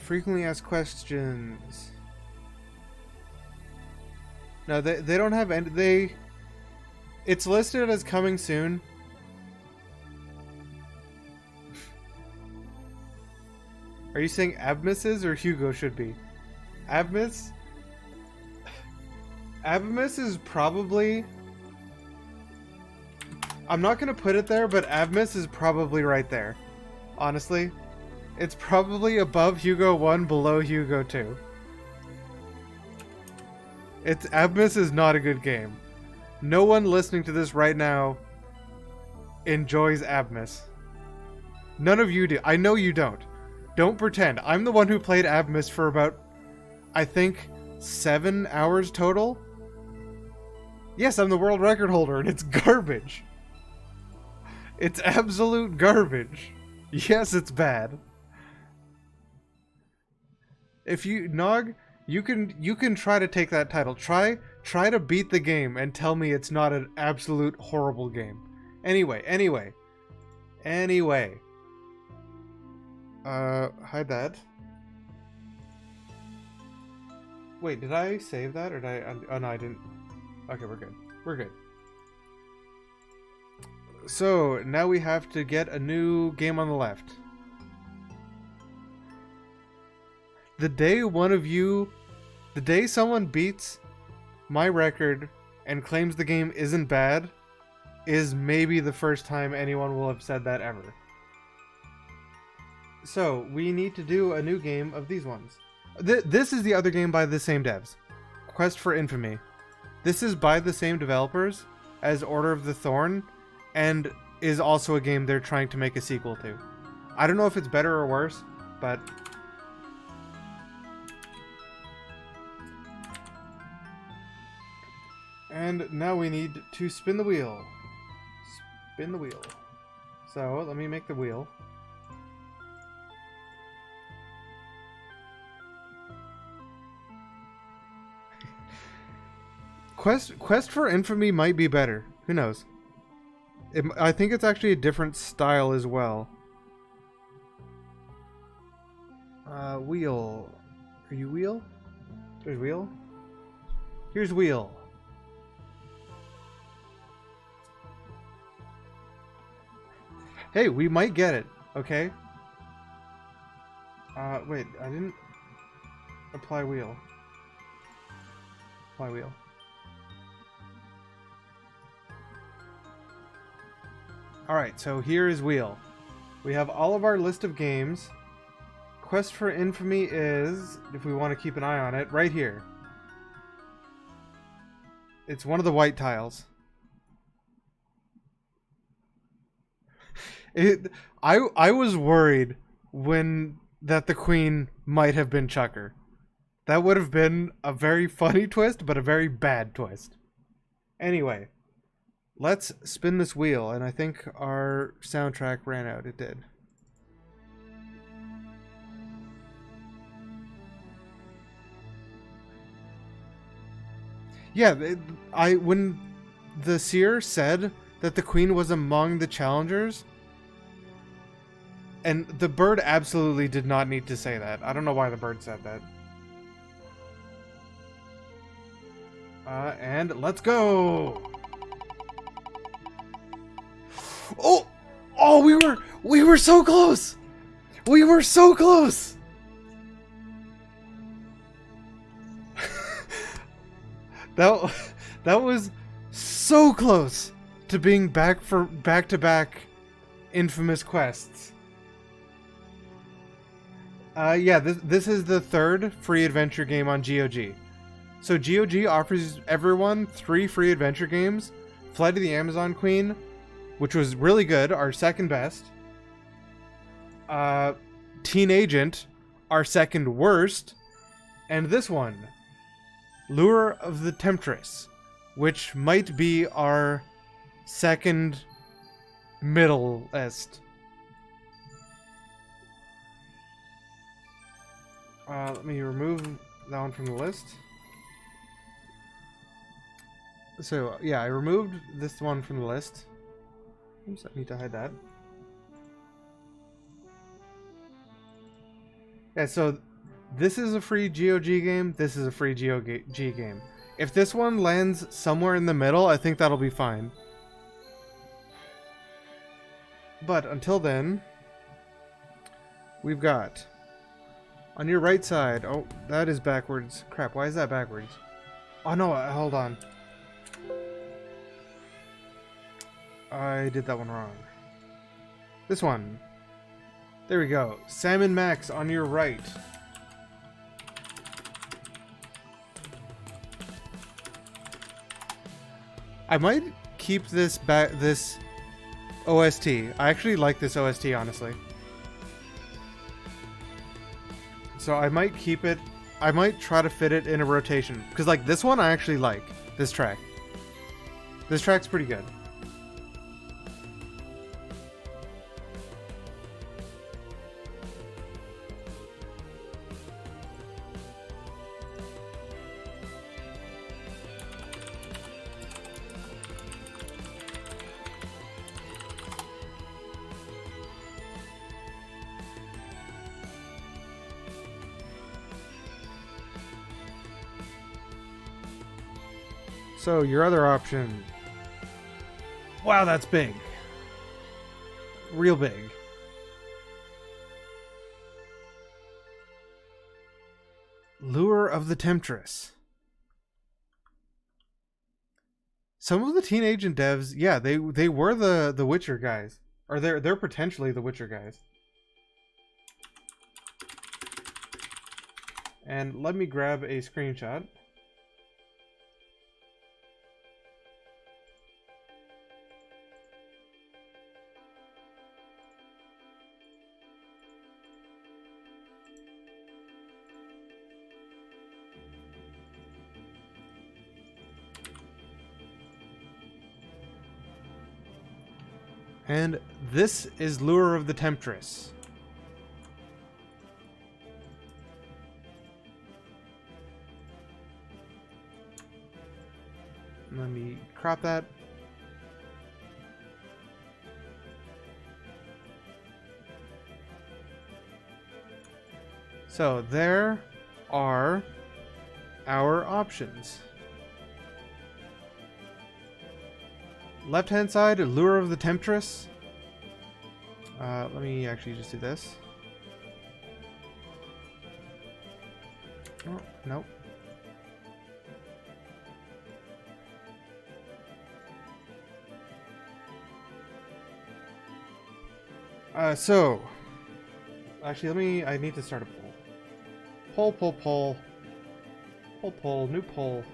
Frequently asked questions. No, they don't have any. It's listed as coming soon. Are you saying Abmas or Hugo should be? Abmas? Abmas is probably... I'm not going to put it there, but Abmas is probably right there. Honestly. It's probably above Hugo 1, below Hugo 2. Abmas is not a good game. No one listening to this right now enjoys Abmas. None of you do. I know you don't. Don't pretend. I'm the one who played Abmas for about, I think, 7 hours total. Yes, I'm the world record holder, and it's garbage. It's absolute garbage. Yes, it's bad. If you, Nog, you can try to take that title. Try to beat the game and tell me it's not an absolute horrible game. Anyway. Hide that. Wait, did I save that or did I? Oh no, I didn't. Okay, we're good. So now we have to get a new game on the left. The day someone beats my record and claims the game isn't bad is maybe the first time anyone will have said that ever. So, we need to do a new game of these ones. This is the other game by the same devs. Quest for Infamy. This is by the same developers as Order of the Thorne, and is also a game they're trying to make a sequel to. I don't know if it's better or worse, but... And now we need to spin the wheel. Spin the wheel. So, let me make the wheel. Quest for Infamy might be better. Who knows? I think it's actually a different style as well. Wheel. Are you wheel? There's wheel. Here's wheel. Hey, we might get it, okay? Wait, I didn't apply wheel. Apply wheel. Alright, so here is wheel. We have all of our list of games. Quest for Infamy is, if we want to keep an eye on it, right here. It's one of the white tiles. I was worried that the queen might have been Chucker. That would have been a very funny twist, but a very bad twist. Anyway, let's spin this wheel, and I think our soundtrack ran out. It did. Yeah, when the seer said that the queen was among the challengers, and the bird absolutely did not need to say that. I don't know why the bird said that. And let's go! Oh! Oh, we were so close! We were so close! That was so close to being back for back-to-back infamous quests. Yeah, this is the third free adventure game on GOG. So GOG offers everyone 3 free adventure games. Flight of the Amazon Queen, which was really good, our second best. Teen Agent, our second worst. And this one, Lure of the Temptress, which might be our second middlest. Let me remove that one from the list. So, yeah, I removed this one from the list. Oops, I need to hide that. Yeah, so this is a free GOG game. This is a free GOG game. If this one lands somewhere in the middle, I think that'll be fine. But until then, we've got on your right side. Oh, that is backwards. Crap, why is that backwards? Oh no, hold on. I did that one wrong. This one. There we go. Salmon Max on your right. I might keep this OST. I actually like this OST, honestly. So I might keep it. I might try to fit it in a rotation. Because like this one I actually like. This track. This track's pretty good. So, your other option. Wow, that's big. Real big. Lure of the Temptress. Some of the Teen Agent devs, yeah, they were the Witcher guys. Or they're potentially the Witcher guys. And let me grab a screenshot. And this is Lure of the Temptress. Let me crop that. So there are our options. Left-hand side, Lure of the Temptress. Let me actually just do this. Oh, nope. So, actually, I need to start a poll. Poll. New poll.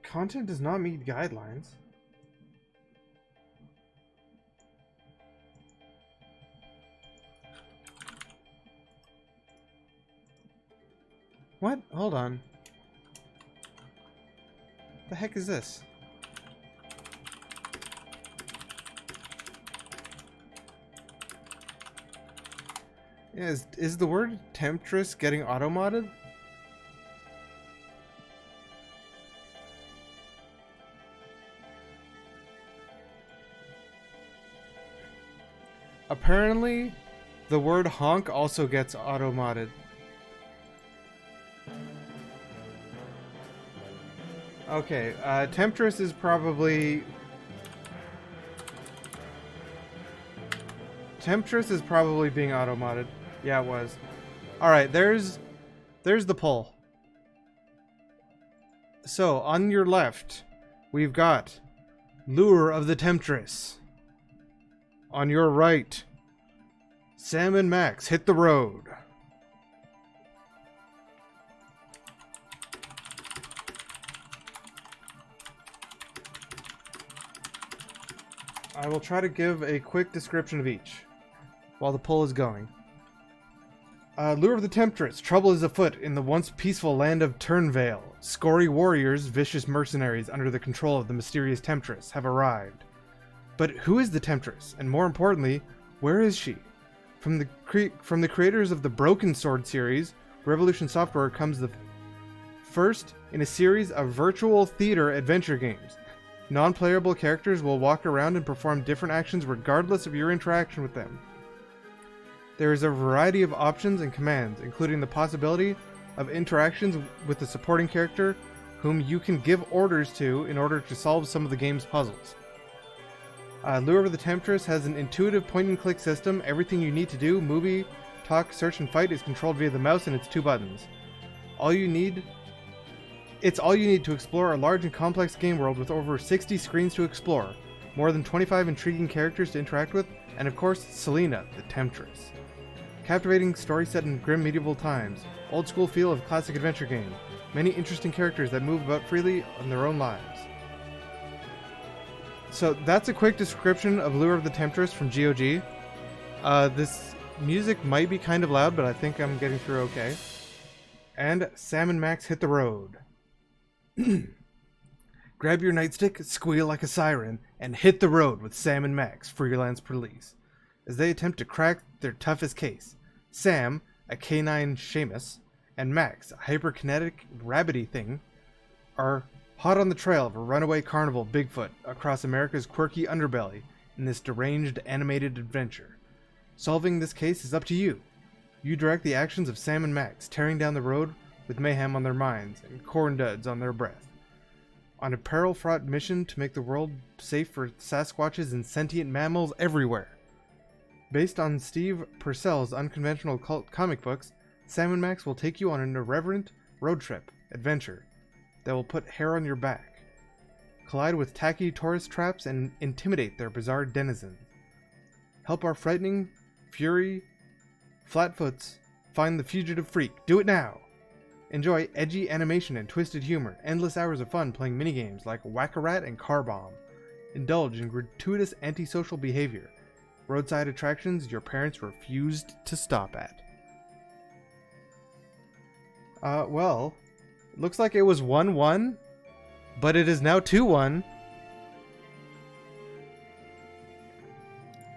Content does not meet guidelines. What? Hold on. The heck is this? Yeah, is the word temptress getting auto-modded? Apparently, the word honk also gets auto-modded. Okay, Temptress is probably... Temptress is probably being auto-modded. Yeah, it was. Alright, there's the poll. So, on your left, we've got Lure of the Temptress. On your right, Salmon Max, Hit the Road. I will try to give a quick description of each while the poll is going. Lure of the Temptress. Trouble is afoot in the once peaceful land of Turnvale. Scory warriors, vicious mercenaries under the control of the mysterious Temptress, have arrived. But who is the Temptress? And more importantly, where is she? From the creators of the Broken Sword series, Revolution Software comes the first in a series of virtual theater adventure games. Non-playable characters will walk around and perform different actions regardless of your interaction with them. There is a variety of options and commands, including the possibility of interactions with the supporting character whom you can give orders to in order to solve some of the game's puzzles. Lure of the Temptress has an intuitive point-and-click system. Everything you need to do, movie, talk, search, and fight, is controlled via the mouse and its 2 buttons. It's all you need to explore a large and complex game world with over 60 screens to explore, more than 25 intriguing characters to interact with, and of course, Selena, the Temptress. Captivating story set in grim medieval times, old school feel of classic adventure game, many interesting characters that move about freely in their own lives. So that's a quick description of Lure of the Temptress from GOG. This music might be kind of loud, but I think I'm getting through okay. And Sam and Max hit the road. Grab your nightstick, squeal like a siren, and hit the road with Sam and Max, freelance police, as they attempt to crack their toughest case. Sam, a canine Seamus, and Max, a hyperkinetic rabbity thing, are hot on the trail of a runaway carnival Bigfoot across America's quirky underbelly in this deranged animated adventure. Solving this case is up to you. You direct the actions of Sam and Max, tearing down the road with mayhem on their minds and corn duds on their breath, on a peril-fraught mission to make the world safe for Sasquatches and sentient mammals everywhere. Based on Steve Purcell's unconventional cult comic books, Sam & Max will take you on an irreverent road trip adventure that will put hair on your back, collide with tacky tourist traps, and intimidate their bizarre denizens. Help our frightening fury flatfoots find the fugitive freak. Do it now! Enjoy edgy animation and twisted humor, endless hours of fun playing minigames like Whack-A-Rat and Car Bomb. Indulge in gratuitous antisocial behavior, roadside attractions your parents refused to stop at. Well, looks like it was 1-1, but it is now 2-1.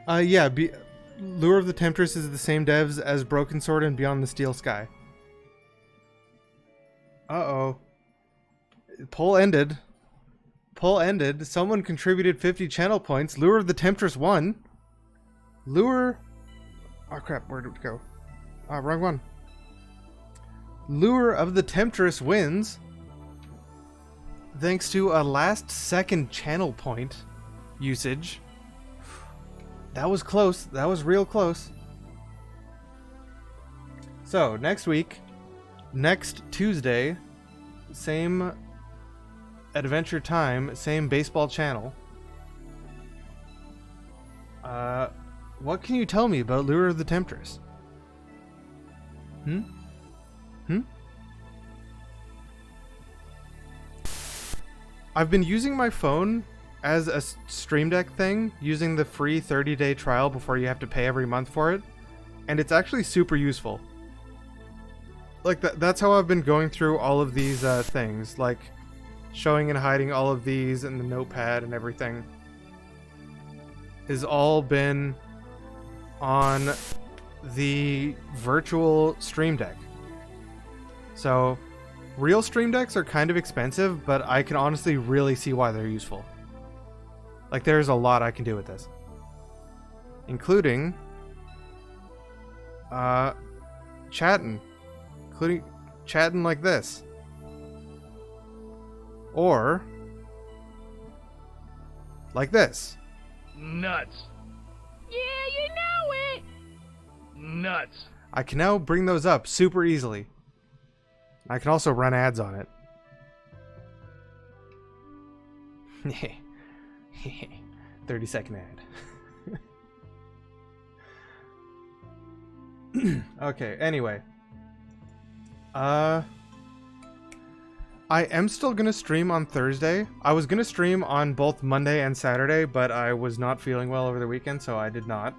Yeah, Lure of the Temptress is the same devs as Broken Sword and Beyond the Steel Sky. Uh-oh. Poll ended. Poll ended. Someone contributed 50 channel points. Lure of the Temptress won. Lure... Oh crap, where did it go? Wrong one. Lure of the Temptress wins. Thanks to a last second channel point usage. That was close. That was real close. So, next week, next Tuesday, same Adventure Time, same baseball channel. What can you tell me about Lure of the Temptress? I've been using my phone as a Stream Deck thing, using the free 30-day trial before you have to pay every month for it, and it's actually super useful. Like, that's how I've been going through all of these things, like showing and hiding all of these and the notepad and everything. Has all been on the virtual Stream Deck. So, real Stream Decks are kind of expensive, but I can honestly really see why they're useful. Like, there's a lot I can do with this. Including chatting. Including chatting like this. Or like this. Nuts. Yeah, you know it. Nuts. I can now bring those up super easily. I can also run ads on it. 30-second ad. Okay, anyway. I am still going to stream on Thursday. I was going to stream on both Monday and Saturday, but I was not feeling well over the weekend, so I did not.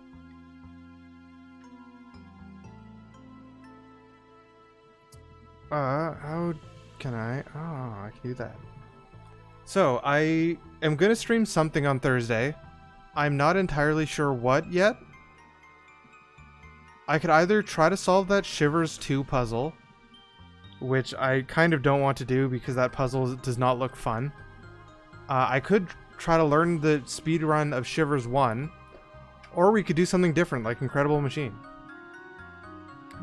How can I? Oh, I can do that. So, I am going to stream something on Thursday. I'm not entirely sure what yet. I could either try to solve that Shivers 2 puzzle, which I kind of don't want to do because that puzzle does not look fun. I could try to learn the speedrun of Shivers 1, or we could do something different like Incredible Machine.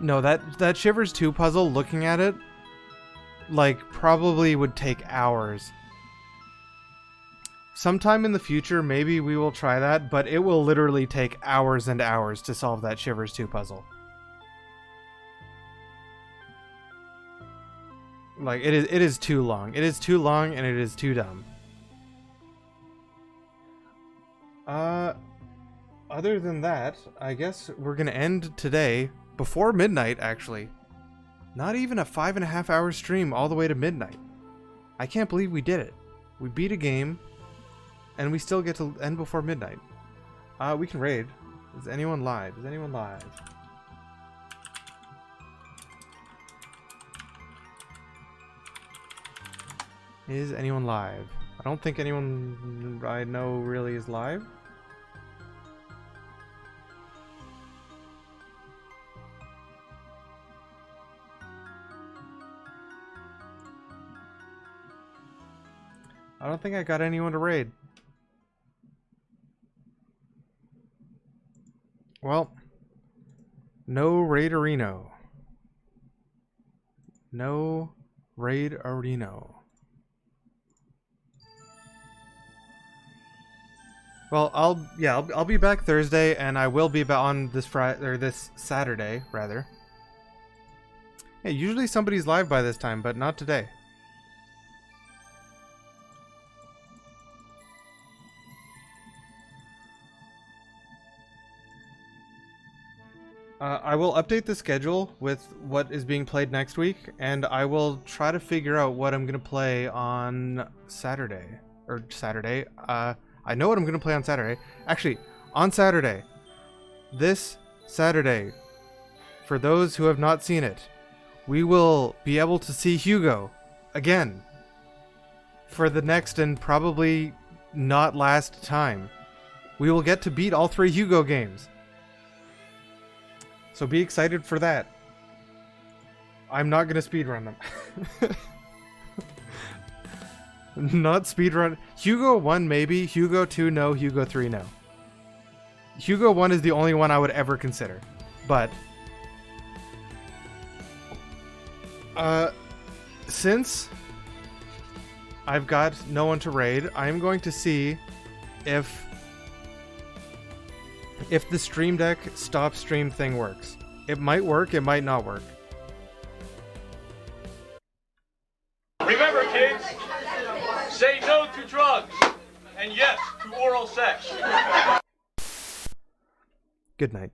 No, that Shivers 2 puzzle, looking at it, like, probably would take hours. Sometime in the future, maybe we will try that, but it will literally take hours and hours to solve that Shivers 2 puzzle. Like, it is too long. It is too long, and it is too dumb. Other than that, I guess we're gonna end today before midnight, actually. Not even a 5.5 hour stream all the way to midnight. I can't believe we did it. We beat a game, and we still get to end before midnight. We can raid. Is anyone live? Is anyone live? Is anyone live? I don't think anyone I know really is live. I don't think I got anyone to raid. Well, no Raiderino. No Raiderino. Well, I'll be back Thursday, and I will be back on this Friday or this Saturday rather. Hey, usually somebody's live by this time, but not today. I will update the schedule with what is being played next week, and I will try to figure out what I'm gonna play on Saturday. I know what I'm gonna play on Saturday. Actually, on Saturday, this Saturday, for those who have not seen it, we will be able to see Hugo again for the next and probably not last time. We will get to beat all 3 Hugo games. So be excited for that. I'm not gonna speedrun them. Not speedrun. Hugo 1 maybe, Hugo 2 no, Hugo 3 no. Hugo 1 is the only one I would ever consider. But since I've got no one to raid, I'm going to see if the Stream Deck stop stream thing works. It might work, it might not work. Remember, kids, say no to drugs and yes to oral sex. Good night.